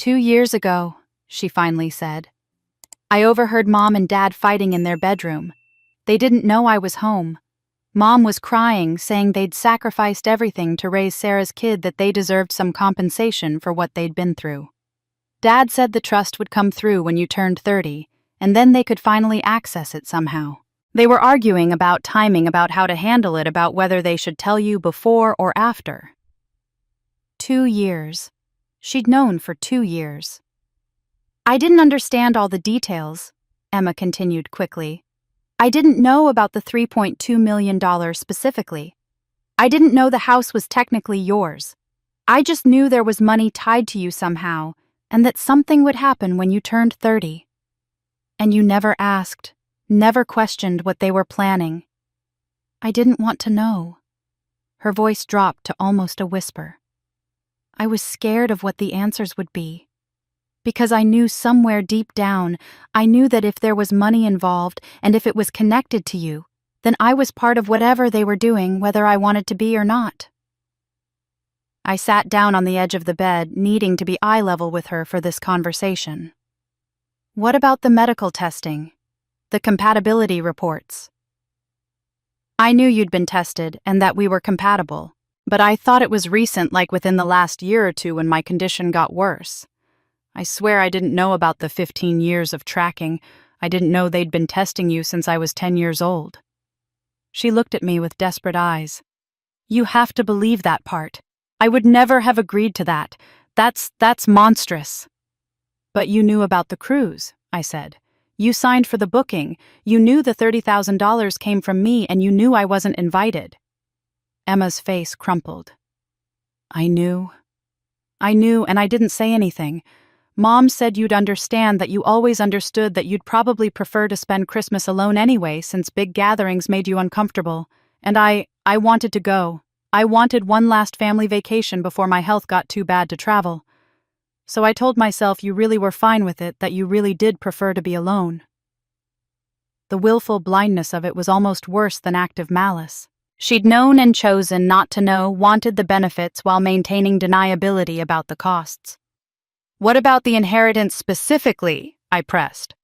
2 years ago, she finally said. I overheard Mom and Dad fighting in their bedroom. They didn't know I was home. Mom was crying, saying they'd sacrificed everything to raise Sarah's kid, that they deserved some compensation for what they'd been through. Dad said the trust would come through when you turned 30, and then they could finally access it somehow. They were arguing about timing, about how to handle it, about whether they should tell you before or after. 2 years. She'd known for 2 years. I didn't understand all the details, Emma continued quickly. I didn't know about the $3.2 million specifically. I didn't know the house was technically yours. I just knew there was money tied to you somehow, and that something would happen when you turned 30. And you never asked, never questioned what they were planning. I didn't want to know. Her voice dropped to almost a whisper. I was scared of what the answers would be. Because I knew somewhere deep down, I knew that if there was money involved and if it was connected to you, then I was part of whatever they were doing, whether I wanted to be or not. I sat down on the edge of the bed, needing to be eye level with her for this conversation. What about the medical testing? The compatibility reports? I knew you'd been tested and that we were compatible, but I thought it was recent, like within the last year or two when my condition got worse. I swear I didn't know about the 15 years of tracking. I didn't know they'd been testing you since I was 10 years old. She looked at me with desperate eyes. You have to believe that part. I would never have agreed to that. That's monstrous. But you knew about the cruise, I said. You signed for the booking. You knew the $30,000 came from me, and you knew I wasn't invited. Emma's face crumpled. I knew, and I didn't say anything. Mom said you'd understand, that you always understood, that you'd probably prefer to spend Christmas alone anyway, since big gatherings made you uncomfortable. And I wanted to go. I wanted one last family vacation before my health got too bad to travel. So I told myself you really were fine with it, that you really did prefer to be alone. The willful blindness of it was almost worse than active malice. She'd known and chosen not to know, wanted the benefits while maintaining deniability about the costs. What about the inheritance specifically? I pressed.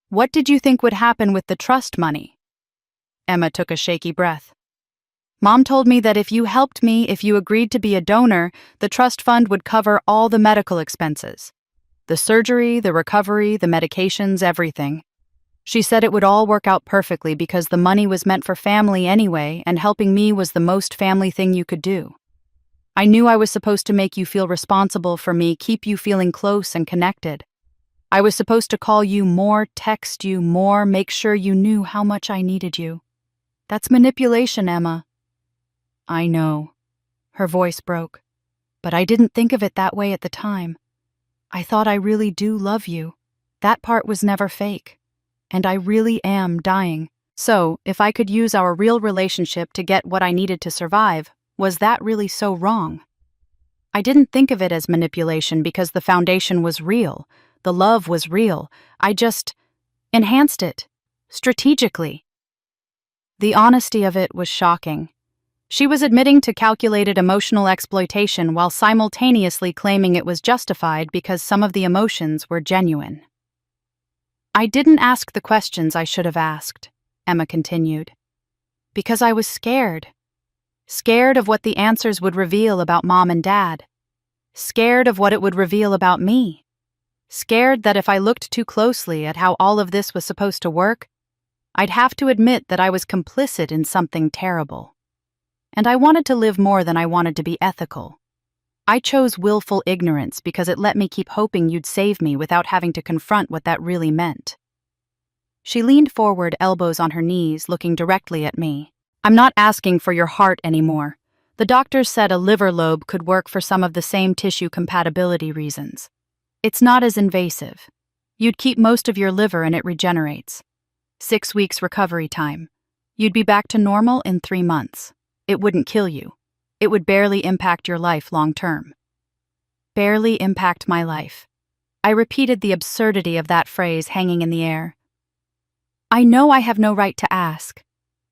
What did you think would happen with the trust money? Emma took a shaky breath. Mom told me that if you helped me, if you agreed to be a donor, the trust fund would cover all the medical expenses. The surgery, the recovery, the medications, everything. She said it would all work out perfectly because the money was meant for family anyway, and helping me was the most family thing you could do. I knew I was supposed to make you feel responsible for me, keep you feeling close and connected. I was supposed to call you more, text you more, make sure you knew how much I needed you. That's manipulation, Emma. I know. Her voice broke. But I didn't think of it that way at the time. I thought I really do love you. That part was never fake. And I really am dying. So, if I could use our real relationship to get what I needed to survive, was that really so wrong? I didn't think of it as manipulation because the foundation was real. The love was real. I just enhanced it. Strategically. The honesty of it was shocking. She was admitting to calculated emotional exploitation while simultaneously claiming it was justified because some of the emotions were genuine. I didn't ask the questions I should have asked, Emma continued. Because I was scared. Scared of what the answers would reveal about Mom and Dad. Scared of what it would reveal about me. Scared that if I looked too closely at how all of this was supposed to work, I'd have to admit that I was complicit in something terrible. And I wanted to live more than I wanted to be ethical. I chose willful ignorance because it let me keep hoping you'd save me without having to confront what that really meant. She leaned forward, elbows on her knees, looking directly at me. I'm not asking for your heart anymore. The doctors said a liver lobe could work for some of the same tissue compatibility reasons. It's not as invasive. You'd keep most of your liver and it regenerates. 6 weeks recovery time. You'd be back to normal in 3 months. It wouldn't kill you. It would barely impact your life long term. Barely impact my life. I repeated the absurdity of that phrase hanging in the air. I know I have no right to ask.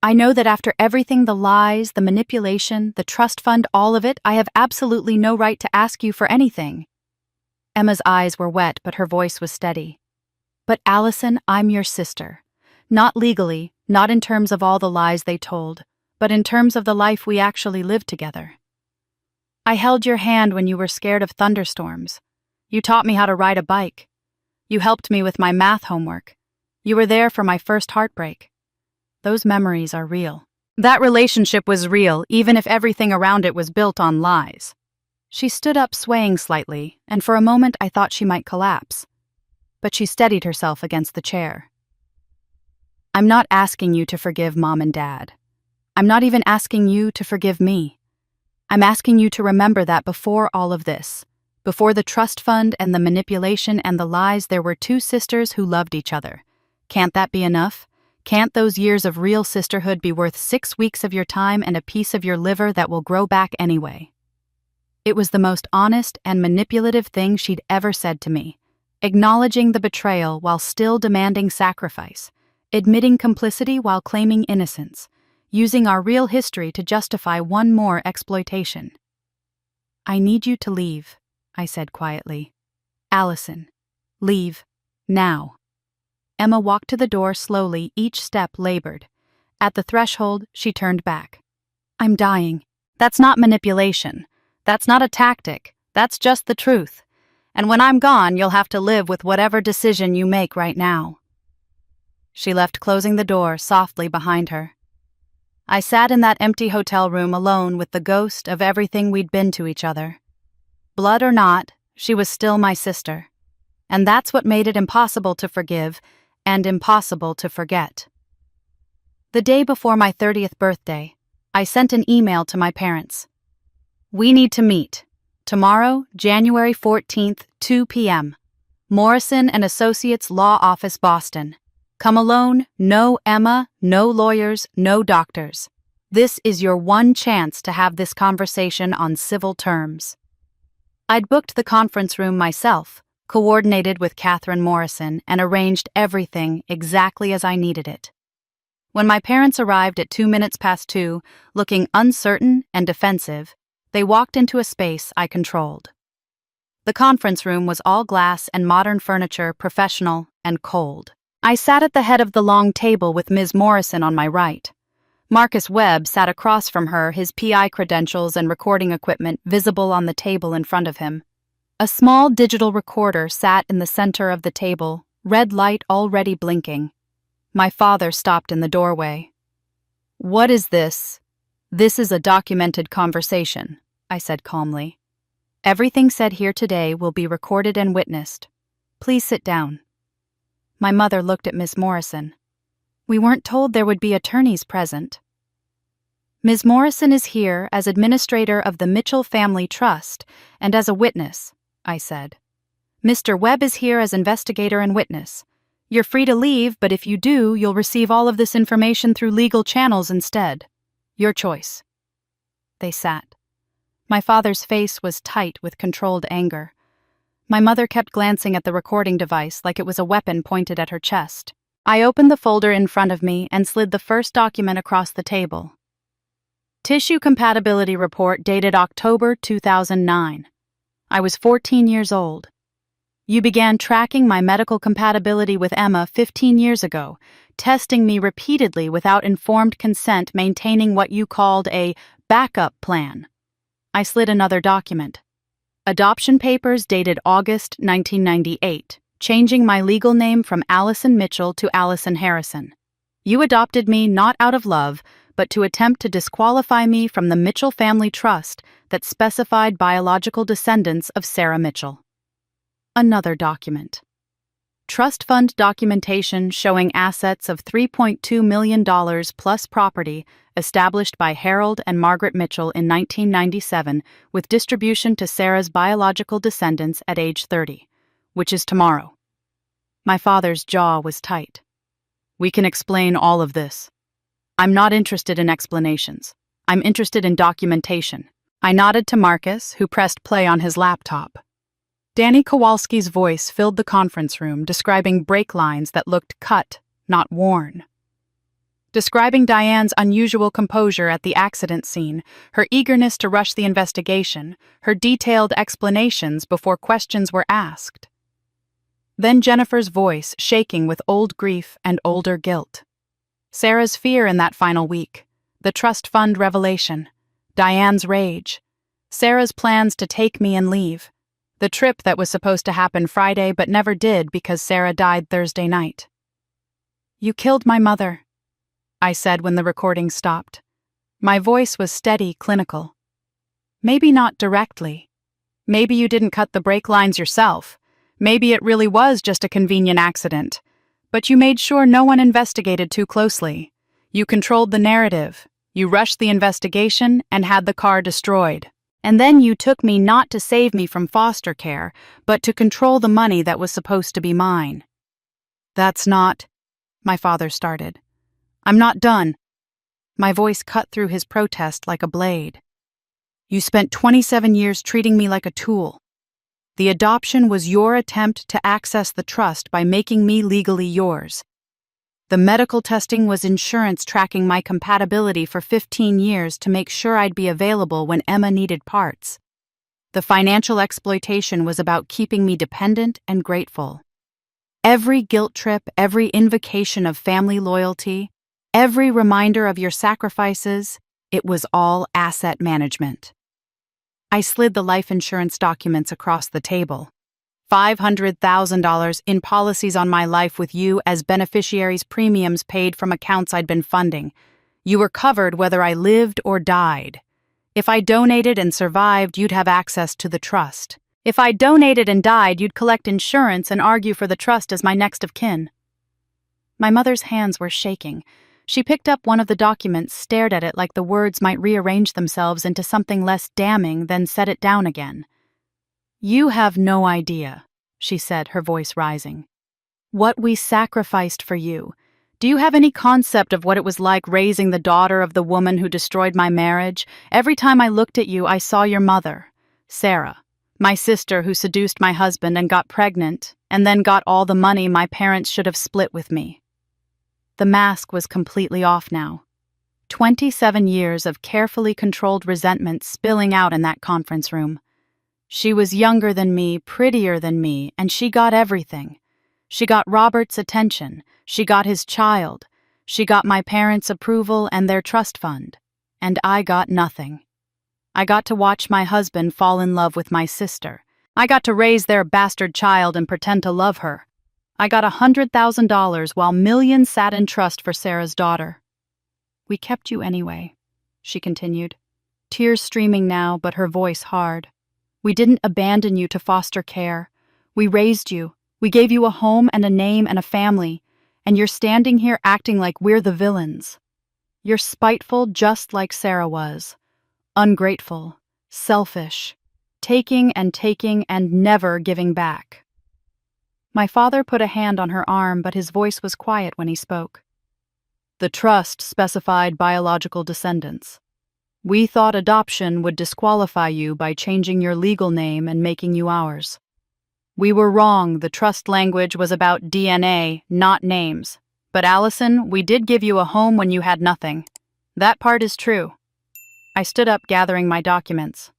I know that after everything, the lies, the manipulation, the trust fund, all of it, I have absolutely no right to ask you for anything. Emma's eyes were wet, but her voice was steady. But Allison, I'm your sister. Not legally, not in terms of all the lies they told, but in terms of the life we actually lived together. I held your hand when you were scared of thunderstorms. You taught me how to ride a bike. You helped me with my math homework. You were there for my first heartbreak. Those memories are real. That relationship was real, even if everything around it was built on lies. She stood up, swaying slightly, and for a moment I thought she might collapse. But she steadied herself against the chair. I'm not asking you to forgive Mom and Dad. I'm not even asking you to forgive me. I'm asking you to remember that before all of this, before the trust fund and the manipulation and the lies, there were two sisters who loved each other. Can't that be enough? Can't those years of real sisterhood be worth 6 weeks of your time and a piece of your liver that will grow back anyway? It was the most honest and manipulative thing she'd ever said to me, acknowledging the betrayal while still demanding sacrifice, admitting complicity while claiming innocence, using our real history to justify one more exploitation. I need you to leave, I said quietly. Allison, leave, now. Emma walked to the door slowly, each step labored. At the threshold, she turned back. I'm dying. That's not manipulation. That's not a tactic. That's just the truth. And when I'm gone, you'll have to live with whatever decision you make right now. She left, closing the door softly behind her. I sat in that empty hotel room alone with the ghost of everything we'd been to each other. Blood or not, she was still my sister. And that's what made it impossible to forgive and impossible to forget. The day before my 30th birthday, I sent an email to my parents. We need to meet. Tomorrow, January 14th, 2 p.m. Morrison and Associates Law Office, Boston. Come alone, no Emma, no lawyers, no doctors. This is your one chance to have this conversation on civil terms. I'd booked the conference room myself, coordinated with Catherine Morrison, and arranged everything exactly as I needed it. When my parents arrived at 2:02, looking uncertain and defensive, they walked into a space I controlled. The conference room was all glass and modern furniture, professional and cold. I sat at the head of the long table with Ms. Morrison on my right. Marcus Webb sat across from her, his PI credentials and recording equipment visible on the table in front of him. A small digital recorder sat in the center of the table, red light already blinking. My father stopped in the doorway. What is this? This is a documented conversation, I said calmly. Everything said here today will be recorded and witnessed. Please sit down. My mother looked at Miss Morrison. We weren't told there would be attorneys present. Ms. Morrison is here as administrator of the Mitchell Family Trust and as a witness, I said. Mr. Webb is here as investigator and witness. You're free to leave, but if you do, you'll receive all of this information through legal channels instead. Your choice. They sat. My father's face was tight with controlled anger. My mother kept glancing at the recording device like it was a weapon pointed at her chest. I opened the folder in front of me and slid the first document across the table. Tissue Compatibility Report dated October 2009. I was 14 years old. You began tracking my medical compatibility with Emma 15 years ago, testing me repeatedly without informed consent, maintaining what you called a backup plan. I slid another document. Adoption papers dated August 1998, changing my legal name from Allison Mitchell to Allison Harrison. You adopted me not out of love, but to attempt to disqualify me from the Mitchell Family Trust that specified biological descendants of Sarah Mitchell. Another document. Trust fund documentation showing assets of $3.2 million plus property established by Harold and Margaret Mitchell in 1997 with distribution to Sarah's biological descendants at age 30, which is tomorrow. My father's jaw was tight. We can explain all of this. I'm not interested in explanations. I'm interested in documentation. I nodded to Marcus, who pressed play on his laptop. Danny Kowalski's voice filled the conference room, describing brake lines that looked cut, not worn. describing Diane's unusual composure at the accident scene, her eagerness to rush the investigation, her detailed explanations before questions were asked. Then Jennifer's voice shaking with old grief and older guilt. Sarah's fear in that final week, the trust fund revelation, Diane's rage, Sarah's plans to take me and leave, the trip that was supposed to happen Friday but never did because Sarah died Thursday night. "You killed my mother," I said when the recording stopped. My voice was steady, clinical. "Maybe not directly. Maybe you didn't cut the brake lines yourself. Maybe it really was just a convenient accident. But you made sure no one investigated too closely. You controlled the narrative. You rushed the investigation and had the car destroyed. And then you took me not to save me from foster care, but to control the money that was supposed to be mine." "That's not," my father started. "I'm not done." My voice cut through his protest like a blade. "You spent 27 years treating me like a tool. The adoption was your attempt to access the trust by making me legally yours. The medical testing was insurance tracking my compatibility for 15 years to make sure I'd be available when Emma needed parts. The financial exploitation was about keeping me dependent and grateful. Every guilt trip, every invocation of family loyalty, every reminder of your sacrifices, it was all asset management." I slid the life insurance documents across the table. $500,000 in policies on my life with you as beneficiaries, premiums paid from accounts I'd been funding. You were covered whether I lived or died. If I donated and survived, you'd have access to the trust. If I donated and died, you'd collect insurance and argue for the trust as my next of kin. My mother's hands were shaking. She picked up one of the documents, stared at it like the words might rearrange themselves into something less damning, then set it down again. "You have no idea," she said, her voice rising. "What we sacrificed for you. Do you have any concept of what it was like raising the daughter of the woman who destroyed my marriage? Every time I looked at you, I saw your mother, Sarah, my sister who seduced my husband and got pregnant, and then got all the money my parents should have split with me." The mask was completely off now. 27 years of carefully controlled resentment spilling out in that conference room. She was younger than me, prettier than me, and she got everything. She got Robert's attention. She got his child. She got my parents' approval and their trust fund. And I got nothing. I got to watch my husband fall in love with my sister. I got to raise their bastard child and pretend to love her. I got $100,000 while millions sat in trust for Sarah's daughter. "We kept you anyway," she continued, tears streaming now, but her voice hard. "We didn't abandon you to foster care. We raised you. We gave you a home and a name and a family, and you're standing here acting like we're the villains. You're spiteful just like Sarah was. Ungrateful, selfish, taking and never giving back." My father put a hand on her arm, but his voice was quiet when he spoke. "The trust specified biological descendants. We thought adoption would disqualify you by changing your legal name and making you ours. We were wrong. The trust language was about DNA, not names. But Allison, we did give you a home when you had nothing. That part is true." I stood up, gathering my documents.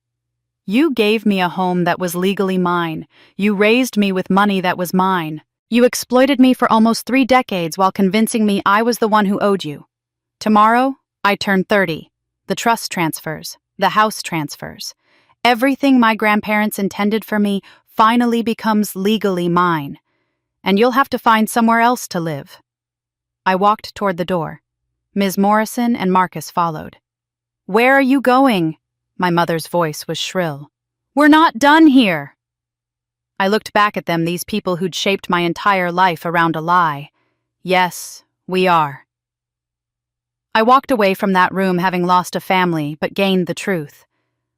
"You gave me a home that was legally mine. You raised me with money that was mine. You exploited me for almost 3 decades while convincing me I was the one who owed you. Tomorrow, I turn 30. The trust transfers. The house transfers. Everything my grandparents intended for me finally becomes legally mine. And you'll have to find somewhere else to live." I walked toward the door. Ms. Morrison and Marcus followed. "Where are you going?" My mother's voice was shrill. "We're not done here." I looked back at them, these people who'd shaped my entire life around a lie. "Yes, we are." I walked away from that room having lost a family, but gained the truth.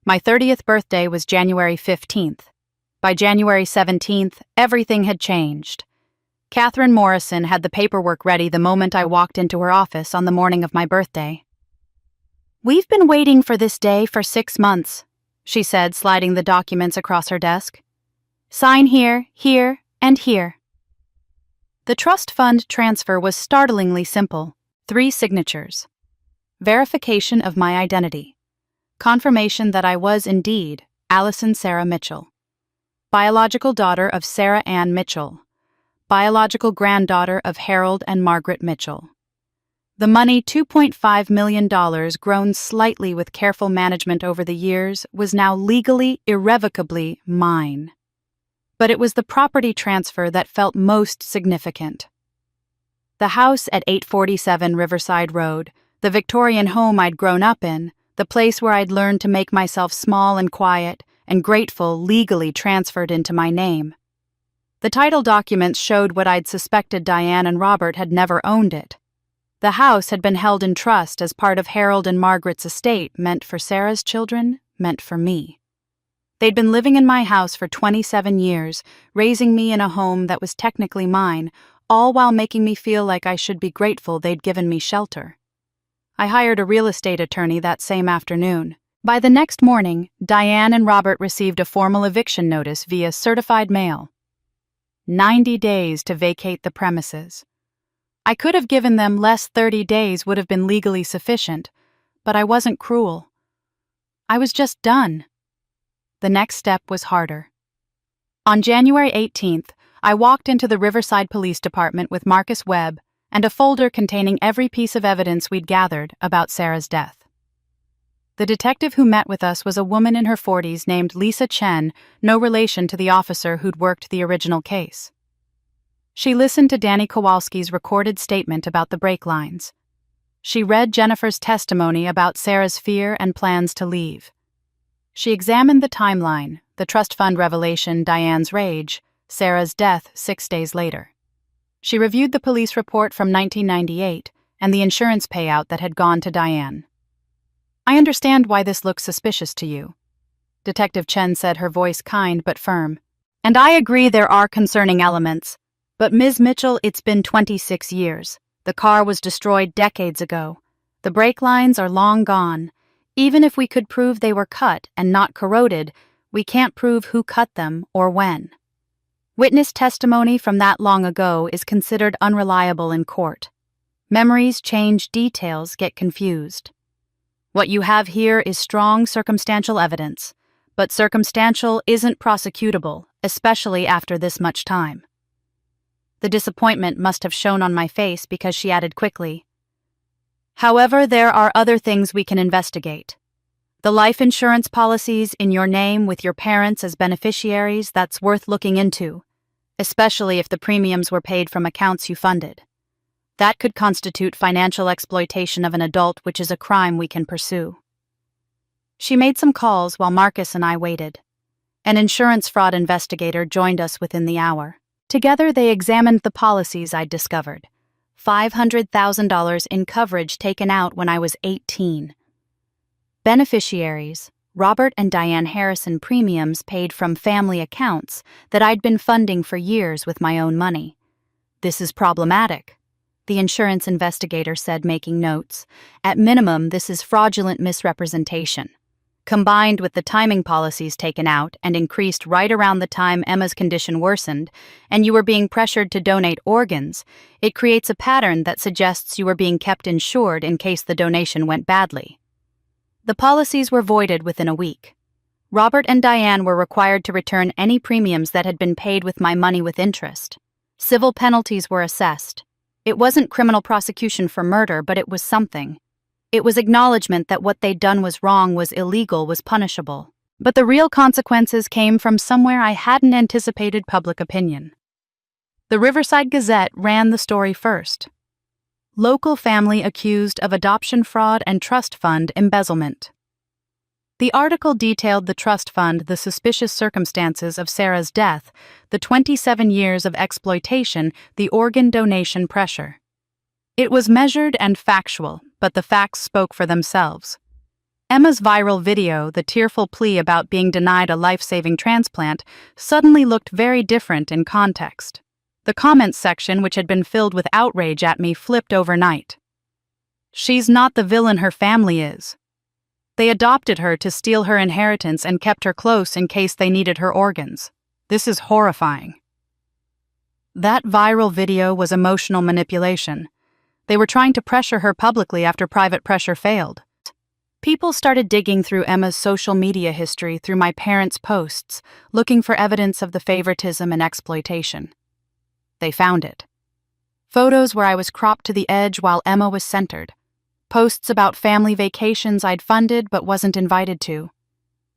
My 30th birthday was January 15th. By January 17th, everything had changed. Catherine Morrison had the paperwork ready the moment I walked into her office on the morning of my birthday. "We've been waiting for this day for 6 months," she said, sliding the documents across her desk. "Sign here, here, and here." The trust fund transfer was startlingly simple. 3 signatures. Verification of my identity. Confirmation that I was indeed Allison Sarah Mitchell. Biological daughter of Sarah Ann Mitchell. Biological granddaughter of Harold and Margaret Mitchell. The money, $2.5 million, grown slightly with careful management over the years, was now legally, irrevocably mine. But it was the property transfer that felt most significant. The house at 847 Riverside Road, the Victorian home I'd grown up in, the place where I'd learned to make myself small and quiet and grateful, legally transferred into my name. The title documents showed what I'd suspected Diane and Robert had never owned it. The house had been held in trust as part of Harold and Margaret's estate, meant for Sarah's children, meant for me. They'd been living in my house for 27 years, raising me in a home that was technically mine, all while making me feel like I should be grateful they'd given me shelter. I hired a real estate attorney that same afternoon. By the next morning, Diane and Robert received a formal eviction notice via certified mail. 90 days to vacate the premises. I could have given them less. 30 days would have been legally sufficient, but I wasn't cruel. I was just done. The next step was harder. On January 18th, I walked into the Riverside Police Department with Marcus Webb and a folder containing every piece of evidence we'd gathered about Sarah's death. The detective who met with us was a woman in her 40s named Lisa Chen, no relation to the officer who'd worked the original case. She listened to Danny Kowalski's recorded statement about the brake lines. She read Jennifer's testimony about Sarah's fear and plans to leave. She examined the timeline, the trust fund revelation, Diane's rage, Sarah's death 6 days later. She reviewed the police report from 1998 and the insurance payout that had gone to Diane. "I understand why this looks suspicious to you," Detective Chen said, her voice kind but firm. "And I agree there are concerning elements. But Ms. Mitchell, it's been 26 years. The car was destroyed decades ago. The brake lines are long gone. Even if we could prove they were cut and not corroded, we can't prove who cut them or when. Witness testimony from that long ago is considered unreliable in court. Memories change, details get confused. What you have here is strong circumstantial evidence, but circumstantial isn't prosecutable, especially after this much time." The disappointment must have shown on my face because she added quickly, "However, there are other things we can investigate. The life insurance policies in your name with your parents as beneficiaries, that's worth looking into, especially if the premiums were paid from accounts you funded. That could constitute financial exploitation of an adult, which is a crime we can pursue." She made some calls while Marcus and I waited. An insurance fraud investigator joined us within the hour. Together they examined the policies I'd discovered. $500,000 in coverage taken out when I was 18. Beneficiaries, Robert and Diane Harrison, premiums paid from family accounts that I'd been funding for years with my own money. "This is problematic," the insurance investigator said, making notes. "At minimum, this is fraudulent misrepresentation. Combined with the timing policies taken out and increased right around the time Emma's condition worsened, and you were being pressured to donate organs, it creates a pattern that suggests you were being kept insured in case the donation went badly." The policies were voided within a week. Robert and Diane were required to return any premiums that had been paid with my money with interest. Civil penalties were assessed. It wasn't criminal prosecution for murder, but it was something. It was acknowledgement that what they'd done was wrong, was illegal, was punishable. But the real consequences came from somewhere I hadn't anticipated: public opinion. The Riverside Gazette ran the story first. Local family accused of adoption fraud and trust fund embezzlement. The article detailed the trust fund, the suspicious circumstances of Sarah's death, the 27 years of exploitation, the organ donation pressure. It was measured and factual, but the facts spoke for themselves. Emma's viral video, the tearful plea about being denied a life-saving transplant, suddenly looked very different in context. The comments section, which had been filled with outrage at me, flipped overnight. "She's not the villain her family is. They adopted her to steal her inheritance and kept her close in case they needed her organs. This is horrifying." That viral video was emotional manipulation. They were trying to pressure her publicly after private pressure failed. People started digging through Emma's social media history through my parents' posts, looking for evidence of the favoritism and exploitation. They found it. Photos where I was cropped to the edge while Emma was centered. Posts about family vacations I'd funded but wasn't invited to.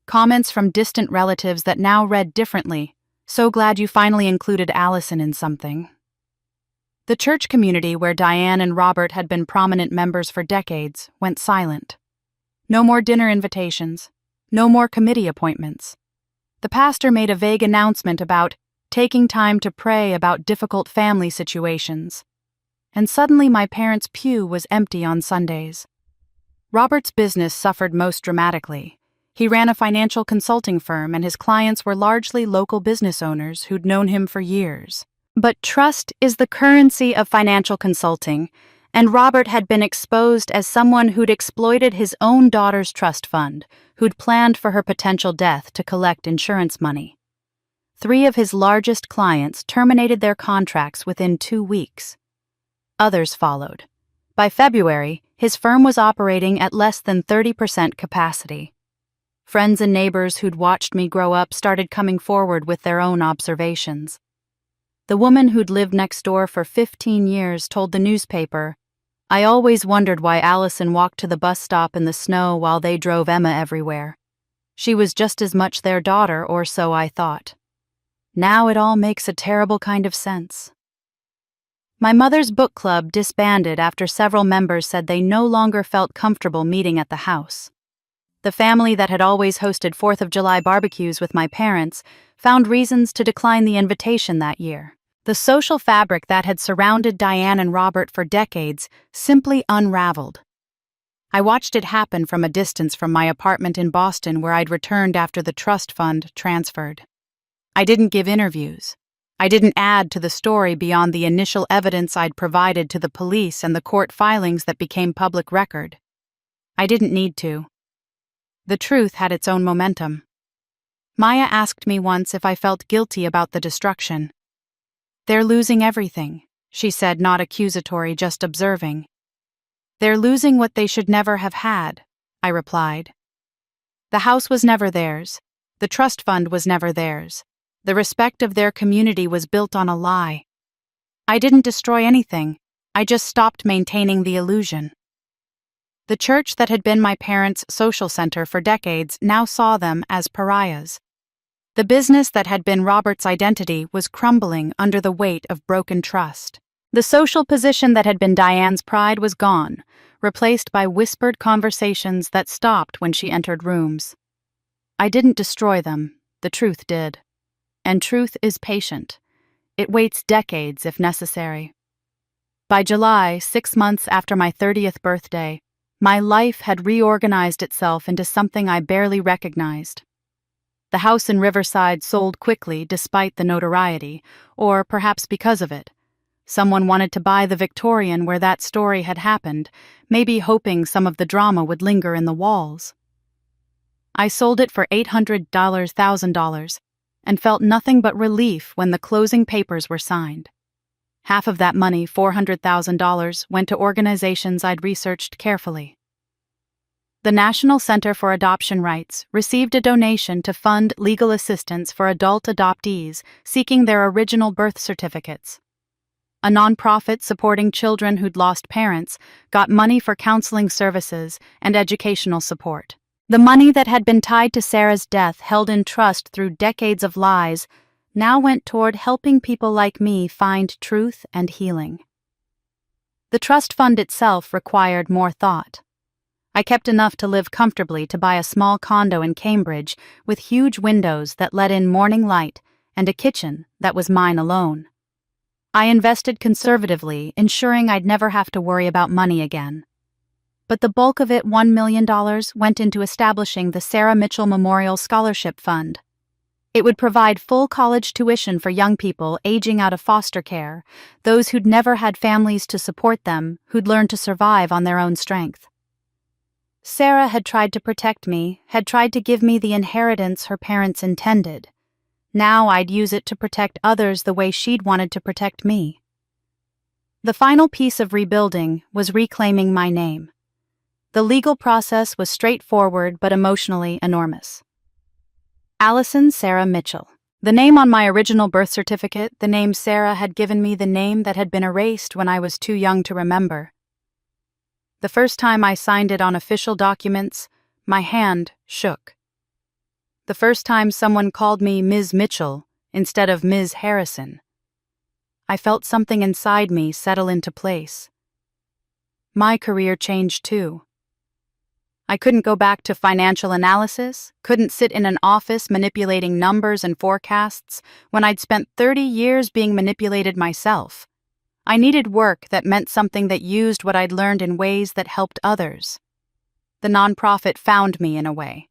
Comments from distant relatives that now read differently. So glad you finally included Allison in something. The church community where Diane and Robert had been prominent members for decades went silent. No more dinner invitations. No more committee appointments. The pastor made a vague announcement about taking time to pray about difficult family situations. And suddenly my parents' pew was empty on Sundays. Robert's business suffered most dramatically. He ran a financial consulting firm and his clients were largely local business owners who'd known him for years. But trust is the currency of financial consulting, and Robert had been exposed as someone who'd exploited his own daughter's trust fund, who'd planned for her potential death to collect insurance money. 3 of his largest clients terminated their contracts within 2 weeks. Others followed. By February, his firm was operating at less than 30% capacity. Friends and neighbors who'd watched me grow up started coming forward with their own observations. The woman who'd lived next door for 15 years told the newspaper, "I always wondered why Allison walked to the bus stop in the snow while they drove Emma everywhere. She was just as much their daughter, or so I thought. Now it all makes a terrible kind of sense." My mother's book club disbanded after several members said they no longer felt comfortable meeting at the house. The family that had always hosted 4th of July barbecues with my parents found reasons to decline the invitation that year. The social fabric that had surrounded Diane and Robert for decades simply unraveled. I watched it happen from a distance from my apartment in Boston where I'd returned after the trust fund transferred. I didn't give interviews. I didn't add to the story beyond the initial evidence I'd provided to the police and the court filings that became public record. I didn't need to. The truth had its own momentum. Maya asked me once if I felt guilty about the destruction. "They're losing everything," she said, not accusatory, just observing. "They're losing what they should never have had," I replied. The house was never theirs. The trust fund was never theirs. The respect of their community was built on a lie. I didn't destroy anything. I just stopped maintaining the illusion. The church that had been my parents' social center for decades now saw them as pariahs. The business that had been Robert's identity was crumbling under the weight of broken trust. The social position that had been Diane's pride was gone, replaced by whispered conversations that stopped when she entered rooms. I didn't destroy them, the truth did. And truth is patient. It waits decades if necessary. By July, 6 months after my 30th birthday, my life had reorganized itself into something I barely recognized. The house in Riverside sold quickly despite the notoriety, or perhaps because of it. Someone wanted to buy the Victorian where that story had happened, maybe hoping some of the drama would linger in the walls. I sold it for $800,000 and felt nothing but relief when the closing papers were signed. Half of that money, $400,000, went to organizations I'd researched carefully. The National Center for Adoption Rights received a donation to fund legal assistance for adult adoptees seeking their original birth certificates. A nonprofit supporting children who'd lost parents got money for counseling services and educational support. The money that had been tied to Sarah's death, held in trust through decades of lies, now went toward helping people like me find truth and healing. The trust fund itself required more thought. I kept enough to live comfortably to buy a small condo in Cambridge with huge windows that let in morning light and a kitchen that was mine alone. I invested conservatively, ensuring I'd never have to worry about money again. But the bulk of it, $1 million, went into establishing the Sarah Mitchell Memorial Scholarship Fund. It would provide full college tuition for young people aging out of foster care, those who'd never had families to support them, who'd learned to survive on their own strength. Sarah had tried to protect me, had tried to give me the inheritance her parents intended. Now I'd use it to protect others the way she'd wanted to protect me. The final piece of rebuilding was reclaiming my name. The legal process was straightforward but emotionally enormous. Allison Sarah Mitchell. The name on my original birth certificate, the name Sarah, had given me the name that had been erased when I was too young to remember. The first time I signed it on official documents, my hand shook. The first time someone called me Ms. Mitchell instead of Ms. Harrison, I felt something inside me settle into place. My career changed too. I couldn't go back to financial analysis, couldn't sit in an office manipulating numbers and forecasts when I'd spent 30 years being manipulated myself. I needed work that meant something that used what I'd learned in ways that helped others. The nonprofit found me in a way.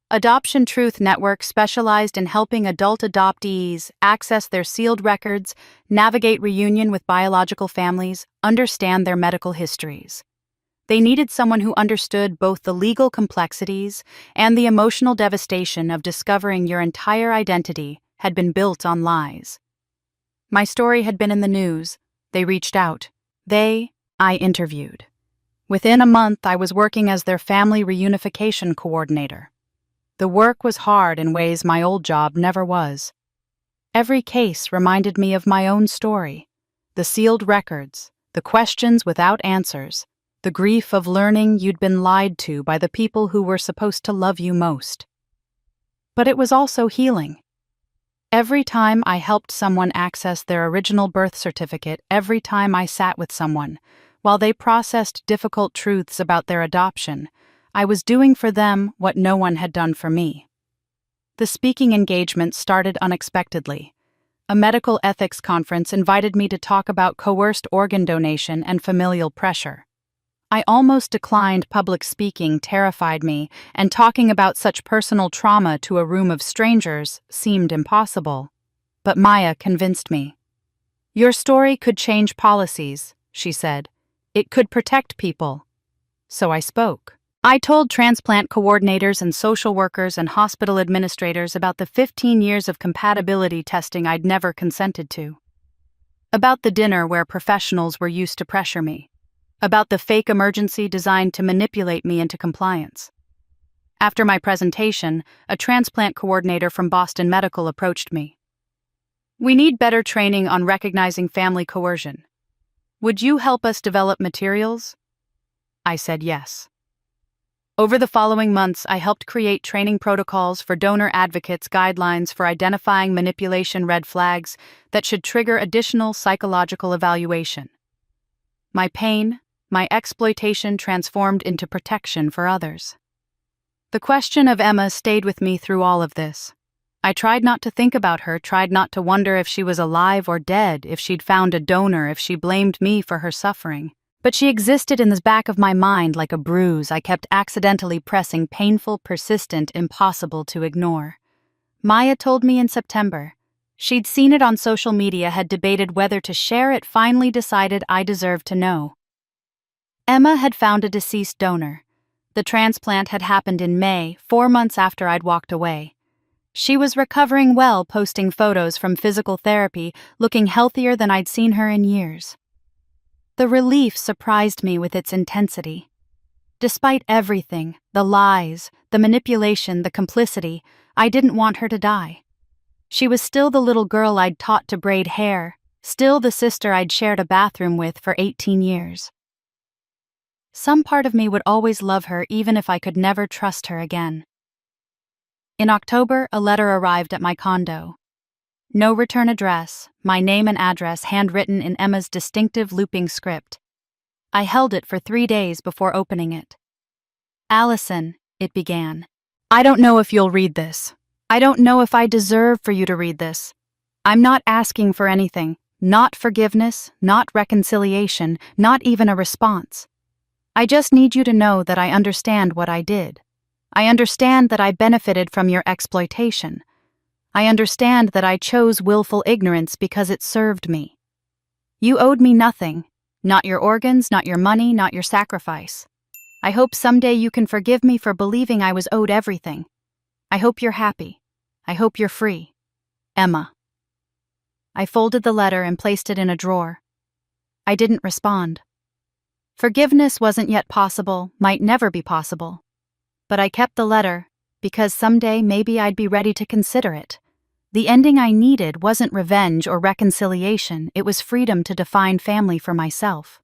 Adoption Truth Network specialized in helping adult adoptees access their sealed records, navigate reunion with biological families, understand their medical histories. They needed someone who understood both the legal complexities and the emotional devastation of discovering your entire identity had been built on lies. My story had been in the news. They reached out. I interviewed. Within a month, I was working as their family reunification coordinator. The work was hard in ways my old job never was. Every case reminded me of my own story. The sealed records, the questions without answers, the grief of learning you'd been lied to by the people who were supposed to love you most. But it was also healing. Every time I helped someone access their original birth certificate, every time I sat with someone, while they processed difficult truths about their adoption, I was doing for them what no one had done for me. The speaking engagement started unexpectedly. A medical ethics conference invited me to talk about coerced organ donation and familial pressure. I almost declined. Public speaking terrified me, and talking about such personal trauma to a room of strangers seemed impossible. But Maya convinced me. "Your story could change policies," she said. "It could protect people." So I spoke. I told transplant coordinators and social workers and hospital administrators about the 15 years of compatibility testing I'd never consented to. About the dinner where professionals were used to pressure me. About the fake emergency designed to manipulate me into compliance. After my presentation, a transplant coordinator from Boston Medical approached me. "We need better training on recognizing family coercion. Would you help us develop materials?" I said yes. Over the following months, I helped create training protocols for donor advocates, guidelines for identifying manipulation red flags that should trigger additional psychological evaluation. My pain, my exploitation transformed into protection for others. The question of Emma stayed with me through all of this. I tried not to think about her, tried not to wonder if she was alive or dead, if she'd found a donor, if she blamed me for her suffering. But she existed in the back of my mind like a bruise I kept accidentally pressing, painful, persistent, impossible to ignore. Maya told me in September. She'd seen it on social media, had debated whether to share it, finally decided I deserved to know. Emma had found a deceased donor. The transplant had happened in May, 4 months after I'd walked away. She was recovering well, posting photos from physical therapy, looking healthier than I'd seen her in years. The relief surprised me with its intensity. Despite everything, the lies, the manipulation, the complicity, I didn't want her to die. She was still the little girl I'd taught to braid hair, still the sister I'd shared a bathroom with for 18 years. Some part of me would always love her even if I could never trust her again. In October, a letter arrived at my condo. No return address, my name and address handwritten in Emma's distinctive looping script. I held it for 3 days before opening it. "Allison," it began, "I don't know if you'll read this. I don't know if I deserve for you to read this. I'm not asking for anything, not forgiveness, not reconciliation, not even a response. I just need you to know that I understand what I did. I understand that I benefited from your exploitation. I understand that I chose willful ignorance because it served me. You owed me nothing, not your organs, not your money, not your sacrifice. I hope someday you can forgive me for believing I was owed everything. I hope you're happy. I hope you're free. Emma." I folded the letter and placed it in a drawer. I didn't respond. Forgiveness wasn't yet possible, might never be possible. But I kept the letter, because someday maybe I'd be ready to consider it. The ending I needed wasn't revenge or reconciliation, it was freedom to define family for myself.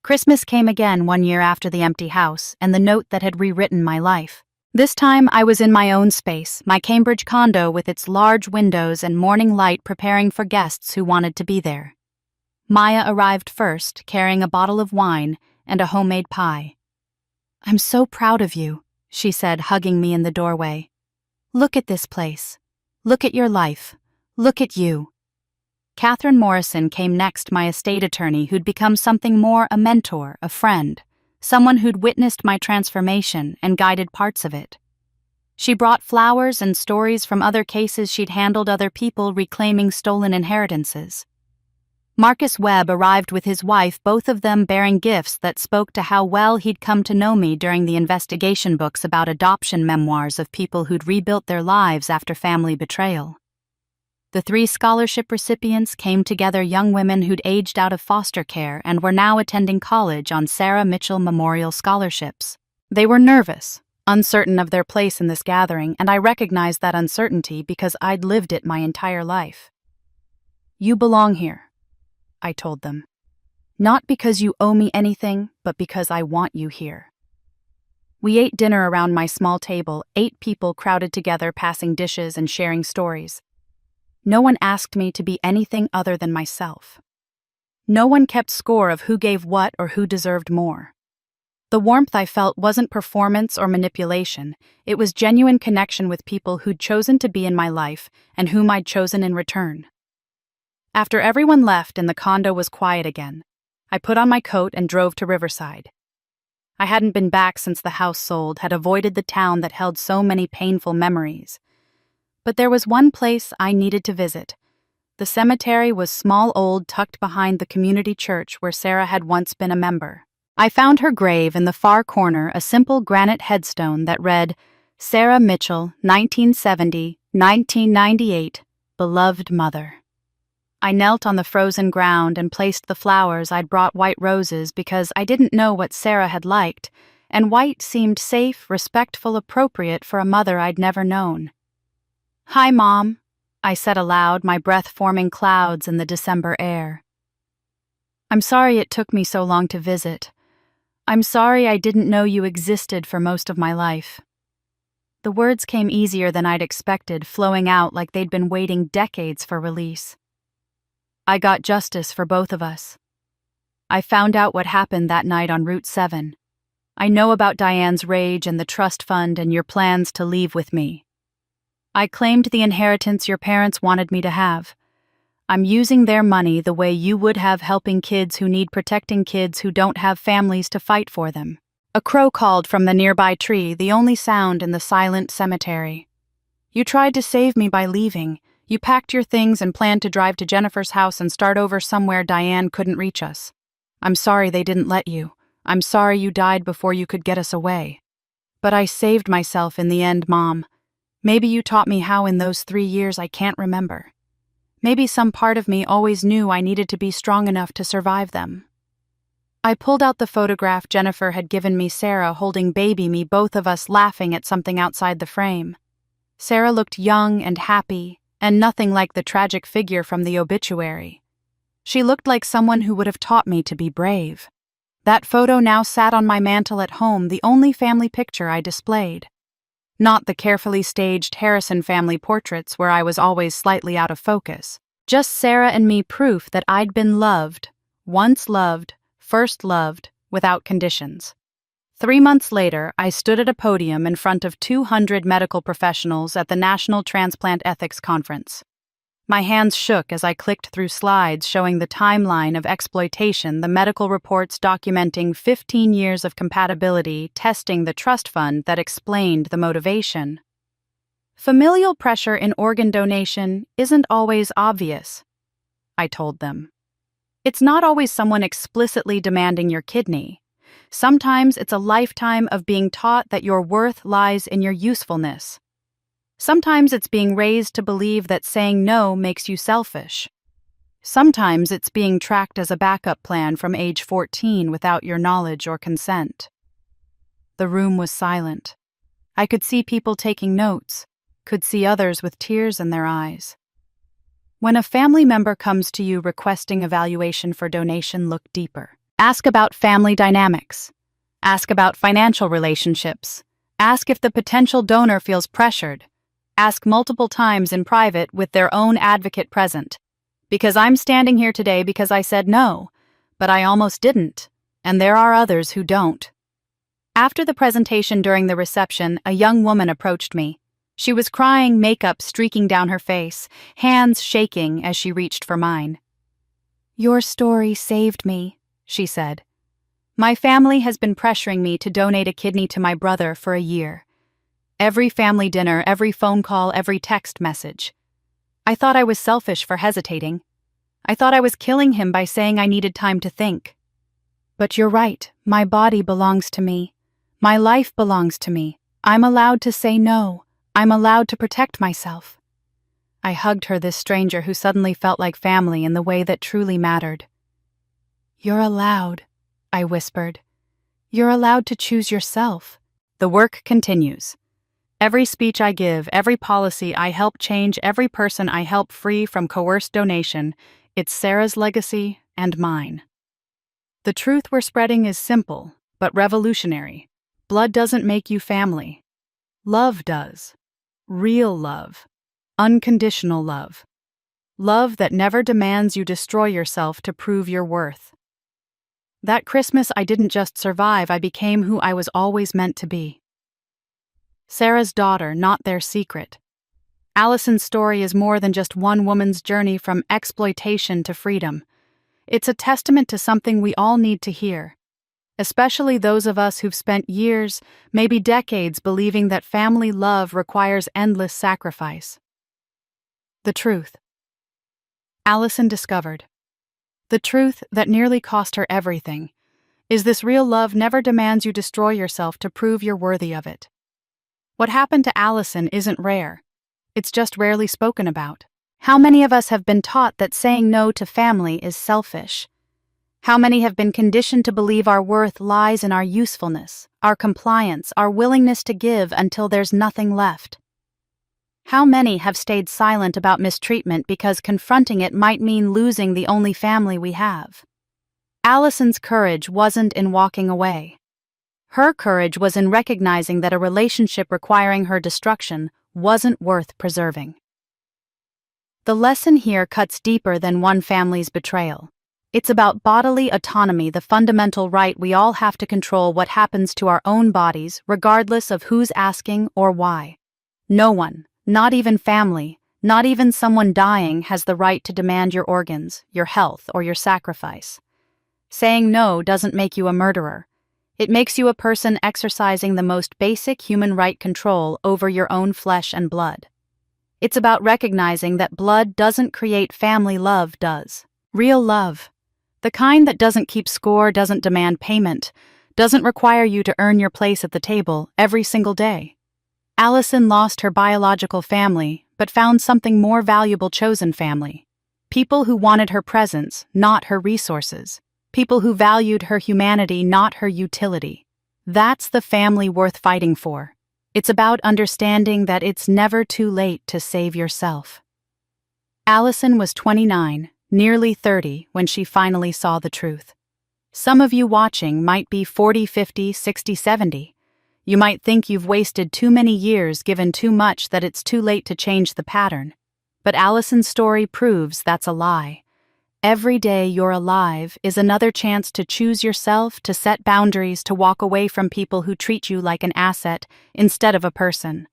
Christmas came again 1 year after the empty house and the note that had rewritten my life. This time I was in my own space, my Cambridge condo with its large windows and morning light preparing for guests who wanted to be there. Maya arrived first, carrying a bottle of wine and a homemade pie. "I'm so proud of you," she said, hugging me in the doorway. "Look at this place. Look at your life. Look at you." Catherine Morrison came next, my estate attorney who'd become something more, a mentor, a friend, someone who'd witnessed my transformation and guided parts of it. She brought flowers and stories from other cases she'd handled, other people reclaiming stolen inheritances. Marcus Webb arrived with his wife, both of them bearing gifts that spoke to how well he'd come to know me during the investigation books about adoption memoirs of people who'd rebuilt their lives after family betrayal. The 3 scholarship recipients came together, young women who'd aged out of foster care and were now attending college on Sarah Mitchell Memorial Scholarships. They were nervous, uncertain of their place in this gathering, and I recognized that uncertainty because I'd lived it my entire life. "You belong here," I told them. "Not because you owe me anything, but because I want you here." We ate dinner around my small table, 8 people crowded together, passing dishes and sharing stories. No one asked me to be anything other than myself. No one kept score of who gave what or who deserved more. The warmth I felt wasn't performance or manipulation, it was genuine connection with people who'd chosen to be in my life and whom I'd chosen in return. After everyone left and the condo was quiet again, I put on my coat and drove to Riverside. I hadn't been back since the house sold, had avoided the town that held so many painful memories. But there was one place I needed to visit. The cemetery was small, old, tucked behind the community church where Sarah had once been a member. I found her grave in the far corner, a simple granite headstone that read, "Sarah Mitchell, 1970-1998, beloved mother." I knelt on the frozen ground and placed the flowers. I'd brought white roses because I didn't know what Sarah had liked, and white seemed safe, respectful, appropriate for a mother I'd never known. "Hi, Mom," I said aloud, my breath forming clouds in the December air. "I'm sorry it took me so long to visit. I'm sorry I didn't know you existed for most of my life." The words came easier than I'd expected, flowing out like they'd been waiting decades for release. I got justice for both of us. I found out what happened that night on Route 7. I know about Diane's rage and the trust fund and your plans to leave with me. I claimed the inheritance your parents wanted me to have. I'm using their money the way you would have, helping kids who need protecting, kids who don't have families to fight for them. A crow called from the nearby tree, the only sound in the silent cemetery. You tried to save me by leaving. You packed your things and planned to drive to Jennifer's house and start over somewhere Diane couldn't reach us. I'm sorry they didn't let you. I'm sorry you died before you could get us away. But I saved myself in the end, Mom. Maybe you taught me how in those 3 years I can't remember. Maybe some part of me always knew I needed to be strong enough to survive them. I pulled out the photograph Jennifer had given me, Sarah holding baby me, both of us laughing at something outside the frame. Sarah looked young and happy, and nothing like the tragic figure from the obituary. She looked like someone who would have taught me to be brave. That photo now sat on my mantel at home, the only family picture I displayed. Not the carefully staged Harrison family portraits where I was always slightly out of focus. Just Sarah and me, proof that I'd been loved, once loved, first loved, without conditions. 3 months later, I stood at a podium in front of 200 medical professionals at the National Transplant Ethics Conference. My hands shook as I clicked through slides showing the timeline of exploitation, the medical reports documenting 15 years of compatibility, testing the trust fund that explained the motivation. Familial pressure in organ donation isn't always obvious, I told them. It's not always someone explicitly demanding your kidney. Sometimes it's a lifetime of being taught that your worth lies in your usefulness. Sometimes it's being raised to believe that saying no makes you selfish. Sometimes it's being tracked as a backup plan from age 14 without your knowledge or consent. The room was silent. I could see people taking notes, could see others with tears in their eyes. When a family member comes to you requesting evaluation for donation, look deeper. Ask about family dynamics. Ask about financial relationships. Ask if the potential donor feels pressured. Ask multiple times in private with their own advocate present. Because I'm standing here today because I said no, but I almost didn't, and there are others who don't. After the presentation during the reception, a young woman approached me. She was crying, makeup streaking down her face, hands shaking as she reached for mine. "Your story saved me," she said. "My family has been pressuring me to donate a kidney to my brother for a year. Every family dinner, every phone call, every text message. I thought I was selfish for hesitating. I thought I was killing him by saying I needed time to think. But you're right, my body belongs to me. My life belongs to me. I'm allowed to say no. I'm allowed to protect myself." I hugged her, this stranger who suddenly felt like family in the way that truly mattered. "You're allowed," I whispered. "You're allowed to choose yourself." The work continues. Every speech I give, every policy I help change, every person I help free from coerced donation, it's Sarah's legacy and mine. The truth we're spreading is simple, but revolutionary. Blood doesn't make you family. Love does. Real love. Unconditional love. Love that never demands you destroy yourself to prove your worth. That Christmas, I didn't just survive, I became who I was always meant to be. Sarah's daughter, not their secret. Allison's story is more than just one woman's journey from exploitation to freedom. It's a testament to something we all need to hear, especially those of us who've spent years, maybe decades, believing that family love requires endless sacrifice. The truth. Allison discovered. The truth that nearly cost her everything is this: real love never demands you destroy yourself to prove you're worthy of it. What happened to Allison isn't rare. It's just rarely spoken about. How many of us have been taught that saying no to family is selfish? How many have been conditioned to believe our worth lies in our usefulness, our compliance, our willingness to give until there's nothing left? How many have stayed silent about mistreatment because confronting it might mean losing the only family we have? Allison's courage wasn't in walking away. Her courage was in recognizing that a relationship requiring her destruction wasn't worth preserving. The lesson here cuts deeper than one family's betrayal. It's about bodily autonomy, the fundamental right we all have to control what happens to our own bodies, regardless of who's asking or why. No one, not even family, not even someone dying, has the right to demand your organs, your health, or your sacrifice. Saying no doesn't make you a murderer. It makes you a person exercising the most basic human right, control over your own flesh and blood. It's about recognizing that blood doesn't create family, love does. Real love. The kind that doesn't keep score, doesn't demand payment, doesn't require you to earn your place at the table every single day. Allison lost her biological family, but found something more valuable: chosen family. People who wanted her presence, not her resources. People who valued her humanity, not her utility. That's the family worth fighting for. It's about understanding that it's never too late to save yourself. Allison was 29, nearly 30, when she finally saw the truth. Some of you watching might be 40, 50, 60, 70. You might think you've wasted too many years, given too much, that it's too late to change the pattern. But Allison's story proves that's a lie. Every day you're alive is another chance to choose yourself, to set boundaries, to walk away from people who treat you like an asset instead of a person.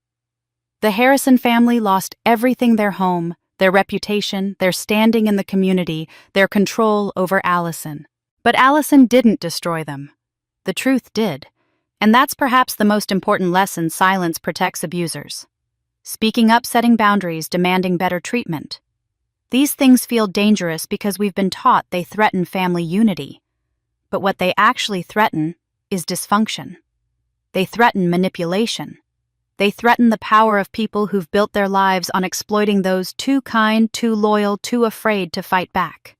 The Harrison family lost everything: their home, their reputation, their standing in the community, their control over Allison. But Allison didn't destroy them. The truth did. And that's perhaps the most important lesson: silence protects abusers. Speaking up, setting boundaries, demanding better treatment. These things feel dangerous because we've been taught they threaten family unity. But what they actually threaten is dysfunction. They threaten manipulation. They threaten the power of people who've built their lives on exploiting those too kind, too loyal, too afraid to fight back.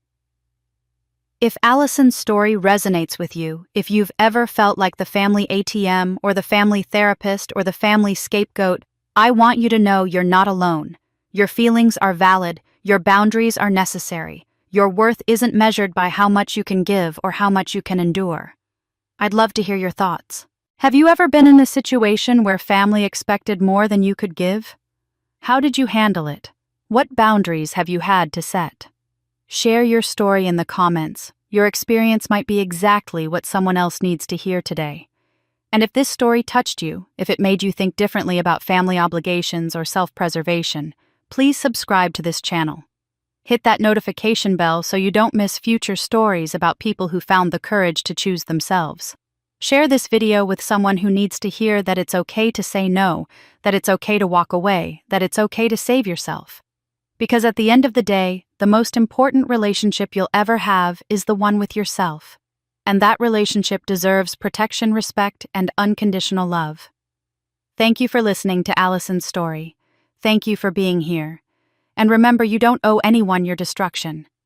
If Allison's story resonates with you, if you've ever felt like the family ATM or the family therapist or the family scapegoat, I want you to know you're not alone. Your feelings are valid, your boundaries are necessary. Your worth isn't measured by how much you can give or how much you can endure. I'd love to hear your thoughts. Have you ever been in a situation where family expected more than you could give? How did you handle it? What boundaries have you had to set? Share your story in the comments. Your experience might be exactly what someone else needs to hear today. And if this story touched you, if it made you think differently about family obligations or self-preservation, please subscribe to this channel. Hit that notification bell so you don't miss future stories about people who found the courage to choose themselves. Share this video with someone who needs to hear that it's okay to say no, that it's okay to walk away, that it's okay to save yourself. Because at the end of the day, the most important relationship you'll ever have is the one with yourself. And that relationship deserves protection, respect, and unconditional love. Thank you for listening to Allison's story. Thank you for being here. And remember, you don't owe anyone your destruction.